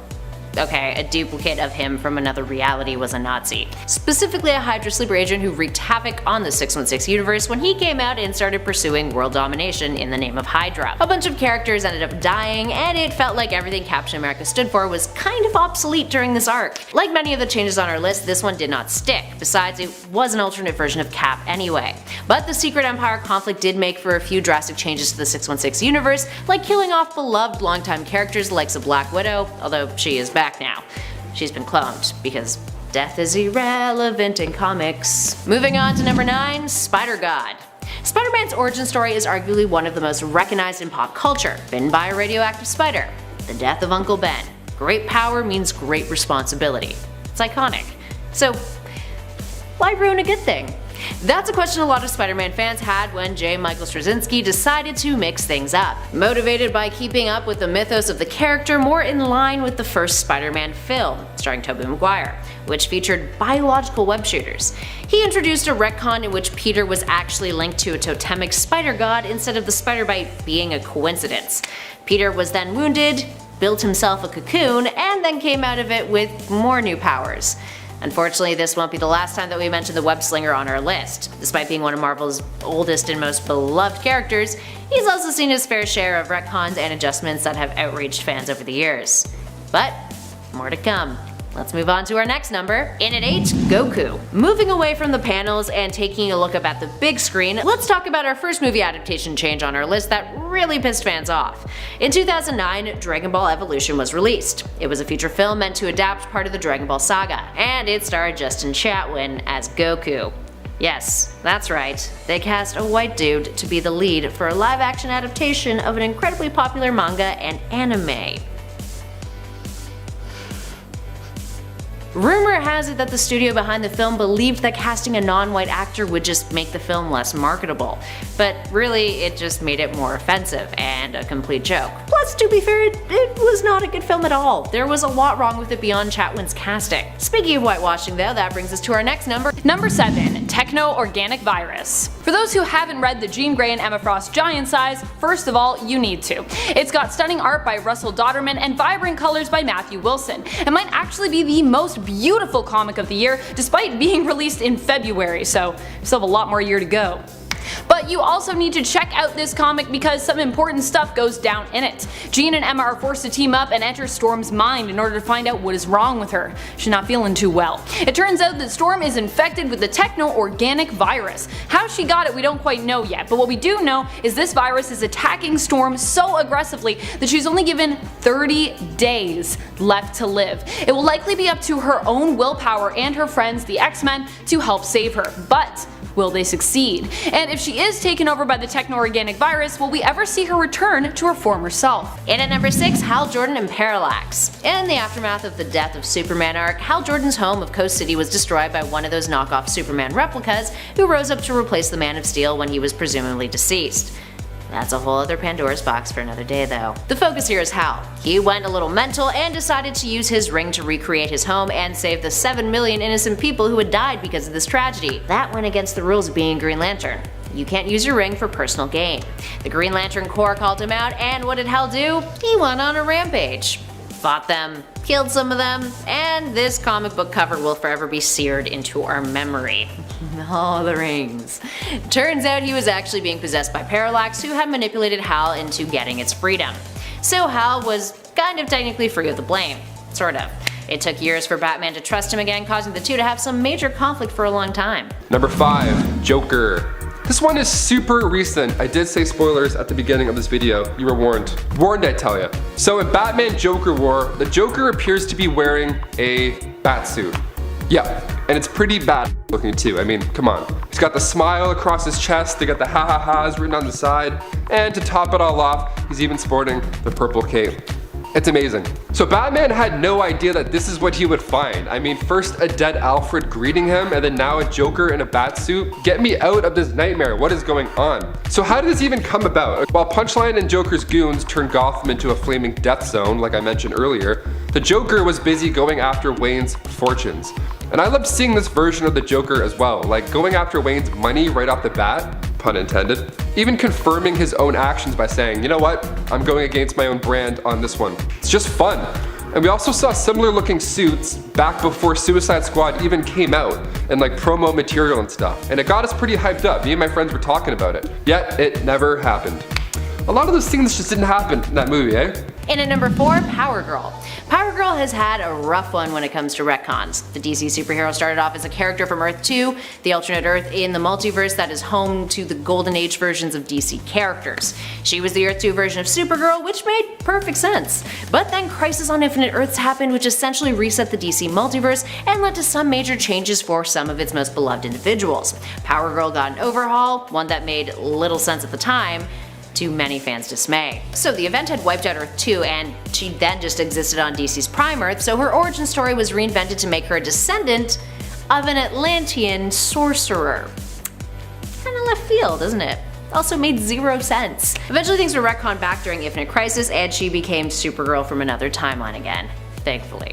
okay, a duplicate of him from another reality was a Nazi. Specifically a Hydra sleeper agent who wreaked havoc on the 616 universe when he came out and started pursuing world domination in the name of Hydra. A bunch of characters ended up dying, and it felt like everything Captain America stood for was kind of obsolete during this arc. Like many of the changes on our list, this one did not stick. Besides, it was an alternate version of Cap anyway. But the Secret Empire conflict did make for a few drastic changes to the 616 universe, like killing off beloved longtime characters like the Black Widow, although she is back now. She's been cloned, because death is irrelevant in comics. Moving on to number 9, Spider-God. Spider-Man's origin story is arguably one of the most recognized in pop culture, bitten by a radioactive spider. The death of Uncle Ben. Great power means great responsibility. It's iconic. So, why ruin a good thing? That's a question a lot of Spider-Man fans had when J. Michael Straczynski decided to mix things up. Motivated by keeping up with the mythos of the character more in line with the first Spider-Man film, starring Tobey Maguire, which featured biological web shooters. He introduced a retcon in which Peter was actually linked to a totemic spider god instead of the spider bite being a coincidence. Peter was then wounded, built himself a cocoon, and then came out of it with more new powers. Unfortunately, this won't be the last time that we mention the web slinger on our list. Despite being one of Marvel's oldest and most beloved characters, he's also seen his fair share of retcons and adjustments that have outraged fans over the years. But more to come. Let's move on to our next number. In at 8, Goku. Moving away from the panels and taking a look up at the big screen, let's talk about our first movie adaptation change on our list that really pissed fans off. In 2009, Dragon Ball Evolution was released. It was a feature film meant to adapt part of the Dragon Ball saga, and it starred Justin Chatwin as Goku. Yes, that's right, they cast a white dude to be the lead for a live-action adaptation of an incredibly popular manga and anime. Rumor has it that the studio behind the film believed that casting a non-white actor would just make the film less marketable, but really it just made it more offensive and a complete joke. Plus, to be fair, it was not a good film at all. There was a lot wrong with it beyond Chatwin's casting. Speaking of whitewashing though, that brings us to our next number. Number 7, Techno-Organic Virus. For those who haven't read the Jean Grey and Emma Frost Giant Size, first of all, you need to. It's got stunning art by Russell Dodderman and vibrant colors by Matthew Wilson. It might actually be the most beautiful comic of the year, despite being released in February, so we still have a lot more year to go. But But you also need to check out this comic because some important stuff goes down in it. Jean and Emma are forced to team up and enter Storm's mind in order to find out what is wrong with her. She's not feeling too well. It turns out that Storm is infected with the techno-organic virus. How she got it we don't quite know yet, but what we do know is this virus is attacking Storm so aggressively that she's only given 30 days left to live. It will likely be up to her own willpower and her friends, the X-Men, to help save her. But will they succeed? And if she is taken over by the techno-organic virus, will we ever see her return to her former self? And at number 6, Hal Jordan and Parallax. In the aftermath of the Death of Superman arc, Hal Jordan's home of Coast City was destroyed by one of those knockoff Superman replicas who rose up to replace the Man of Steel when he was presumably deceased. That's a whole other Pandora's box for another day though. The focus here is Hal. He went a little mental and decided to use his ring to recreate his home and save the 7 million innocent people who had died because of this tragedy. That went against the rules of being Green Lantern. You can't use your ring for personal gain. The Green Lantern Corps called him out, and what did Hal do? He went on a rampage. Fought them, killed some of them, and this comic book cover will forever be seared into our memory. Oh, the rings. Turns out he was actually being possessed by Parallax, who had manipulated Hal into getting its freedom. So Hal was kind of technically free of the blame. Sort of. It took years for Batman to trust him again, causing the two to have some major conflict for a long time. Number 5, Joker. This one is super recent. I did say spoilers at the beginning of this video. You were warned. Warned, I tell ya. So in Batman Joker War, the Joker appears to be wearing a batsuit. Yeah, and it's pretty bad looking too. I mean, come on. He's got the smile across his chest, they got the ha-ha-ha's written on the side, and to top it all off, he's even sporting the purple cape. It's amazing. So Batman had no idea that this is what he would find. I mean, first a dead Alfred greeting him, and then now a Joker in a batsuit. Get me out of this nightmare, what is going on? So how did this even come about? While Punchline and Joker's goons turned Gotham into a flaming death zone, like I mentioned earlier, the Joker was busy going after Wayne's fortunes. And I loved seeing this version of the Joker as well, like going after Wayne's money right off the bat, pun intended. Even confirming his own actions by saying, you know what, I'm going against my own brand on this one. It's just fun. And we also saw similar looking suits back before Suicide Squad even came out, and like promo material and stuff. And it got us pretty hyped up, me and my friends were talking about it. Yet, it never happened. A lot of those things just didn't happen in that movie, eh? And at number 4, Power Girl. Power Girl has had a rough one when it comes to retcons. The DC superhero started off as a character from Earth 2, the alternate Earth in the multiverse that is home to the Golden Age versions of DC characters. She was the Earth 2 version of Supergirl, which made perfect sense. But then Crisis on Infinite Earths happened, which essentially reset the DC multiverse and led to some major changes for some of its most beloved individuals. Power Girl got an overhaul, one that made little sense at the time, to many fans' dismay. So the event had wiped out Earth 2, and she then just existed on DC's Prime Earth, so her origin story was reinvented to make her a descendant of an Atlantean sorcerer. Kinda left field, isn't it? Also made zero sense. Eventually things were retconned back during Infinite Crisis, and she became Supergirl from another timeline again, thankfully.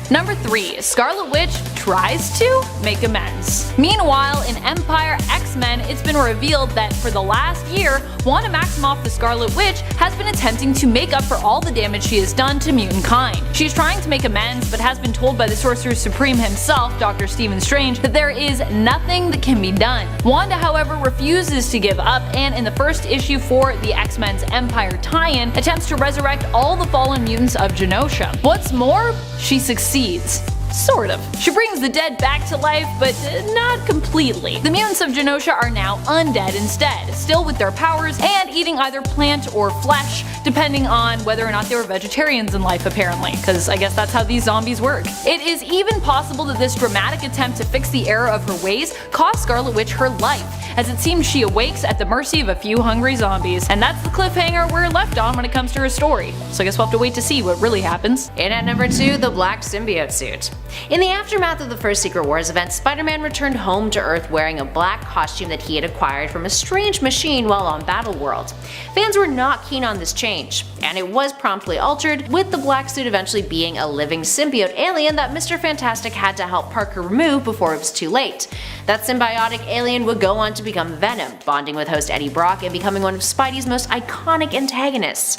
Number 3. Scarlet Witch tries to make amends. Meanwhile, in Empire X-Men, it's been revealed that for the last year, Wanda Maximoff the Scarlet Witch has been attempting to make up for all the damage she has done to mutant kind. She's trying to make amends, but has been told by the Sorcerer Supreme himself, Dr. Stephen Strange, that there is nothing that can be done. Wanda, however, refuses to give up, and in the first issue for the X-Men's Empire tie-in, attempts to resurrect all the fallen mutants of Genosha. What's more, she succeeds. Sort of. She brings the dead back to life, but not completely. The mutants of Genosha are now undead instead, still with their powers and eating either plant or flesh, depending on whether or not they were vegetarians in life apparently, because I guess that's how these zombies work. It is even possible that this dramatic attempt to fix the error of her ways cost Scarlet Witch her life, as it seems she awakes at the mercy of a few hungry zombies. And that's the cliffhanger we're left on when it comes to her story. So I guess we'll have to wait to see what really happens. And at number 2, the black symbiote suit. In the aftermath of the first Secret Wars event, Spider-Man returned home to Earth wearing a black costume that he had acquired from a strange machine while on Battleworld. Fans were not keen on this change, and it was promptly altered, with the black suit eventually being a living symbiote alien that Mr. Fantastic had to help Parker remove before it was too late. That symbiotic alien would go on to become Venom, bonding with host Eddie Brock and becoming one of Spidey's most iconic antagonists.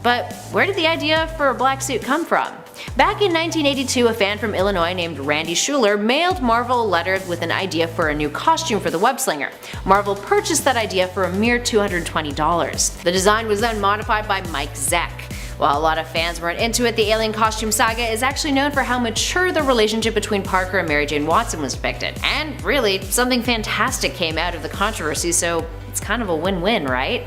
But where did the idea for a black suit come from? Back in 1982, a fan from Illinois named Randy Schuler mailed Marvel a letter with an idea for a new costume for the Web-Slinger. Marvel purchased that idea for a mere $220. The design was then modified by Mike Zeck. While a lot of fans weren't into it, the Alien costume saga is actually known for how mature the relationship between Parker and Mary Jane Watson was depicted. And really, something fantastic came out of the controversy, so it's kind of a win-win, right?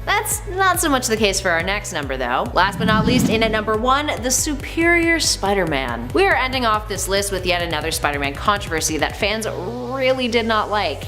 That's not so much the case for our next number though. Last but not least, in at number 1, the Superior Spider-Man. We are ending off this list with yet another Spider-Man controversy that fans really did not like.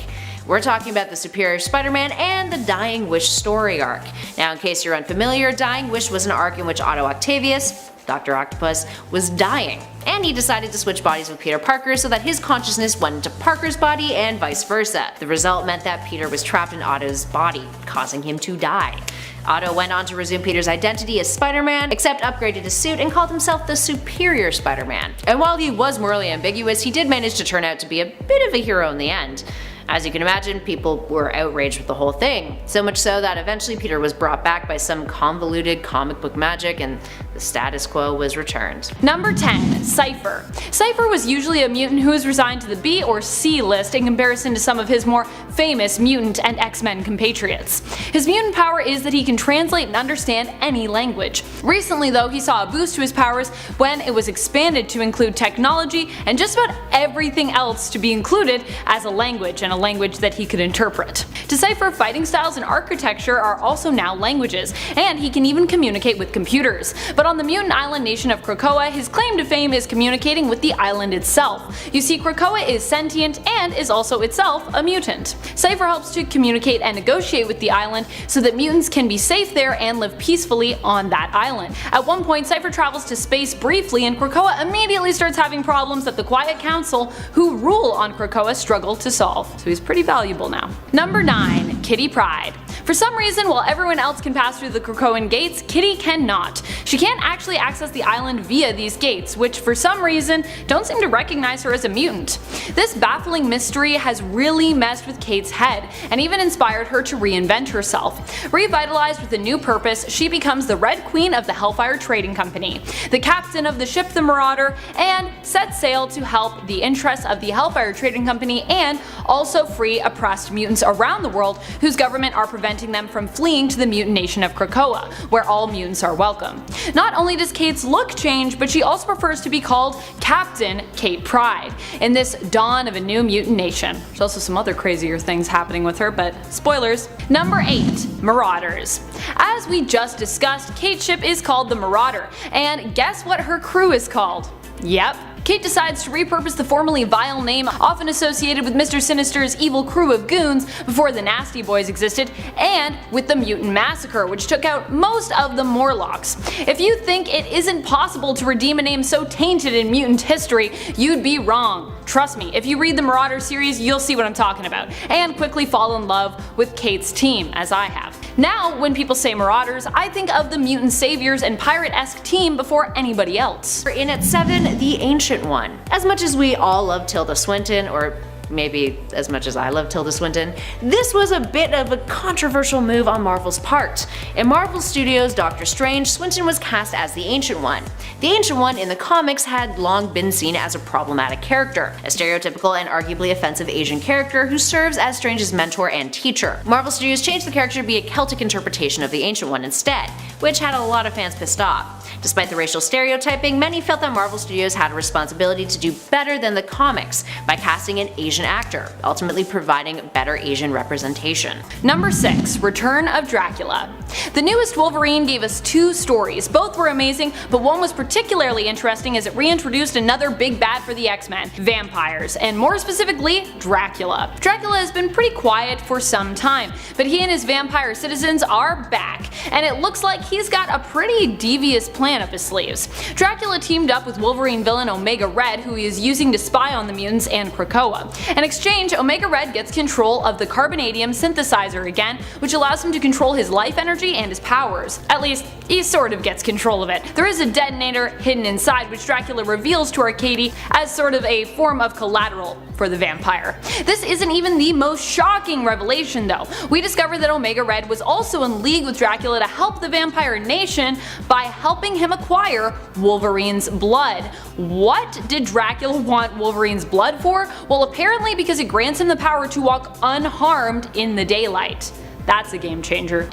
We're talking about the Superior Spider-Man and the Dying Wish story arc. Now, in case you're unfamiliar, Dying Wish was an arc in which Otto Octavius, Dr. Octopus, was dying, and he decided to switch bodies with Peter Parker so that his consciousness went into Parker's body and vice versa. The result meant that Peter was trapped in Otto's body, causing him to die. Otto went on to resume Peter's identity as Spider-Man, except upgraded his suit and called himself the Superior Spider-Man. And while he was morally ambiguous, he did manage to turn out to be a bit of a hero in the end. As you can imagine, people were outraged with the whole thing, so much so that eventually Peter was brought back by some convoluted comic book magic and the status quo was returned. Number 10. Cypher. Cypher was usually a mutant who was resigned to the B or C list in comparison to some of his more famous mutant and X-Men compatriots. His mutant power is that he can translate and understand any language. Recently though, he saw a boost to his powers when it was expanded to include technology and just about everything else to be included as a language, and a language that he could interpret. Decipher fighting styles and architecture are also now languages, and he can even communicate with computers. But on the mutant island nation of Krakoa, his claim to fame is communicating with the island itself. You see, Krakoa is sentient and is also itself a mutant. Cypher helps to communicate and negotiate with the island so that mutants can be safe there and live peacefully on that island. At one point, Cypher travels to space briefly, and Krakoa immediately starts having problems that the Quiet Council, who rule on Krakoa, struggle to solve. So he's pretty valuable now. Number 9. Kitty Pryde. For some reason, while everyone else can pass through the Krakoan gates, Kitty cannot. She can't actually access the island via these gates, which for some reason don't seem to recognize her as a mutant. This baffling mystery has really messed with Kate's head, and even inspired her to reinvent herself. Revitalized with a new purpose, she becomes the Red Queen of the Hellfire Trading Company, the captain of the ship the Marauder, and sets sail to help the interests of the Hellfire Trading Company and also free oppressed mutants around the world whose government are preventing them from fleeing to the mutant nation of Krakoa, where all mutants are welcome. Not only does Kate's look change, but she also prefers to be called Captain Kate Pryde in this dawn of a new mutant nation. There's also some other crazier things happening with her, but spoilers. Number 8. Marauders. As we just discussed, Kate's ship is called the Marauder, and guess what her crew is called? Yep. Kate decides to repurpose the formerly vile name often associated with Mr. Sinister's evil crew of goons before the Nasty Boys existed, and with the Mutant Massacre, which took out most of the Morlocks. If you think it isn't possible to redeem a name so tainted in mutant history, you'd be wrong. Trust me, if you read the Marauder series, you'll see what I'm talking about, and quickly fall in love with Kate's team, as I have. Now, when people say Marauders, I think of the mutant saviors and pirate-esque team before anybody else. In at 7, the Ancient One. As much as we all love Tilda Swinton, or maybe as much as I love Tilda Swinton, this was a bit of a controversial move on Marvel's part. In Marvel Studios' Doctor Strange, Swinton was cast as the Ancient One. The Ancient One in the comics had long been seen as a problematic character, a stereotypical and arguably offensive Asian character who serves as Strange's mentor and teacher. Marvel Studios changed the character to be a Celtic interpretation of the Ancient One instead, which had a lot of fans pissed off. Despite the racial stereotyping, many felt that Marvel Studios had a responsibility to do better than the comics by casting an Asian actor, ultimately providing better Asian representation. Number 6. Return of Dracula. The newest Wolverine gave us 2 stories. Both were amazing, but one was particularly interesting as it reintroduced another big bad for the X-Men, vampires, and more specifically, Dracula. Dracula has been pretty quiet for some time, but he and his vampire citizens are back, and it looks like he's got a pretty devious plan up his sleeves. Dracula teamed up with Wolverine villain Omega Red, who he is using to spy on the mutants and Krakoa. In exchange, Omega Red gets control of the Carbonadium synthesizer again, which allows him to control his life energy and his powers. At least, he sort of gets control of it. There is a detonator hidden inside, which Dracula reveals to Arcady as sort of a form of collateral for the vampire. This isn't even the most shocking revelation though. We discover that Omega Red was also in league with Dracula to help the vampire nation by helping helping him acquire Wolverine's blood. What did Dracula want Wolverine's blood for? Well, apparently because it grants him the power to walk unharmed in the daylight. That's a game changer.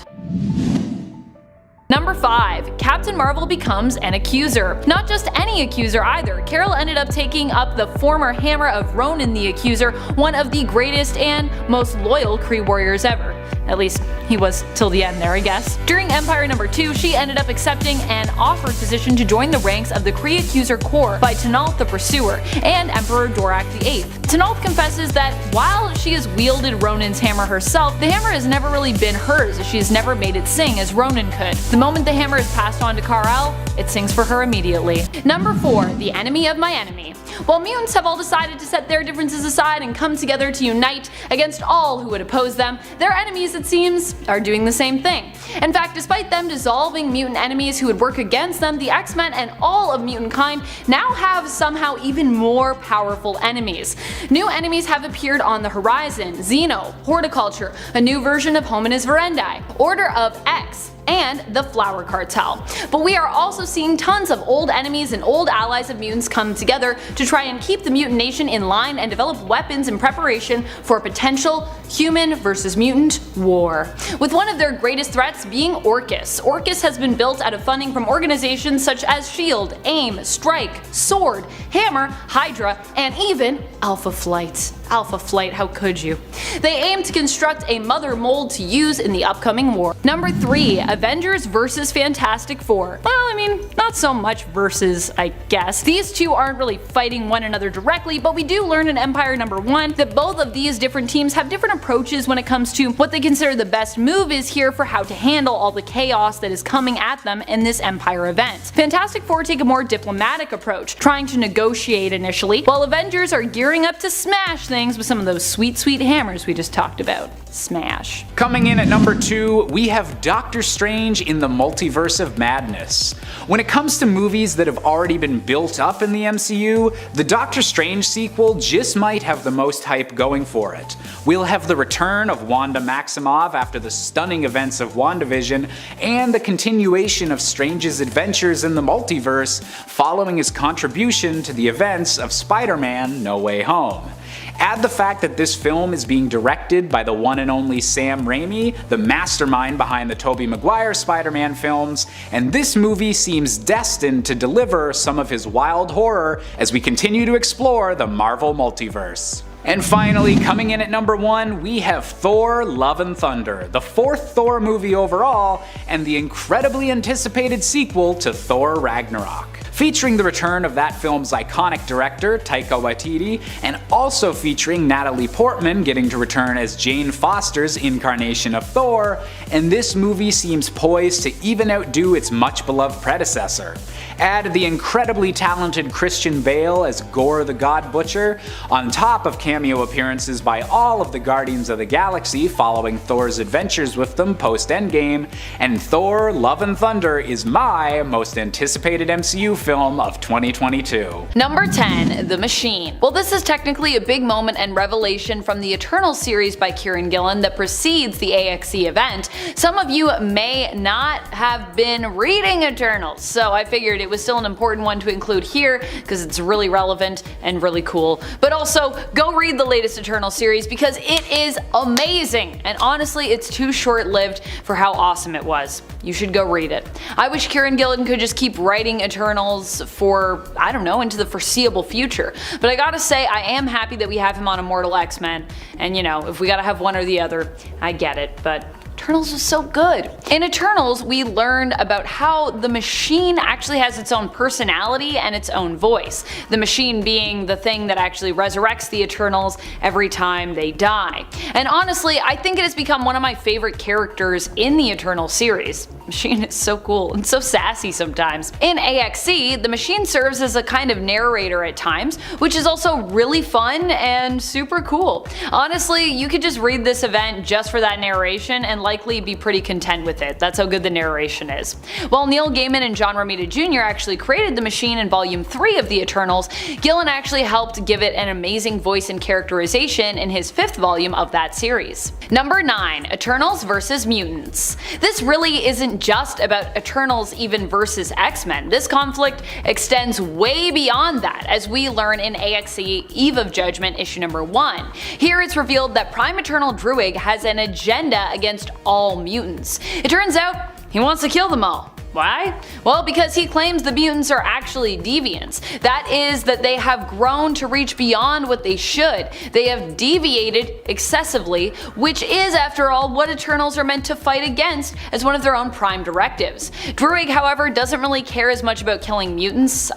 Number 5. Captain Marvel becomes an accuser. Not just any accuser either. Carol ended up taking up the former hammer of Ronan the Accuser, one of the greatest and most loyal Kree warriors ever. At least he was till the end there, I guess. During Empire number 2, she ended up accepting an offered position to join the ranks of the Kree Accuser Corps by T'Nalth the Pursuer and Emperor Dorak VIII. T'Nalth confesses that while she has wielded Ronan's hammer herself, the hammer has never really been hers, as she has never made it sing as Ronan could. The moment the hammer is passed on to Kal-El, it sings for her immediately. Number 4. The enemy of my enemy. While mutants have all decided to set their differences aside and come together to unite against all who would oppose them, their enemies, it seems, are doing the same thing. In fact, despite them dissolving mutant enemies who would work against them, the X-Men and all of mutant kind now have somehow even more powerful enemies. New enemies have appeared on the horizon: Xeno, Horticulture, a new version of Hominis Verendi, Order of X, and the Flower Cartel. But we are also seeing tons of old enemies and old allies of mutants come together to try and keep the mutant nation in line and develop weapons in preparation for a potential human versus mutant war. With one of their greatest threats being Orchis. Orchis has been built out of funding from organizations such as SHIELD, AIM, Strike, SWORD, Hammer, Hydra, and even Alpha Flight. Alpha Flight, how could you? They aim to construct a mother mold to use in the upcoming war. Number 3. Avengers vs Fantastic Four. Well, I mean, not so much versus, I guess. These two aren't really fighting one another directly, but we do learn in Empire number 1 that both of these different teams have different approaches when it comes to what they consider the best move is here for how to handle all the chaos that is coming at them in this Empire event. Fantastic Four take a more diplomatic approach, trying to negotiate initially, while Avengers are gearing up to smash things with some of those sweet, sweet hammers we just talked about. Smash. Coming in at number 2, we have Doctor Strange in the Multiverse of Madness. When it comes to movies that have already been built up in the MCU, the Doctor Strange sequel just might have the most hype going for it. We'll have the return of Wanda Maximoff after the stunning events of WandaVision, and the continuation of Strange's adventures in the multiverse following his contribution to the events of Spider-Man: No Way Home. Add the fact that this film is being directed by the one and only Sam Raimi, the mastermind behind the Tobey Maguire Spider-Man films, and this movie seems destined to deliver some of his wild horror as we continue to explore the Marvel multiverse. And finally, coming in at number 1, we have Thor: Love and Thunder, the 4th Thor movie overall, and the incredibly anticipated sequel to Thor: Ragnarok. Featuring the return of that film's iconic director, Taika Waititi, and also featuring Natalie Portman getting to return as Jane Foster's incarnation of Thor, and this movie seems poised to even outdo its much beloved predecessor. Add the incredibly talented Christian Bale as Gore the God Butcher, on top of cameo appearances by all of the Guardians of the Galaxy following Thor's adventures with them post-Endgame, and Thor: Love and Thunder is my most anticipated MCU film of 2022. Number 10. The Machine. Well, this is technically a big moment and revelation from the Eternals series by Kieran Gillen that precedes the AXE event. Some of you may not have been reading Eternals, so I figured it was still an important one to include here because it's really relevant and really cool. But also, go read the latest Eternals series because it is amazing, and honestly, it's too short-lived for how awesome it was. You should go read it. I wish Kieran Gillen could just keep writing Eternals for, I don't know, into the foreseeable future. But I gotta say, I am happy that we have him on Immortal X-Men, and you know, if we gotta have one or the other, I get it, but Eternals was so good. In Eternals, we learned about how the Machine actually has its own personality and its own voice. The Machine being the thing that actually resurrects the Eternals every time they die. And honestly, I think it has become one of my favorite characters in the Eternals series. Machine is so cool and so sassy sometimes. In AXE, the Machine serves as a kind of narrator at times, which is also really fun and super cool. Honestly, you could just read this event just for that narration, and like likely be pretty content with it. That's how good the narration is. While Neil Gaiman and John Romita Jr. actually created the machine in Volume 3 of the Eternals, Gillen actually helped give it an amazing voice and characterization in his 5th volume of that series. Number 9. Eternals vs. Mutants. This really isn't just about Eternals even versus X-Men. This conflict extends way beyond that, as we learn in AXE Eve of Judgment issue number 1. Here it's revealed that Prime Eternal Druig has an agenda against all mutants. It turns out he wants to kill them all. Why? Well, because he claims the mutants are actually deviants. That is, that they have grown to reach beyond what they should. They have deviated excessively, which is, after all, what Eternals are meant to fight against as one of their own prime directives. Druig, however, doesn't really care as much about killing mutants,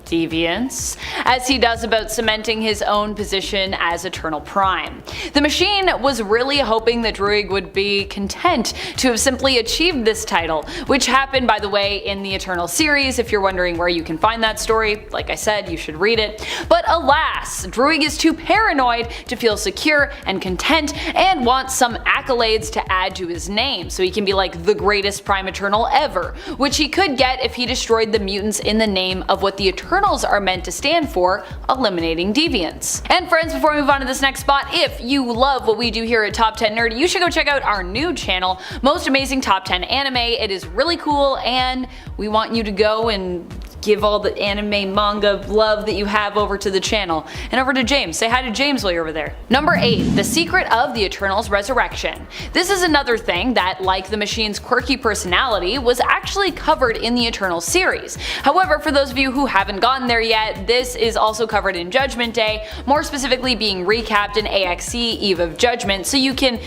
deviants, as he does about cementing his own position as Eternal Prime. The Machine was really hoping that Druig would be content to have simply achieved this title, which happened, by the way, in the Eternal series. If you're wondering where you can find that story, like I said, you should read it. But alas, Druig is too paranoid to feel secure and content, and wants some accolades to add to his name, so he can be like the greatest Prime Eternal ever, which he could get if he destroyed the mutants in the name of what the Eternals are meant to stand for, eliminating deviants. And friends, before we move on to this next spot, if you love what we do here at Top 10 Nerdy, you should go check out our new channel, Most Amazing Top 10 Anime. It is really cool, and we want you to go and give all the anime manga love that you have over to the channel. And over to James. Say hi to James while you're over there. Number 8. The Secret of the Eternals' Resurrection. This is another thing that, like the Machine's quirky personality, was actually covered in the Eternals series. However, for those of you who haven't gotten there yet, this is also covered in Judgment Day, more specifically being recapped in AXE Eve of Judgment, so you can,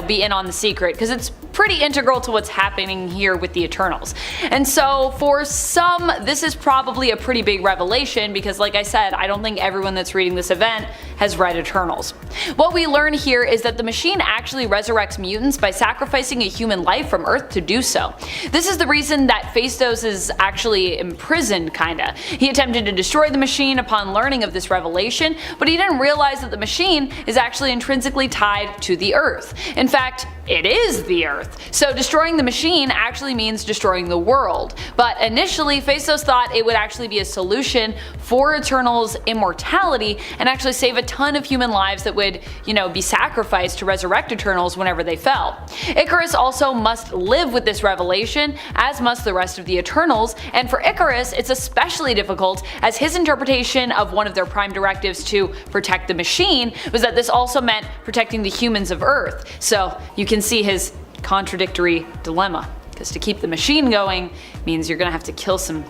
be in on the secret, because it's pretty integral to what's happening here with the Eternals. And so for some, this is probably a pretty big revelation, because like I said, I don't think everyone that's reading this event has read Eternals. What we learn here is that the Machine actually resurrects mutants by sacrificing a human life from Earth to do so. This is the reason that Phastos is actually imprisoned, kinda. He attempted to destroy the Machine upon learning of this revelation, but he didn't realize that the Machine is actually intrinsically tied to the Earth. In fact, it is the Earth. So destroying the Machine actually means destroying the world. But initially, Phastos thought it would actually be a solution for Eternals' immortality and actually save a ton of human lives that would, be sacrificed to resurrect Eternals whenever they fell. Icarus also must live with this revelation, as must the rest of the Eternals, and for Icarus, it's especially difficult as his interpretation of one of their prime directives to protect the Machine was that this also meant protecting the humans of Earth. So you can see his contradictory dilemma, because to keep the Machine going means you're gonna have to kill some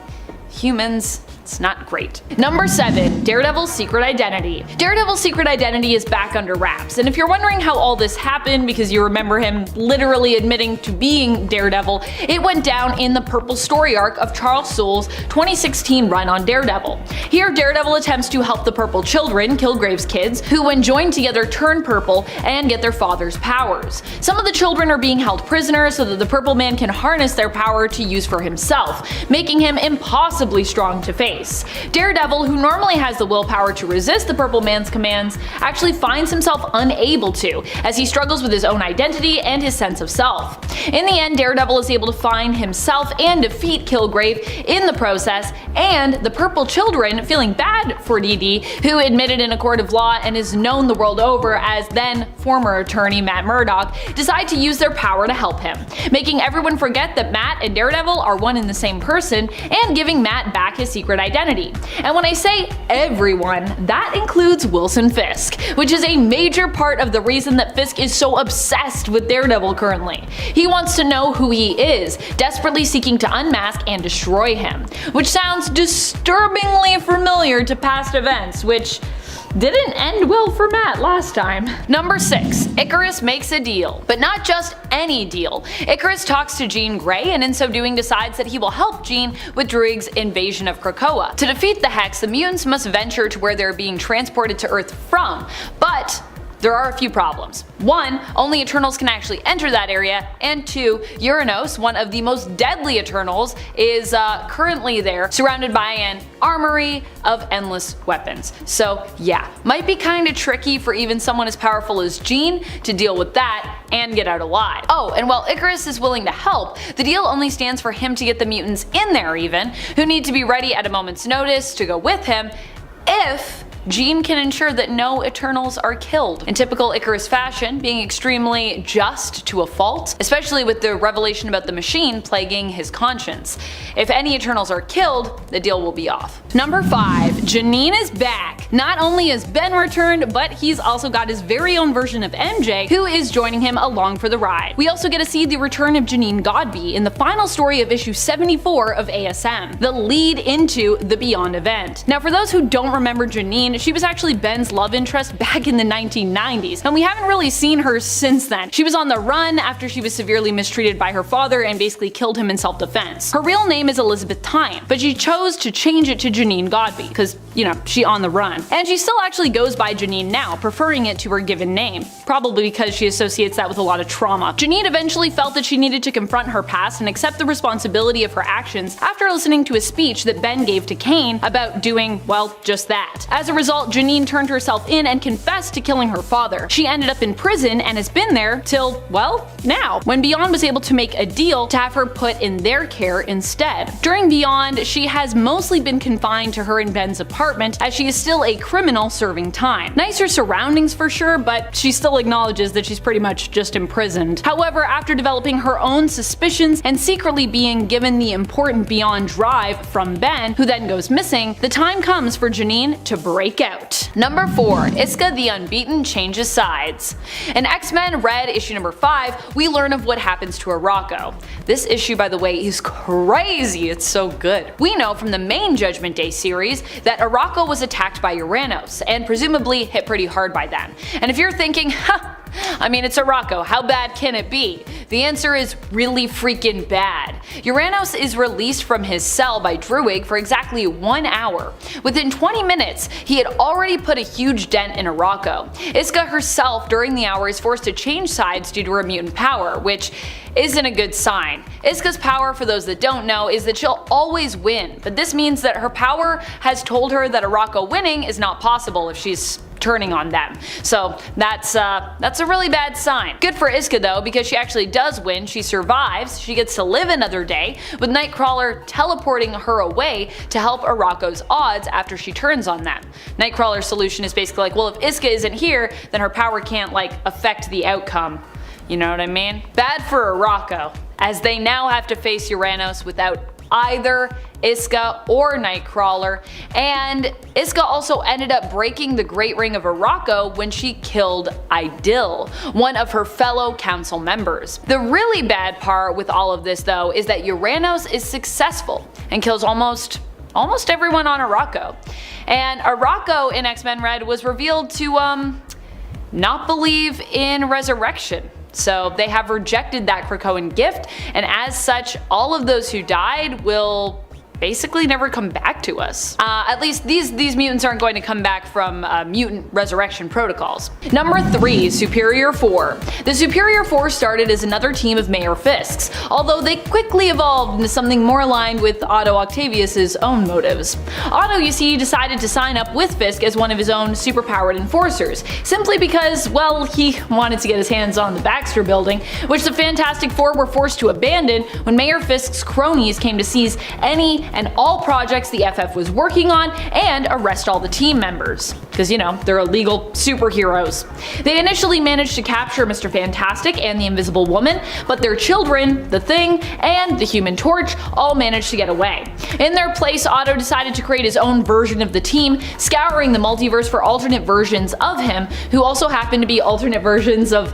humans. It's not great. Number 7. Daredevil's Secret Identity. Daredevil's secret identity is back under wraps, and if you're wondering how all this happened because you remember him literally admitting to being Daredevil, it went down in the Purple story arc of Charles Soule's 2016 run on Daredevil. Here, Daredevil attempts to help the Purple children, Kilgrave's kids, who when joined together turn purple and get their father's powers. Some of the children are being held prisoner so that the Purple Man can harness their power to use for himself, making him impossibly strong to face. Daredevil, who normally has the willpower to resist the Purple Man's commands, actually finds himself unable to, as he struggles with his own identity and his sense of self. In the end, Daredevil is able to find himself and defeat Kilgrave in the process, and the Purple children, feeling bad for DD, who admitted in a court of law and is known the world over as then former attorney Matt Murdock, decide to use their power to help him, making everyone forget that Matt and Daredevil are one and the same person, and giving Matt back his secret identity. And when I say everyone, that includes Wilson Fisk, which is a major part of the reason that Fisk is so obsessed with Daredevil currently. He wants to know who he is, desperately seeking to unmask and destroy him, which sounds disturbingly familiar to past events, which didn't end well for Matt last time. Number 6. Icarus makes a deal. But not just any deal. Icarus talks to Jean Grey, and in so doing decides that he will help Jean with Druig's invasion of Krakoa. To defeat the Hex, the mutants must venture to where they're being transported to Earth from, but there are a few problems. 1. Only Eternals can actually enter that area, and 2. Uranos, one of the most deadly Eternals, is currently there, surrounded by an armory of endless weapons. So yeah, might be kinda tricky for even someone as powerful as Jean to deal with that and get out alive. Oh, and while Ikaris is willing to help, the deal only stands for him to get the mutants in there even, who need to be ready at a moment's notice to go with him, if Jean can ensure that no Eternals are killed. In typical Ikaris fashion, being extremely just to a fault, especially with the revelation about the machine plaguing his conscience. If any Eternals are killed, the deal will be off. Number 5. Janine is back. Not only has Ben returned, but he's also got his very own version of MJ, who is joining him along for the ride. We also get to see the return of Janine Godby in the final story of issue 74 of ASM, the lead into the Beyond event. Now for those who don't remember Janine, she was actually Ben's love interest back in the 1990s, and we haven't really seen her since then. She was on the run after she was severely mistreated by her father and basically killed him in self-defense. Her real name is Elizabeth Tyne, but she chose to change it to Janine Godby, because, you know, she on the run. And she still actually goes by Janine now, preferring it to her given name, probably because she associates that with a lot of trauma. Janine eventually felt that she needed to confront her past and accept the responsibility of her actions after listening to a speech that Ben gave to Kane about doing, well, just that. As a result, Janine turned herself in and confessed to killing her father. She ended up in prison and has been there till, well, now, when Beyond was able to make a deal to have her put in their care instead. During Beyond, she has mostly been confined to her and Ben's apartment, as she is still a criminal serving time. Nicer surroundings for sure, but she still acknowledges that she's pretty much just imprisoned. However, after developing her own suspicions and secretly being given the important Beyond drive from Ben, who then goes missing, the time comes for Janine to break out. Number 4. Iska the Unbeaten changes sides. In X-Men Red issue number 5, we learn of what happens to Arakko. This issue, by the way, is crazy, it's so good. We know from the main Judgment Day series that Arakko was attacked by Uranos, and presumably hit pretty hard by them. And if you're thinking, huh, I mean, it's Arakko, how bad can it be? The answer is really freaking bad. Uranos is released from his cell by Druig for exactly 1 hour. Within 20 minutes, he had already put a huge dent in Arakko. Iska herself during the hour is forced to change sides due to her mutant power, which isn't a good sign. Iska's power, for those that don't know, is that she'll always win, but this means that her power has told her that Arakko winning is not possible if she's turning on them. So that's a really bad sign. Good for Iska though, because she actually does win, she survives, she gets to live another day, with Nightcrawler teleporting her away to help Arakko's odds after she turns on them. Nightcrawler's solution is basically like, well, if Iska isn't here, then her power can't like affect the outcome. You know what I mean? Bad for Arakko, as they now have to face Uranos without either Iska or Nightcrawler, and Iska also ended up breaking the Great Ring of Arakko when she killed Idil, one of her fellow council members. The really bad part with all of this though is that Uranos is successful and kills almost everyone on Arakko. And Arakko in X-Men Red was revealed to not believe in resurrection. So they have rejected that Krakoan gift, and as such, all of those who died will basically never come back to us. At least these mutants aren't going to come back from mutant resurrection protocols. Number 3. Superior 4. The Superior 4 started as another team of Mayor Fisks, although they quickly evolved into something more aligned with Otto Octavius's own motives. Otto, you see, decided to sign up with Fisk as one of his own superpowered enforcers, simply because, well, he wanted to get his hands on the Baxter building, which the Fantastic Four were forced to abandon when Mayor Fisk's cronies came to seize any and all projects the FF was working on and arrest all the team members. Because, you know, they're illegal superheroes. They initially managed to capture Mr. Fantastic and the Invisible Woman, but their children, the Thing, and the Human Torch all managed to get away. In their place, Otto decided to create his own version of the team, scouring the multiverse for alternate versions of him, who also happen to be alternate versions of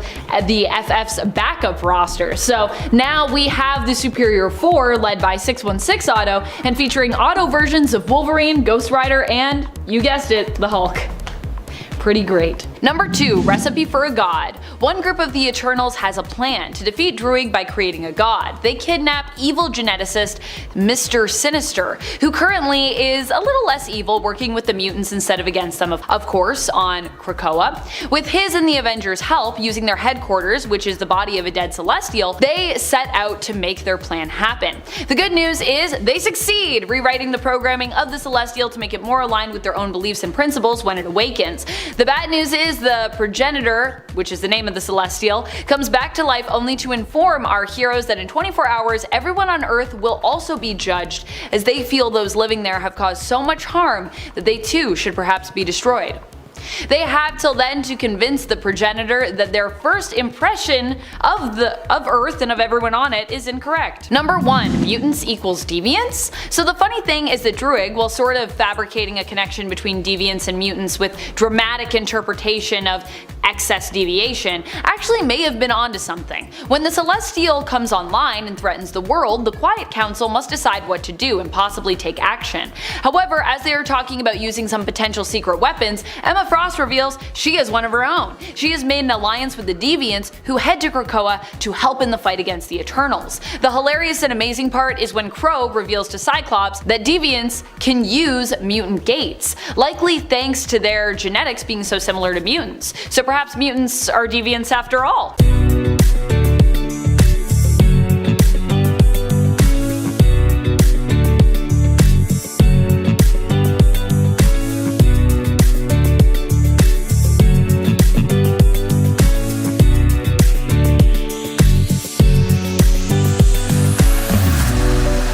the FF's backup roster. So now we have the Superior 4 led by 616 Otto, and featuring Otto versions of Wolverine, Ghost Rider, and, you guessed it, the Hulk. Pretty great. Number 2. Recipe for a God. One group of the Eternals has a plan to defeat Druig by creating a god. They kidnap evil geneticist Mr. Sinister, who currently is a little less evil, working with the mutants instead of against them, of course, on Krakoa. With his and the Avengers' help, using their headquarters, which is the body of a dead Celestial, they set out to make their plan happen. The good news is they succeed, rewriting the programming of the Celestial to make it more aligned with their own beliefs and principles when it awakens. The bad news is the Progenitor, which is the name of the Celestial, comes back to life only to inform our heroes that in 24 hours everyone on Earth will also be judged, as they feel those living there have caused so much harm that they too should perhaps be destroyed. They have till then to convince the Progenitor that their first impression of Earth and of everyone on it is incorrect. Number 1. Mutants equals deviants? So the funny thing is that Druig, while sort of fabricating a connection between deviants and mutants with dramatic interpretation of excess deviation, actually may have been onto something. When the Celestial comes online and threatens the world, the Quiet Council must decide what to do and possibly take action. However, as they are talking about using some potential secret weapons, Emma Frost reveals she has one of her own. She has made an alliance with the Deviants, who head to Krakoa to help in the fight against the Eternals. The hilarious and amazing part is when Crow reveals to Cyclops that Deviants can use mutant gates, likely thanks to their genetics being so similar to mutants. So perhaps mutants are deviants after all.